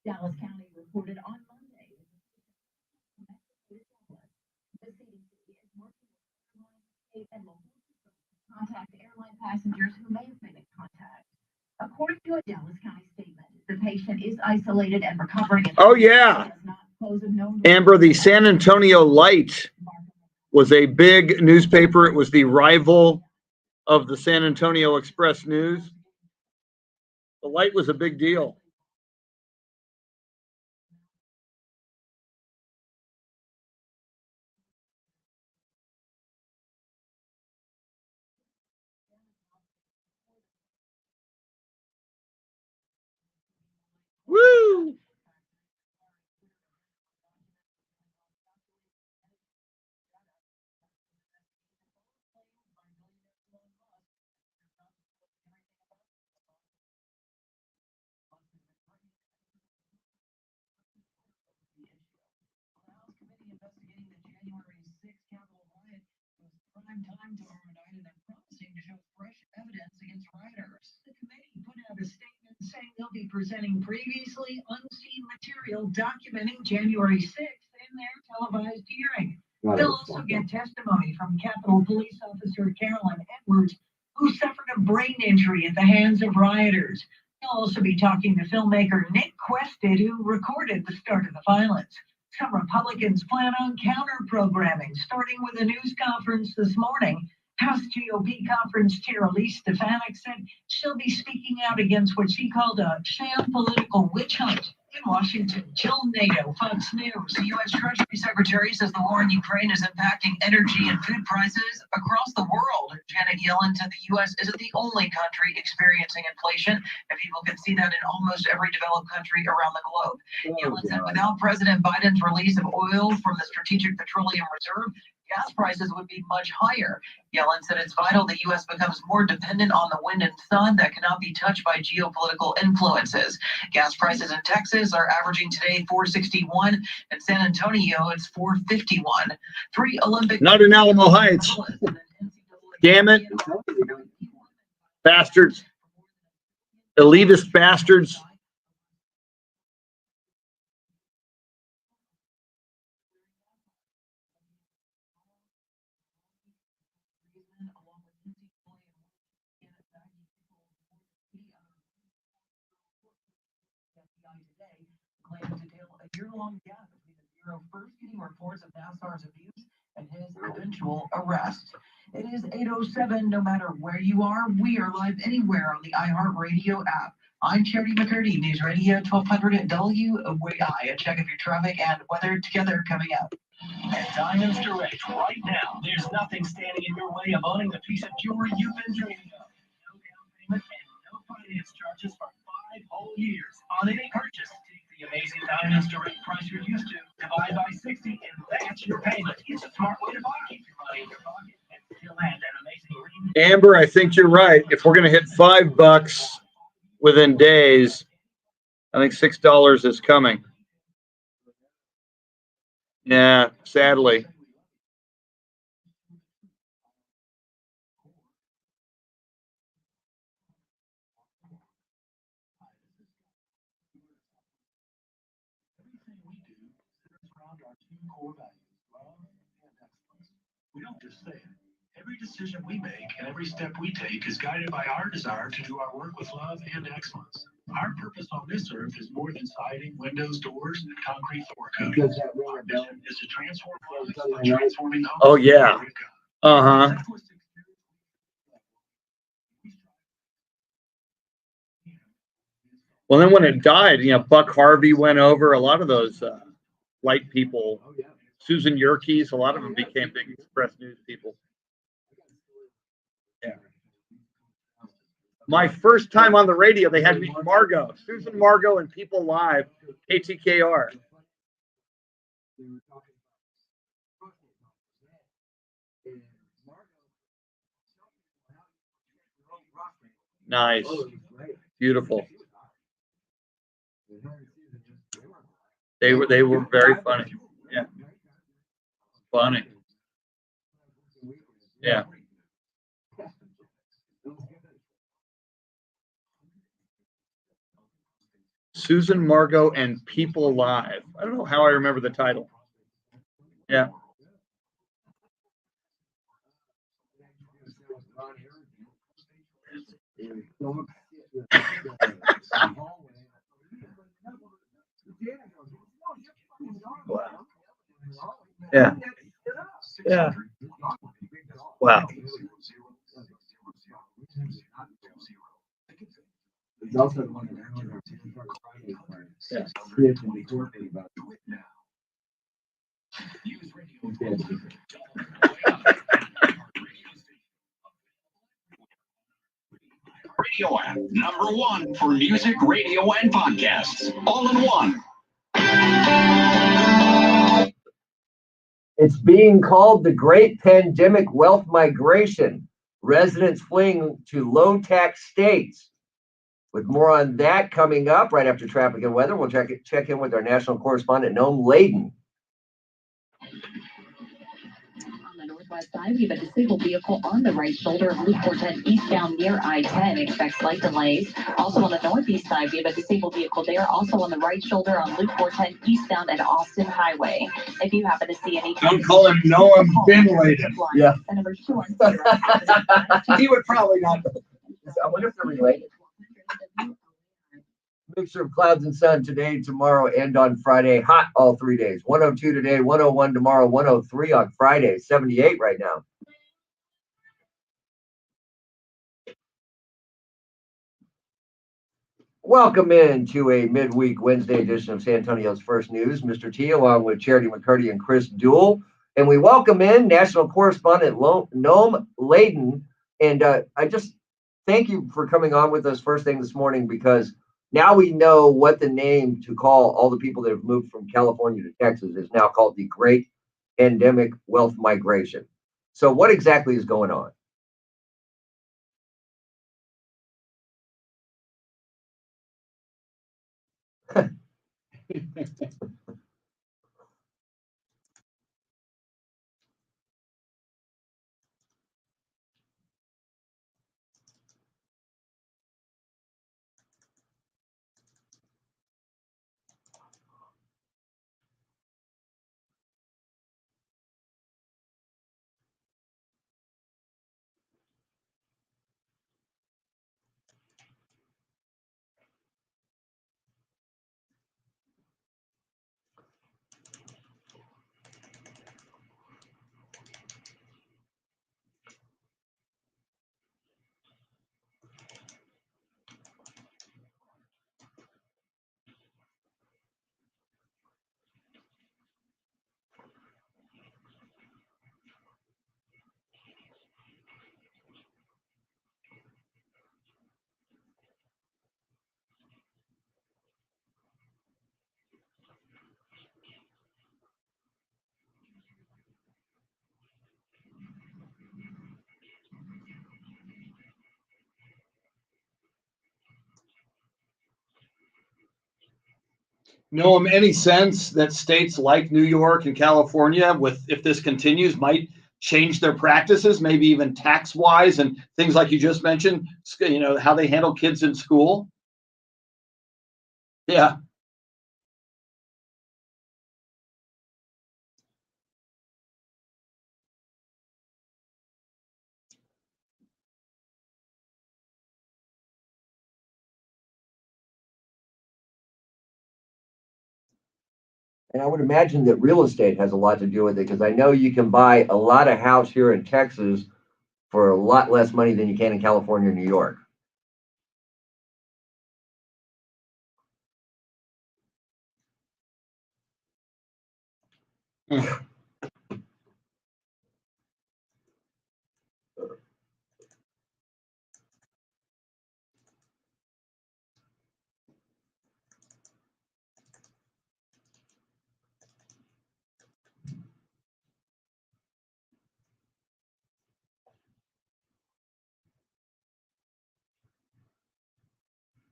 [SPEAKER 5] Dallas County reported on Monday. The CDC is working with state and local to contact airline passengers who may have been in contact. According to a Dallas County statement, the patient is isolated and recovering.
[SPEAKER 3] Oh, yeah. Amber, the San Antonio Light was a big newspaper. It was the rival of the San Antonio Express News. The Light was a big deal. Woo!
[SPEAKER 2] Time tomorrow night, and they're promising to show fresh evidence against rioters. The committee put out a statement saying they'll be presenting previously unseen material documenting January 6th in their televised hearing. They'll also get testimony from Capitol Police Officer Carolyn Edwards, who suffered a brain injury at the hands of rioters. They'll also be talking to filmmaker Nick Quested, who recorded the start of the violence. Some Republicans plan on counter-programming, starting with a news conference this morning. House GOP conference chair Elise Stefanik said she'll be speaking out against what she called a sham political witch hunt. In Washington, Jill Nato, Fox News. The U.S. Treasury Secretary says the war in Ukraine is impacting energy and food prices across the world. Janet Yellen said the U.S. isn't the only country experiencing inflation, and people can see that in almost every developed country around the globe. Yellen said without President Biden's release of oil from the Strategic Petroleum Reserve, gas prices would be much higher. Yellen said it's vital the U.S. becomes more dependent on the wind and sun that cannot be touched by geopolitical influences. Gas prices in Texas are averaging today $4.61. In San Antonio, it's $4.51. 3 Olympic...
[SPEAKER 3] Not in Alamo Heights. Damn it. Bastards. Elitist bastards.
[SPEAKER 2] Year-long gap between the Bureau first getting reports of Nassar's abuse and his eventual arrest. It is 8:07. No matter where you are, we are live anywhere on the iHeartRadio app. I'm Charity McCurdy, News Radio 1200 at WOAI. A check of your traffic and weather together coming up.
[SPEAKER 18] At Diamonds Direct right now, there's nothing standing in your way of owning the piece of jewelry you've been dreaming of. No down payment and no finance charges for 5 whole years on any purchase. The amazing Diamonds Direct price you're used to. Divide by 60 and that's your payment. It's a smart way to buy. Keep your money in your pocket and still have that amazing ring.
[SPEAKER 3] Amber, I think you're right. If we're going to hit $5 within days, I think $6 is coming. Yeah, sadly.
[SPEAKER 18] We don't just say it. Every decision we make and every step we take is guided by our desire to do our work with love and excellence. Our purpose on this earth is more than siding, windows, doors, and concrete floor coating.
[SPEAKER 6] Because that
[SPEAKER 18] Our mission is to transform lives by transforming homes.
[SPEAKER 3] Oh, yeah. Uh-huh. Well, then when it died, Buck Harvey went over. A lot of those light people, Susan Yerkes, a lot of them became big Express News people. Yeah. My first time on the radio, they had me Margot, Susan Margot, and People Live, KTKR. Nice. Beautiful. They were very funny. Yeah. Funny. Yeah. Susan Margot and People Live. I don't know how I remember the title. Yeah. Yeah. Yeah. Wow. Yeah.
[SPEAKER 12] Radio app, #1 for music, radio, and podcasts. All in one.
[SPEAKER 6] It's being called the Great Pandemic Wealth Migration. Residents fleeing to low-tax states. With more on that coming up right after traffic and weather, we'll check in with our national correspondent, Noam Layden.
[SPEAKER 7] On the northwest side, we have a disabled vehicle on the right shoulder of Loop 410 eastbound near I-10. Expect slight delays. Also on the northeast side, we have a disabled vehicle there, also on the right shoulder on Loop 410 eastbound at Austin Highway. If you happen to see any...
[SPEAKER 3] Don't call him Noam Bin Laden.
[SPEAKER 6] Yeah.
[SPEAKER 7] And number 2
[SPEAKER 3] He would probably not.
[SPEAKER 6] I wonder if they're related. Mixture of clouds and sun today, tomorrow, and on Friday. Hot all 3 days. 102 today, 101 tomorrow, 103 on Friday, 78 right now. Welcome in to a midweek Wednesday edition of San Antonio's First News. Mr. T, along with Charity McCurdy and Chris Duel. And we welcome in national correspondent Noam Layden. And I just thank you for coming on with us first thing this morning, because now we know what the name to call all the people that have moved from California to Texas is now called the Great Endemic Wealth Migration. So what exactly is going on?
[SPEAKER 3] Noam, any sense that states like New York and California, if this continues, might change their practices, maybe even tax-wise and things like you just mentioned, how they handle kids in school? Yeah.
[SPEAKER 6] And I would imagine that real estate has a lot to do with it, because I know you can buy a lot of house here in Texas for a lot less money than you can in California or New York.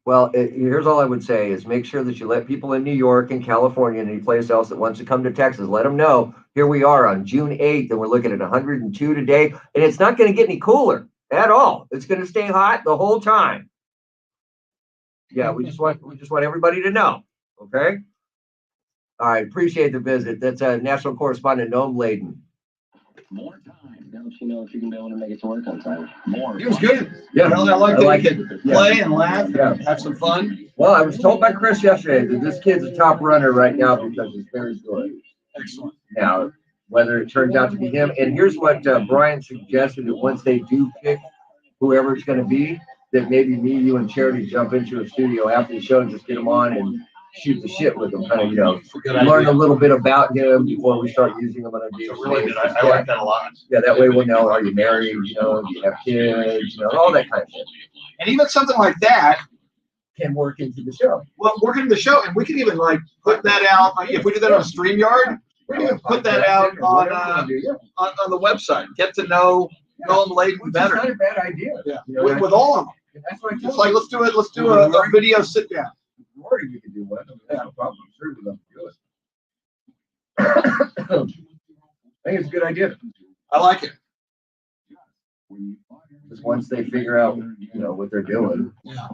[SPEAKER 6] Well, here's all I would say is make sure that you let people in New York and California and any place else that wants to come to Texas, let them know, here we are on June 8th, and we're looking at 102 today, and it's not going to get any cooler at all. It's going to stay hot the whole time. Yeah, we just want everybody to know, okay? All right, appreciate the visit. That's national correspondent Noam Laden.
[SPEAKER 17] More time. Don't you know if you're gonna be able to make it to work on time? More.
[SPEAKER 3] It was good.
[SPEAKER 6] Yeah,
[SPEAKER 3] I like
[SPEAKER 6] it.
[SPEAKER 3] it. Play and laugh, and have some fun.
[SPEAKER 6] Well, I was told by Chris yesterday that this kid's a top runner right now because he's very good.
[SPEAKER 3] Excellent.
[SPEAKER 6] Now, whether it turns out to be him, and here's what Brian suggested, that once they do pick whoever it's going to be, that maybe me, you, and Charity jump into a studio after the show and just get them on and shoot the shit with them, kind of, learn a little bit about him before we start using them on a daily basis.
[SPEAKER 3] I like that a lot.
[SPEAKER 6] Yeah, that way we'll know, are you married, do you have kids, all that kind of shit.
[SPEAKER 3] And even something like that
[SPEAKER 6] can work into the show.
[SPEAKER 3] Well, work into the show, and we can even put that out. If we do that on StreamYard, we can put that out on the website. Get to know Noam Laden better.
[SPEAKER 6] It's not a bad idea.
[SPEAKER 3] Yeah, with all of them.
[SPEAKER 6] That's what I
[SPEAKER 3] it's like let's do it. Let's do a video sit down.
[SPEAKER 6] Rory, we could do one. No problem. I'm sure we'd love to do it. I think it's a good idea.
[SPEAKER 3] I like it.
[SPEAKER 6] Just once they figure out, what they're doing.
[SPEAKER 3] Yeah.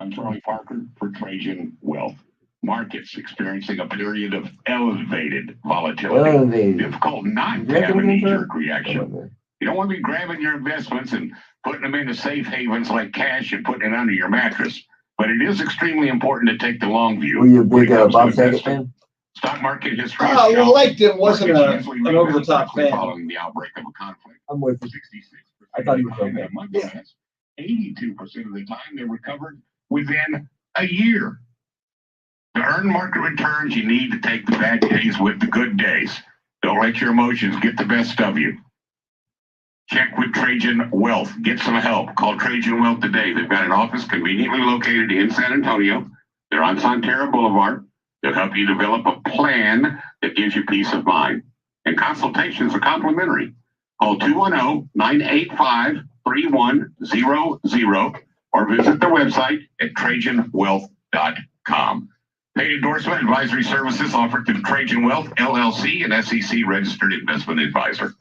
[SPEAKER 4] I'm Charlie Parker for Trajan Wealth. Markets experiencing a period of elevated volatility. Difficult not to have a knee-jerk reaction. You don't want to be grabbing your investments and putting them into safe havens like cash and putting it under your mattress. But it is extremely important to take the long view.
[SPEAKER 6] Were you a big Bob Saget fan?
[SPEAKER 4] Stock market history.
[SPEAKER 3] I liked it. Wasn't an over-the-top fan.
[SPEAKER 4] Following the outbreak of a conflict.
[SPEAKER 6] I'm with you.
[SPEAKER 4] 66%.
[SPEAKER 6] I thought he was okay.
[SPEAKER 4] 82% of the time they recovered within a year. To earn market returns, you need to take the bad days with the good days. Don't let your emotions get the best of you. Check with Trajan Wealth. Get some help. Call Trajan Wealth today. They've got an office conveniently located in San Antonio. They're on Sonterra Boulevard. They'll help you develop a plan that gives you peace of mind. And consultations are complimentary. Call 210-985-3100 or visit their website at TrajanWealth.com. Paid endorsement advisory services offered through Trajan Wealth, LLC, an SEC registered investment advisor.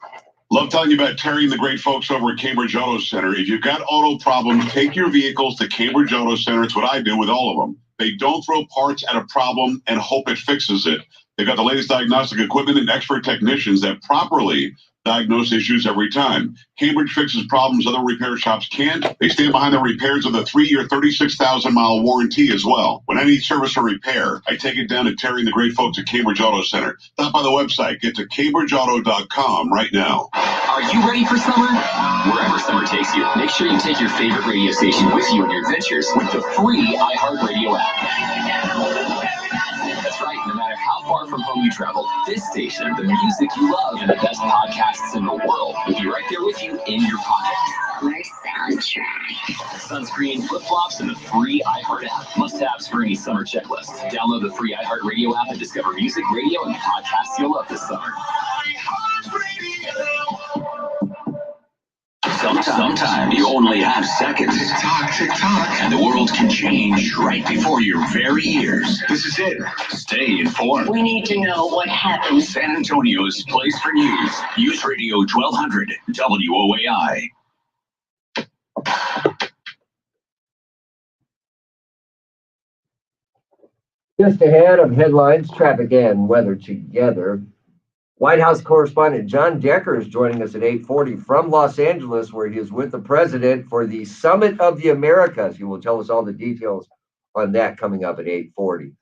[SPEAKER 11] Love telling you about Terry and the great folks over at Cambridge Auto Center. If you've got auto problems, take your vehicles to Cambridge Auto Center. It's what I do with all of them. They don't throw parts at a problem and hope it fixes it. They've got the latest diagnostic equipment and expert technicians that properly diagnose issues every time. Cambridge fixes problems other repair shops can't. They stand behind the repairs with a 3-year, 36,000-mile warranty as well. When I need service or repair, I take it down to Terry and the great folks at Cambridge Auto Center. Stop by the website. Get to CambridgeAuto.com right now.
[SPEAKER 17] Are you ready for summer? Wherever summer takes you, make sure you take your favorite radio station with you in your adventures with the free iHeartRadio app. That's right, no matter how far from home you travel, this station, the music you love, and the best podcasts in the world will be right there with you in your pocket. Summer soundtrack. Sunscreen, flip-flops, and the free iHeart app. Must-haves for any summer checklist. Download the free iHeartRadio app and discover music, radio, and podcasts you'll love this summer. Sometimes you only have seconds. Tick tock, tick tock. And the world can change right before your very ears. This is it. Stay informed.
[SPEAKER 21] We need to know what happened.
[SPEAKER 17] San Antonio's place for news. News Radio 1200 WOAI.
[SPEAKER 6] Just ahead of headlines, traffic and weather together. White House correspondent John Decker is joining us at 8:40 from Los Angeles, where he is with the president for the Summit of the Americas. He will tell us all the details on that coming up at 8:40.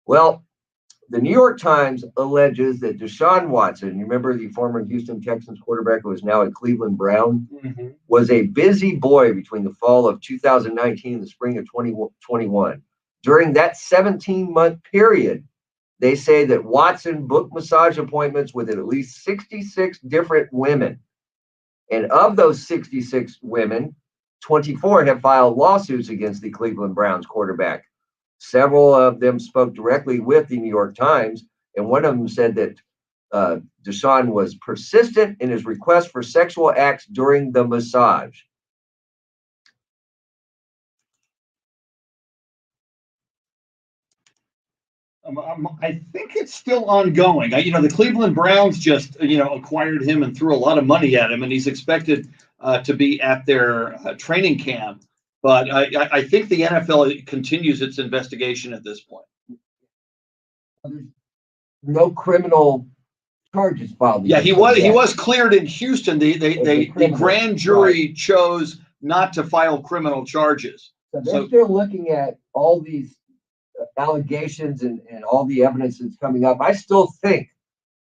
[SPEAKER 6] Well, the New York Times alleges that Deshaun Watson, you remember the former Houston Texans quarterback who is now at Cleveland Brown, was a busy boy between the fall of 2019 and the spring of 2021. During that 17-month period, they say that Watson booked massage appointments with at least 66 different women. And of those 66 women, 24 have filed lawsuits against the Cleveland Browns quarterback. Several of them spoke directly with the New York Times, and one of them said that Deshaun was persistent in his request for sexual acts during the massage.
[SPEAKER 3] I think it's still ongoing. The Cleveland Browns just, acquired him and threw a lot of money at him, and he's expected to be at their training camp. But I think the NFL continues its investigation at this point.
[SPEAKER 6] No criminal charges filed.
[SPEAKER 3] Yeah, he was cleared in Houston. The grand jury chose not to file criminal charges.
[SPEAKER 6] So they're still looking at all these allegations and all the evidence that's coming up. I still think,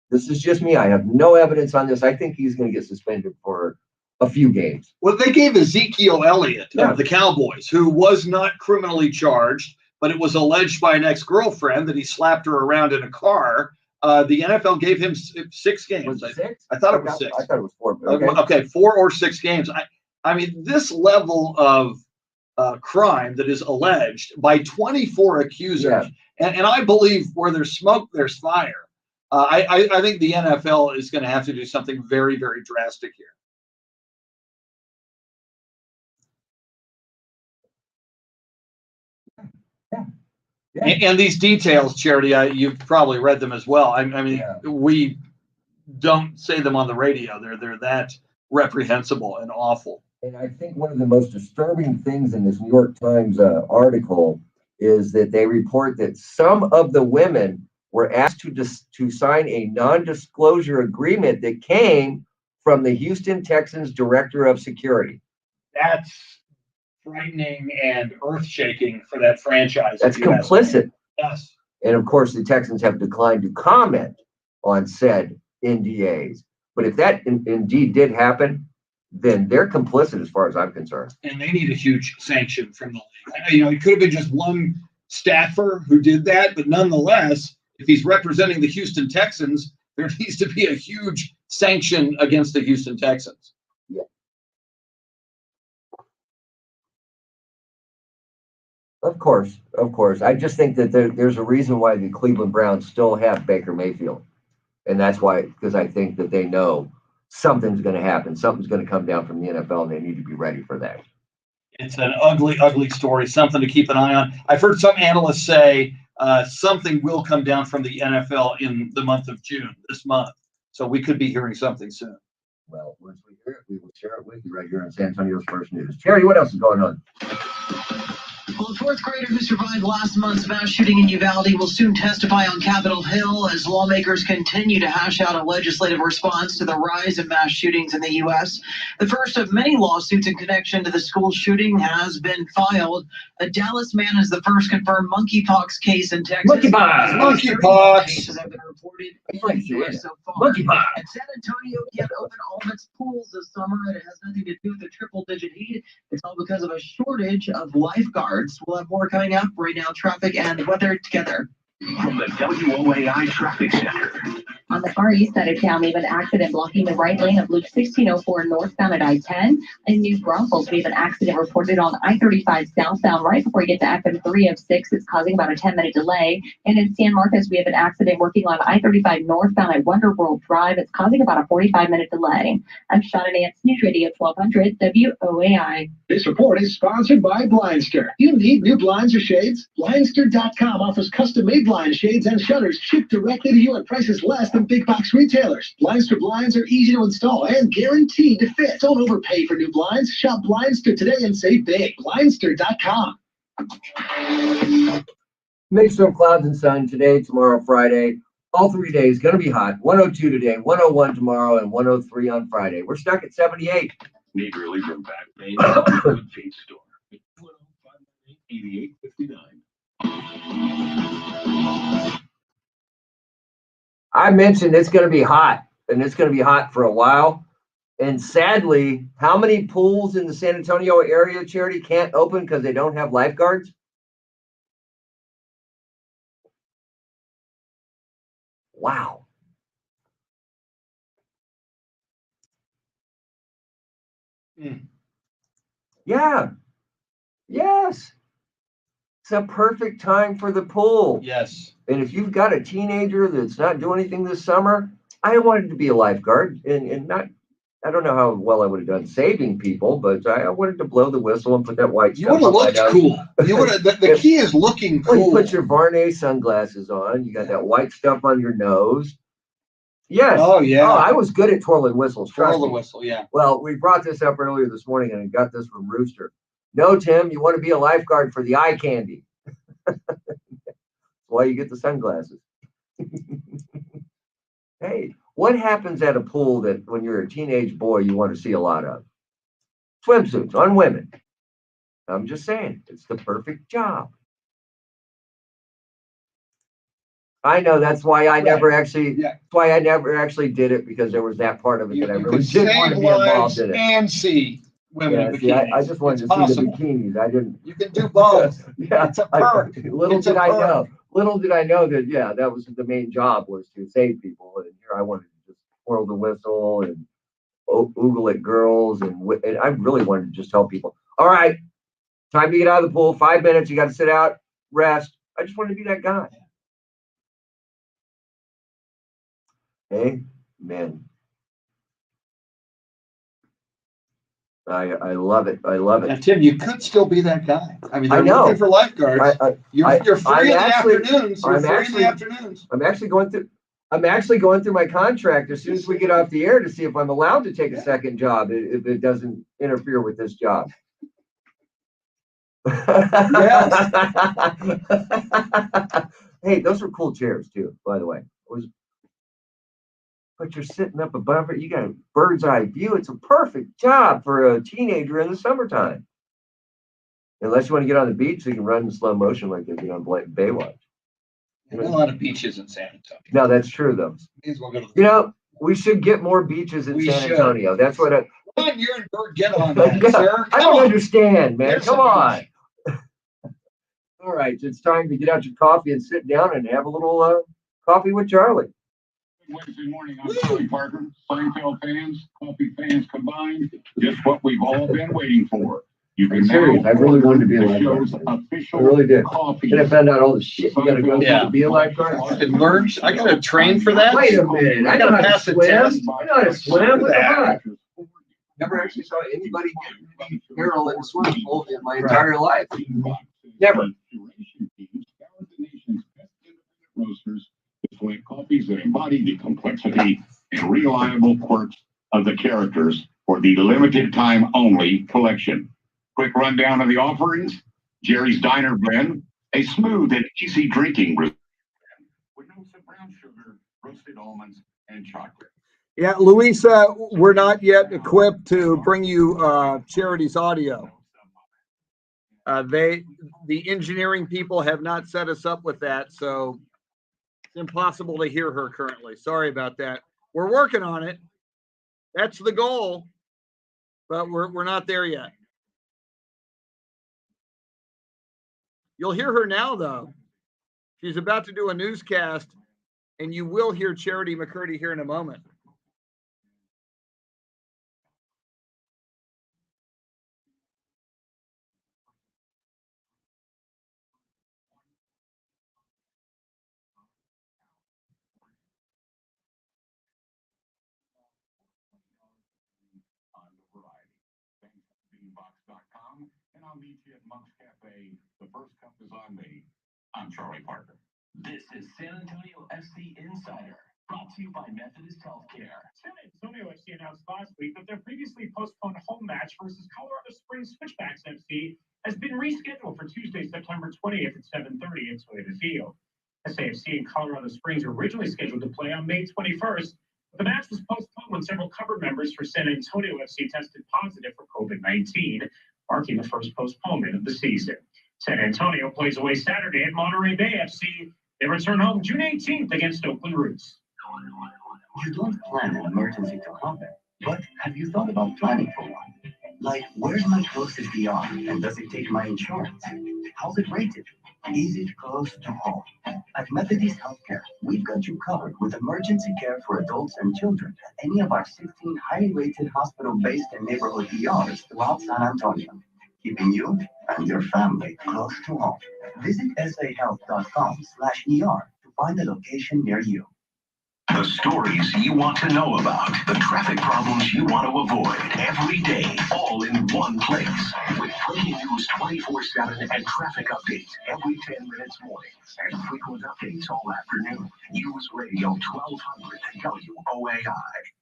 [SPEAKER 6] this is just me, I have no evidence on this. I think he's going to get suspended for a few games.
[SPEAKER 3] Well, they gave Ezekiel Elliott of the Cowboys, who was not criminally charged, but it was alleged by an ex-girlfriend that he slapped her around in a car. The NFL gave him 6 games.
[SPEAKER 6] Was it 6?
[SPEAKER 3] I thought it was 6.
[SPEAKER 6] I thought it was 4.
[SPEAKER 3] Okay, 4 or 6 games. I mean, this level of crime that is alleged by 24 accusers, and I believe where there's smoke, there's fire. I think the NFL is going to have to do something very, very drastic here. And these details, Charity, you've probably read them as well. I mean, we don't say them on the radio. They're that reprehensible and awful.
[SPEAKER 6] And I think one of the most disturbing things in this New York Times article is that they report that some of the women were asked to sign a non-disclosure agreement that came from the Houston Texans director of security.
[SPEAKER 3] That's frightening and earth-shaking for that franchise.
[SPEAKER 6] That's complicit.
[SPEAKER 3] Yes.
[SPEAKER 6] And of course, the Texans have declined to comment on said NDAs. But if that indeed did happen, then they're complicit as far as I'm concerned.
[SPEAKER 3] And they need a huge sanction from the league. It could have been just one staffer who did that, but nonetheless, if he's representing the Houston Texans, there needs to be a huge sanction against the Houston Texans.
[SPEAKER 6] Yeah. Of course. I just think that there's a reason why the Cleveland Browns still have Baker Mayfield. And that's why, because I think that they know something's going to happen. Something's going to come down from the NFL, and they need to be ready for that.
[SPEAKER 3] It's an ugly, ugly story, something to keep an eye on. I've heard some analysts say something will come down from the NFL in the month of June, this month. So we could be hearing something soon.
[SPEAKER 6] Well, once we hear it, we will share it with you right here on San Antonio's First News. Charity, what else is going on?
[SPEAKER 2] Well, a 4th grader who survived last month's mass shooting in Uvalde will soon testify on Capitol Hill as lawmakers continue to hash out a legislative response to the rise of mass shootings in the U.S. The first of many lawsuits in connection to the school shooting has been filed. A Dallas man is the first confirmed monkeypox case in Texas.
[SPEAKER 3] Monkeypox!
[SPEAKER 2] Cases have been reported in the U.S. so far.
[SPEAKER 6] Monkeypox!
[SPEAKER 2] And San Antonio can't open all of its pools this summer. It has nothing to do with the triple-digit heat. It's all because of a shortage of lifeguards. We'll have more coming up. Right now, traffic and weather together.
[SPEAKER 12] From the WOAI Traffic Center.
[SPEAKER 7] On the far east side of town, we have an accident blocking the right lane of Loop 1604 northbound at I-10. In New Braunfels, we have an accident reported on I-35 southbound right before you get to FM 306. It's causing about a 10-minute delay. And in San Marcos, we have an accident working on I-35 northbound at Wonder World Drive. It's causing about a 45-minute delay. I'm Shauna Nance, News Radio 1200 WOAI.
[SPEAKER 18] This report is sponsored by Blindster. You need new blinds or shades? Blindster.com offers custom-made blind shades and shutters shipped directly to you at prices less than big box retailers. Blindster blinds are easy to install and guaranteed to fit. Don't overpay for new blinds. Shop Blindster today and save big. Blindster.com.
[SPEAKER 6] Mixture of clouds and sun today, tomorrow, Friday. All 3 days going to be hot. 102 today, 101 tomorrow, and 103 on Friday. We're stuck at 78.
[SPEAKER 4] Need relief from back pain? Good Feet Store. 8859.
[SPEAKER 6] I mentioned it's going to be hot, and it's going to be hot for a while. And sadly, how many pools in the San Antonio area, Charity, can't open because they don't have lifeguards? Wow. Yeah. Yes. It's a perfect time for the pool.
[SPEAKER 3] Yes.
[SPEAKER 6] And if you've got a teenager that's not doing anything this summer, I wanted to be a lifeguard and not, I don't know how well I would have done saving people, but I wanted to blow the whistle and put that white
[SPEAKER 3] You
[SPEAKER 6] stuff
[SPEAKER 3] would have
[SPEAKER 6] on my
[SPEAKER 3] looked
[SPEAKER 6] nose.
[SPEAKER 3] cool. You would have. The key is looking
[SPEAKER 6] Well, you
[SPEAKER 3] cool.
[SPEAKER 6] put your Varney sunglasses on. You got that white stuff on your nose. Yes.
[SPEAKER 3] Oh, yeah.
[SPEAKER 6] Oh, I was good at twirling whistles. Trust
[SPEAKER 3] Twirl the
[SPEAKER 6] me.
[SPEAKER 3] whistle, yeah.
[SPEAKER 6] Well, we brought this up earlier this morning and I got this from Rooster. No, Tim, you want to be a lifeguard for the eye candy. That's why you get the sunglasses. Hey, what happens at a pool that when you're a teenage boy you want to see a lot of? Swimsuits on women. I'm just saying, it's the perfect job. I know that's why I never actually. That's why I never actually did it, because there was that part of it that I really didn't want to be involved in it.
[SPEAKER 3] And see women in
[SPEAKER 6] See,
[SPEAKER 3] bikinis.
[SPEAKER 6] I just wanted to see the bikinis. I didn't.
[SPEAKER 3] You can do both.
[SPEAKER 6] Yeah,
[SPEAKER 3] It's a perk.
[SPEAKER 6] Little did I know that that was the main job, was to save people. And here I wanted to just twirl the whistle and oogle at girls, and I really wanted to just tell people, all right, time to get out of the pool. 5 minutes. You got to sit out, rest. I just wanted to be that guy. Amen. I love it. I love it.
[SPEAKER 3] And Tim, you could still be that guy. I mean,
[SPEAKER 6] I
[SPEAKER 3] they're
[SPEAKER 6] know.
[SPEAKER 3] looking for lifeguards. You're free in the afternoons.
[SPEAKER 6] I'm actually going through my contract as soon as we get off the air to see if I'm allowed to take a second job if it doesn't interfere with this job. Hey, those were cool chairs too, by the way. But you're sitting up above it. You got a bird's eye view. It's a perfect job for a teenager in the summertime. Unless you want to get on the beach, so you can run in slow motion like they did on Baywatch.
[SPEAKER 3] There's a lot of beaches in San Antonio.
[SPEAKER 6] No, that's true though.
[SPEAKER 3] May as well go to the
[SPEAKER 6] You know, we should get more beaches in San Antonio. That's what I.
[SPEAKER 3] Ron, you're in Bird. Get on that, sir.
[SPEAKER 6] I don't understand, man.
[SPEAKER 3] There's
[SPEAKER 6] Come
[SPEAKER 3] some
[SPEAKER 6] on. All right, it's time to get out your coffee and sit down and have a little coffee with Charlie.
[SPEAKER 4] Wednesday morning, I'm Charlie Parker. Seinfeld fans, coffee fans combined, just what we've all been waiting for. You can
[SPEAKER 6] serious. I really wanted to be a lifeguard. I really did.
[SPEAKER 4] Coffee.
[SPEAKER 6] Then I found out all the shit you got to go through to be a lifeguard.
[SPEAKER 3] I got to train for that.
[SPEAKER 6] Wait a minute. I know how to
[SPEAKER 3] pass the
[SPEAKER 6] swim.
[SPEAKER 3] test.
[SPEAKER 6] I know how to swim. What the heck? Never actually saw anybody get any peril in a swimming pool in my entire life. Never.
[SPEAKER 4] Roasters display coffees that embody the complexity and reliable quirks of the characters for the limited time only collection. Quick rundown of the offerings: Jerry's Diner Blend, a smooth and easy drinking with notes of brown sugar, roasted almonds, and chocolate.
[SPEAKER 3] Yeah, Louisa, we're not yet equipped to bring you Charity's audio. The engineering people have not set us up with that, so it's impossible to hear her currently. Sorry about that. We're working on it. That's the goal, but we're not there yet. You'll hear her now, though. She's about to do a newscast, and you will hear Charity McCurdy here in a moment.
[SPEAKER 4] And I'll meet you at Monk's Cafe. The first cup is on me. I'm Charlie Parker.
[SPEAKER 12] This is San Antonio FC Insider, brought to you by Methodist Healthcare.
[SPEAKER 14] San Antonio FC announced last week that their previously postponed home match versus Colorado Springs Switchbacks FC has been rescheduled for Tuesday, September 20th at 7:30 at Toyota Field. SAFC and Colorado Springs were originally scheduled to play on May 21st, but the match was postponed when several cover members for San Antonio FC tested positive for COVID-19, marking the first postponement of the season. San Antonio plays away Saturday at Monterey Bay FC. They return home June 18th against Oakland Roots.
[SPEAKER 15] You don't plan an emergency to happen, but have you thought about planning for one? Like, where's my closest ER, and does it take my insurance? How's it rated? Is it close to home? At Methodist Healthcare, we've got you covered with emergency care for adults and children at any of our 16 highly rated hospital-based and neighborhood ERs throughout San Antonio, keeping you and your family close to home. Visit sahealth.com/ER to find a location near you.
[SPEAKER 12] The stories you want to know about, the traffic problems you want to avoid, every day, all in one place. With breaking news 24/7 and traffic updates every 10 minutes mornings and frequent updates all afternoon. News Radio 1200 WOAI.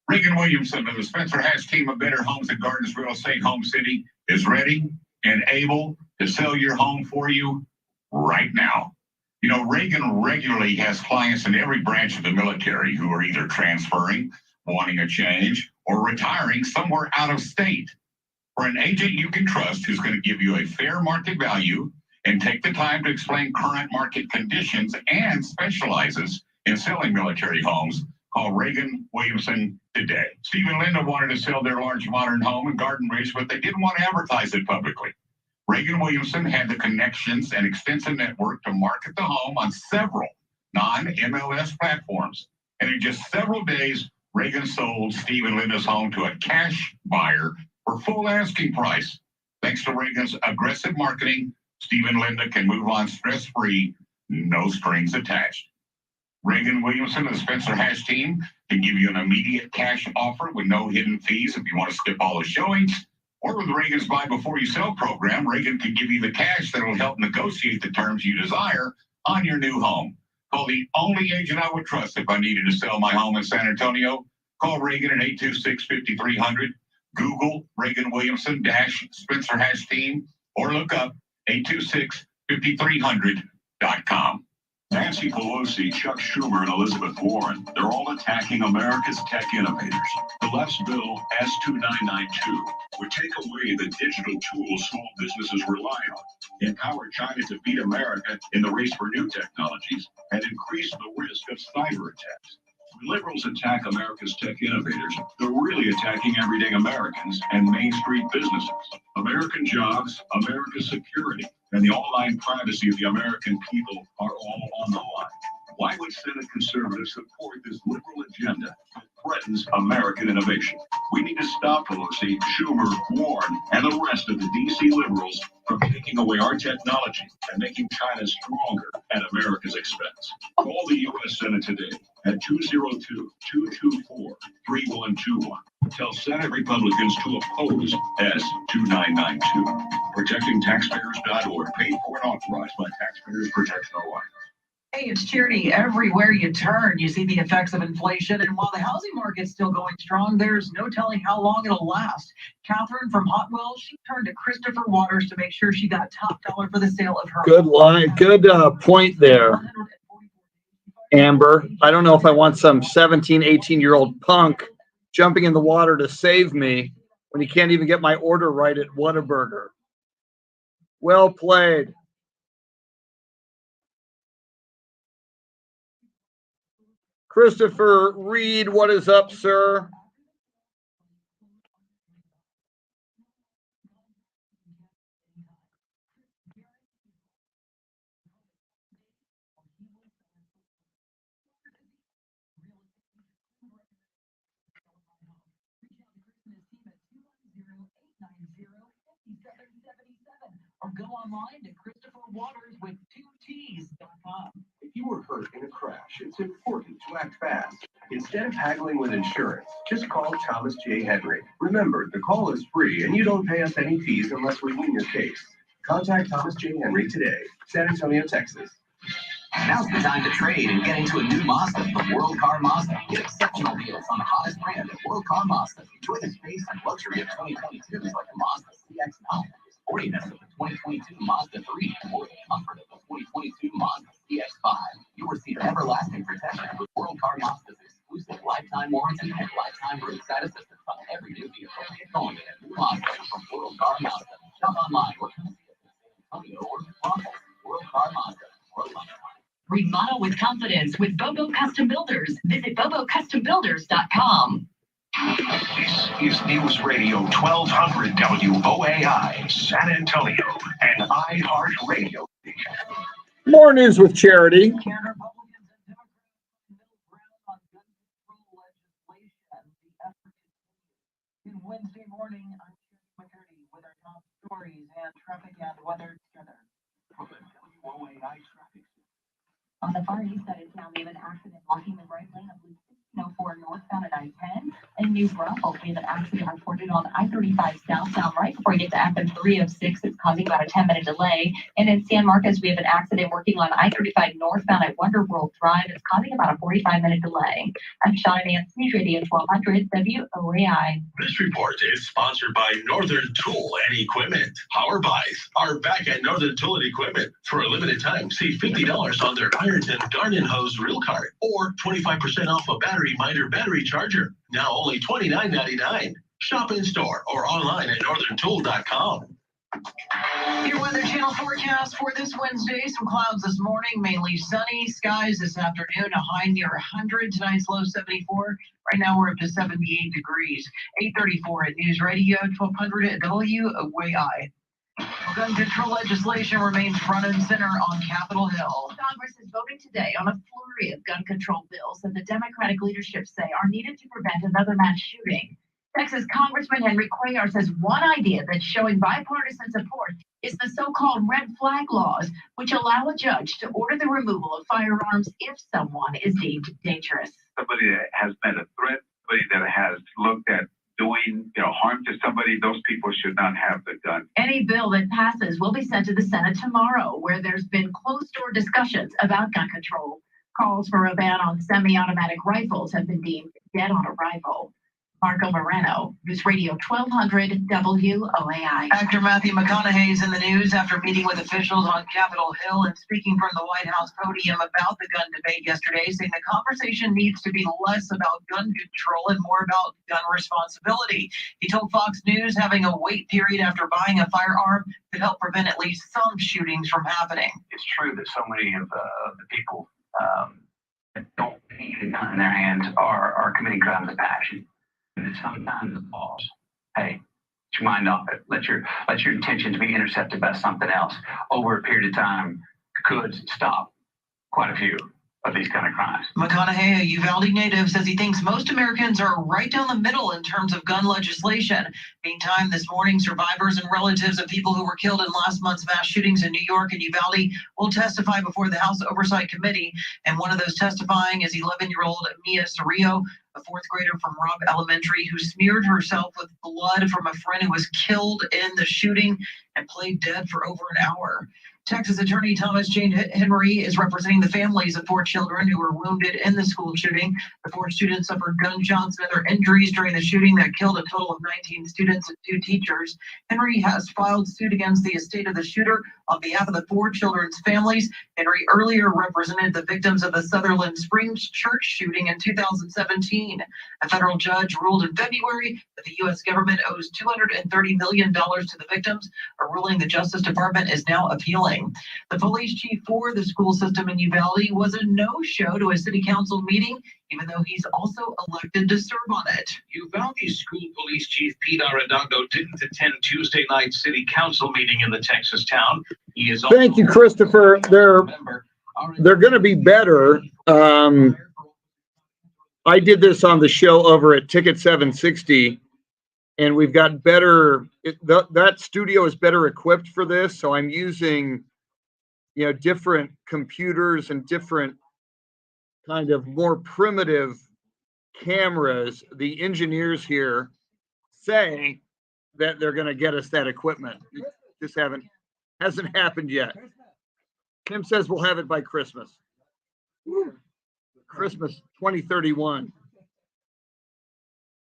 [SPEAKER 4] Regan Williamson of the Spencer Hatch team of Better Homes and Gardens Real Estate Home City is ready and able to sell your home for you right now. You know, Reagan regularly has clients in every branch of the military who are either transferring, wanting a change, or retiring somewhere out of state. For an agent you can trust who's going to give you a fair market value and take the time to explain current market conditions and specializes in selling military homes, call Reagan Williamson today. Steve and Linda wanted to sell their large modern home in Garden Ridge, but they didn't want to advertise it publicly. Reagan Williamson had the connections and extensive network to market the home on several non-MLS platforms. And in just several days, Reagan sold Steve and Linda's home to a cash buyer for full asking price. Thanks to Reagan's aggressive marketing, Steve and Linda can move on stress-free, no strings attached. Reagan Williamson of the Spencer Hatch team can give you an immediate cash offer with no hidden fees if you want to skip all the showings. Or with Reagan's Buy Before You Sell program, Reagan can give you the cash that will help negotiate the terms you desire on your new home. Call the only agent I would trust if I needed to sell my home in San Antonio. Call Reagan at 826-5300. Google Reagan Williamson Spencer Hatch team or look up 826-5300.com. Nancy Pelosi, Chuck Schumer, and Elizabeth Warren, they're all attacking America's tech innovators. The left's bill, S-2992, would take away the digital tools small businesses rely on, empower China to beat America in the race for new technologies, and increase the risk of cyber attacks. When liberals attack America's tech innovators, they're really attacking everyday Americans and Main Street businesses. American jobs, America's security, and the online privacy of the American people are all on the line. Why would Senate conservatives support this liberal agenda that threatens American innovation? We need to stop Pelosi, Schumer, Warren, and the rest of the D.C. liberals from taking away our technology and making China stronger at America's expense. Call the U.S. Senate today at 202-224-3121. Tell Senate Republicans to oppose S-2992. ProtectingTaxpayers.org, paid for and authorized by Taxpayers Protection Alliance.
[SPEAKER 2] Hey, it's Charity. Everywhere you turn, you see the effects of inflation. And while the housing market's still going strong, there's no telling how long it'll last. Catherine from Hotwell, she turned to Christopher Waters to make sure she got top dollar for the sale of her.
[SPEAKER 3] Good line. Good point there, Amber. I don't know if I want some 17, 18-year-old punk jumping in the water to save me when he can't even get my order right at Whataburger. Well played. Christopher Reed, what is up, sir?
[SPEAKER 2] Or go online to ChristopherWatersWith2Ts.com.
[SPEAKER 16] If you were hurt in a crash, it's important to act fast. Instead of haggling with insurance, just call Thomas J. Henry. Remember, the call is free and you don't pay us any fees unless we win your case. Contact Thomas J. Henry today, San Antonio, Texas.
[SPEAKER 22] Now's the time to trade and get into a new Mazda from World Car Mazda. Get exceptional deals on the hottest brand at World Car Mazda. Enjoy the space and luxury of 2022s like the Mazda CX-9, the sportiness of the 2022 Mazda 3, or the comfort of the 2022 Mazda CX-5. You'll receive everlasting protection with World Car Mazda's exclusive lifetime warranty and lifetime roadside assistance on every new vehicle. Get going in a new Mazda from World Car Mazda. Shop online or come see us at World Car Mazda.
[SPEAKER 7] Remodel with confidence with Bobo Custom Builders. Visit BoboCustomBuilders.com.
[SPEAKER 12] This is News Radio 1200 WOAI, San Antonio, and iHeartRadio.
[SPEAKER 3] More news with Charity.
[SPEAKER 2] Wednesday morning, I'm McCurdy with our top stories and traffic and weather together.
[SPEAKER 12] WOAI traffic.
[SPEAKER 7] On the far east side of town, we have an accident blocking the right lane of 1604 northbound at I-10. In New Braunfels, we have an accident reported on I-35 southbound right before you get to FM 306. It's causing about a 10-minute delay. And in San Marcos, we have an accident working on I-35 northbound at Wonder World Drive. It's causing about a 45-minute delay. I'm Shauna Nance, News Radio 1200 WOAI.
[SPEAKER 12] This report is sponsored by Northern Tool and Equipment. Power buys are back at Northern Tool and Equipment. For a limited time, save $50 on their Ironton Garden Hose Reel Cart or 25% off a Battery Minder battery charger. Now only $29.99. Shop in store or online at northerntool.com.
[SPEAKER 2] Your Weather Channel forecast for this Wednesday. Some clouds this morning, mainly sunny skies this afternoon. A high near 100. Tonight's low 74. Right now we're up to 78 degrees. 8:34 at News Radio 1200 at WOAI. Gun control legislation remains front and center on Capitol Hill.
[SPEAKER 5] Congress is voting today on a flurry of gun control bills that the Democratic leadership say are needed to prevent another mass shooting. Texas Congressman Henry Cuellar says one idea that's showing bipartisan support is the so-called red flag laws, which allow a judge to order the removal of firearms if someone is deemed dangerous.
[SPEAKER 1] Somebody that has been a threat, somebody that has looked at doing harm to somebody, those people should not have the gun.
[SPEAKER 5] Any bill that passes will be sent to the Senate tomorrow, where there's been closed-door discussions about gun control. Calls for a ban on semi-automatic rifles have been deemed dead on arrival. Marco Moreno, News Radio 1200 WOAI.
[SPEAKER 2] Actor Matthew McConaughey is in the news after meeting with officials on Capitol Hill and speaking from the White House podium about the gun debate yesterday, saying the conversation needs to be less about gun control and more about gun responsibility. He told Fox News having a wait period after buying a firearm could help prevent at least some shootings from happening.
[SPEAKER 19] It's true that so many of the people that don't need a gun in their hands are committing crimes of passion. And it's sometimes a pause. Hey, get your mind off it. Let your intentions be intercepted by something else. Over a period of time, could stop quite a few of these kind of crimes.
[SPEAKER 2] McConaughey, a Uvalde native, says he thinks most Americans are right down the middle in terms of gun legislation. Meantime, this morning, survivors and relatives of people who were killed in last month's mass shootings in New York and Uvalde will testify before the House Oversight Committee. And one of those testifying is 11-year-old Mia Cerrillo, a fourth grader from Robb Elementary who smeared herself with blood from a friend who was killed in the shooting and played dead for over an hour. Texas Attorney Thomas Jane Henry is representing the families of 4 children who were wounded in the school shooting. The 4 students suffered gunshots and other injuries during the shooting that killed a total of 19 students and 2 teachers. Henry has filed suit against the estate of the shooter on behalf of the 4 children's families. Henry earlier represented the victims of the Sutherland Springs church shooting in 2017. A federal judge ruled in February that the U.S. government owes $230 million to the victims, a ruling the Justice Department is now appealing. The police chief for the school system in Uvalde was a no-show to a city council meeting, even though he's also elected to serve on it.
[SPEAKER 12] Uvalde School Police Chief Pete Arredondo didn't attend Tuesday night's city council meeting in the Texas town. He is
[SPEAKER 3] Thank you, Christopher. They're going to be better. I did this on the show over at Ticket 760, and we've got better. That studio is better equipped for this, so I'm using, different computers and different kind of more primitive cameras. The engineers here say that they're going to get us that equipment. It just hasn't happened yet. Tim says we'll have it by Christmas. Christmas 2031.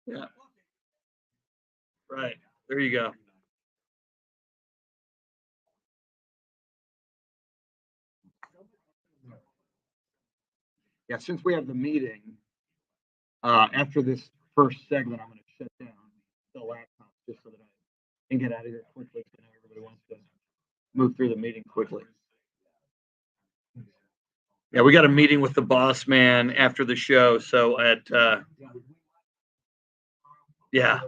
[SPEAKER 3] Yeah. Right. There you go. Yeah, since we have the meeting, after this first segment, I'm going to shut down the laptop just so that I can get out of here quickly. So now everybody wants to move through the meeting quickly. Yeah, we got a meeting with the boss man after the show. So yeah,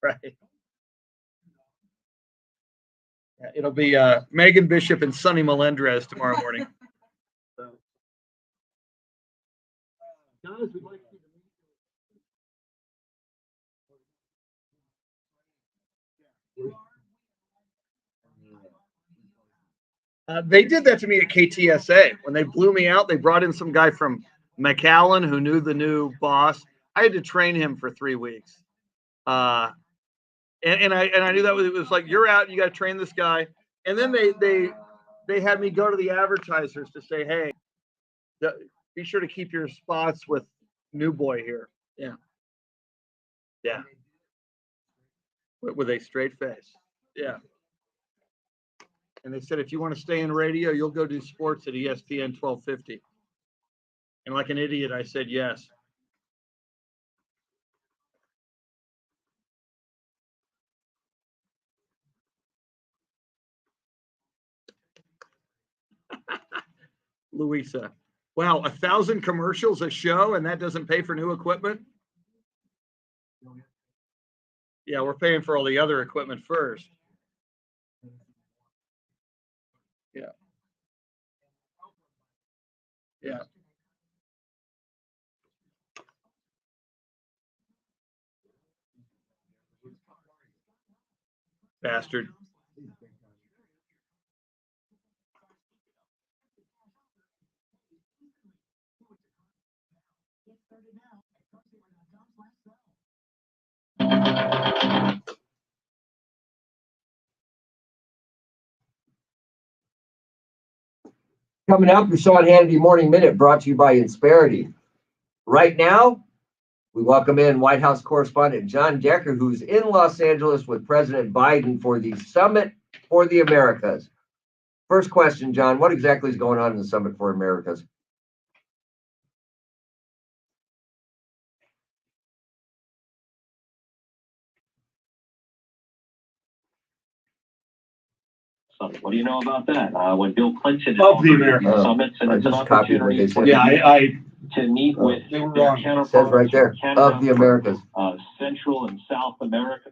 [SPEAKER 3] right. Yeah, it'll be Megan Bishop and Sonny Melendrez tomorrow morning. So. Guys, we'd like they did that to me at KTSA. When they blew me out, they brought in some guy from McAllen who knew the new boss. I had to train him for 3 weeks. And I knew that it was like, you're out, you got to train this guy. And then they had me go to the advertisers to say, hey, be sure to keep your spots with new boy here. Yeah. Yeah. With a straight face. Yeah. And they said, if you want to stay in radio, you'll go do sports at ESPN 1250. And like an idiot, I said yes. Louisa. Wow, 1,000 commercials a show, and that doesn't pay for new equipment? Yeah, we're paying for all the other equipment first. Yeah. Yeah. Bastard.
[SPEAKER 6] Coming up, your Sean Hannity Morning Minute brought to you by Insperity. Right now, we welcome in White House correspondent John Decker, who's in Los Angeles with President Biden for the Summit for the Americas. First question, John, what exactly is going on in the Summit for Americas?
[SPEAKER 8] What do you know about that? When Bill Clinton
[SPEAKER 3] Of the Americas.
[SPEAKER 8] summits, and
[SPEAKER 6] I
[SPEAKER 8] it's an
[SPEAKER 6] just copied what
[SPEAKER 8] opportunity
[SPEAKER 6] they
[SPEAKER 8] for
[SPEAKER 6] said.
[SPEAKER 8] to meet with
[SPEAKER 3] they were
[SPEAKER 8] their
[SPEAKER 3] wrong.
[SPEAKER 8] counterparts
[SPEAKER 6] It says right there,
[SPEAKER 8] from Canada,
[SPEAKER 6] of the Americas.
[SPEAKER 8] Central and South America.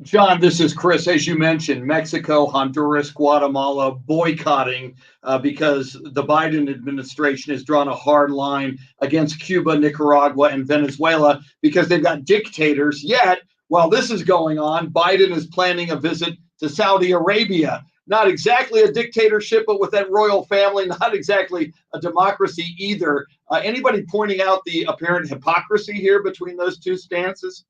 [SPEAKER 3] John, this is Chris. As you mentioned, Mexico, Honduras, Guatemala boycotting because the Biden administration has drawn a hard line against Cuba, Nicaragua, and Venezuela because they've got dictators. Yet, while this is going on, Biden is planning a visit to Saudi Arabia. Not exactly a dictatorship, but with that royal family, not exactly a democracy either. Anybody pointing out the apparent hypocrisy here between those two stances?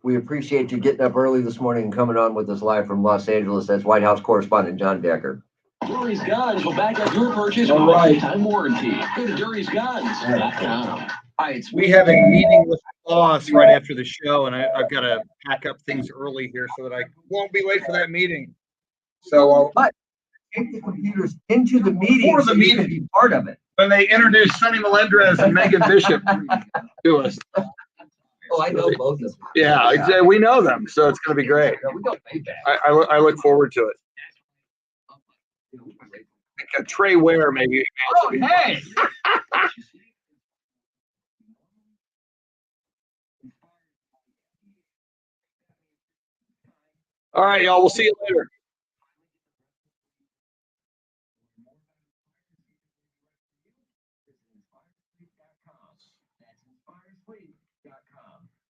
[SPEAKER 6] We appreciate you getting up early this morning and coming on with us live from Los Angeles. That's White House correspondent John Decker.
[SPEAKER 17] Dury's Guns will back up your purchase
[SPEAKER 3] All
[SPEAKER 17] with a
[SPEAKER 3] right.
[SPEAKER 17] lifetime warranty. Go to DurysGuns.com. Hi, it's
[SPEAKER 3] We have a meeting with the boss right after the show, and I've got to pack up things early here so that I won't be late for that meeting. So,
[SPEAKER 6] But take the computers into the meeting
[SPEAKER 3] Before the
[SPEAKER 6] so you can
[SPEAKER 3] meeting.
[SPEAKER 6] be part of it.
[SPEAKER 3] when they introduce Sonny Melendrez and Megan Bishop to us.
[SPEAKER 6] Oh, I know both of them.
[SPEAKER 3] Yeah, we know them, so it's going to be great.
[SPEAKER 6] We got payback.
[SPEAKER 3] I look forward to it. Trey Ware, maybe.
[SPEAKER 6] Oh, hey!
[SPEAKER 3] All right, y'all. We'll see you later.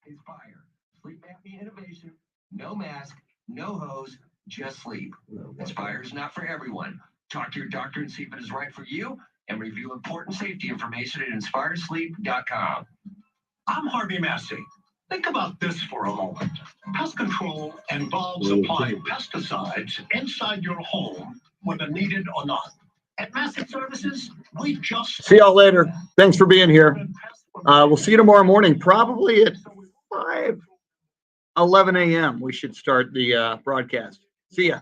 [SPEAKER 22] Inspire. Sleep apnea innovation. No mask, no hose, just sleep. Inspire is not for everyone. Talk to your doctor and see if it is right for you, and review important safety information at inspiresleep.com.
[SPEAKER 18] I'm Harvey Massey. Think about this for a moment. Pest control involves applying pesticides inside your home, whether needed or not. At Massey Services, we just
[SPEAKER 3] See y'all later. Thanks for being here. We'll see you tomorrow morning, probably at 11 a.m. We should start the broadcast. See ya.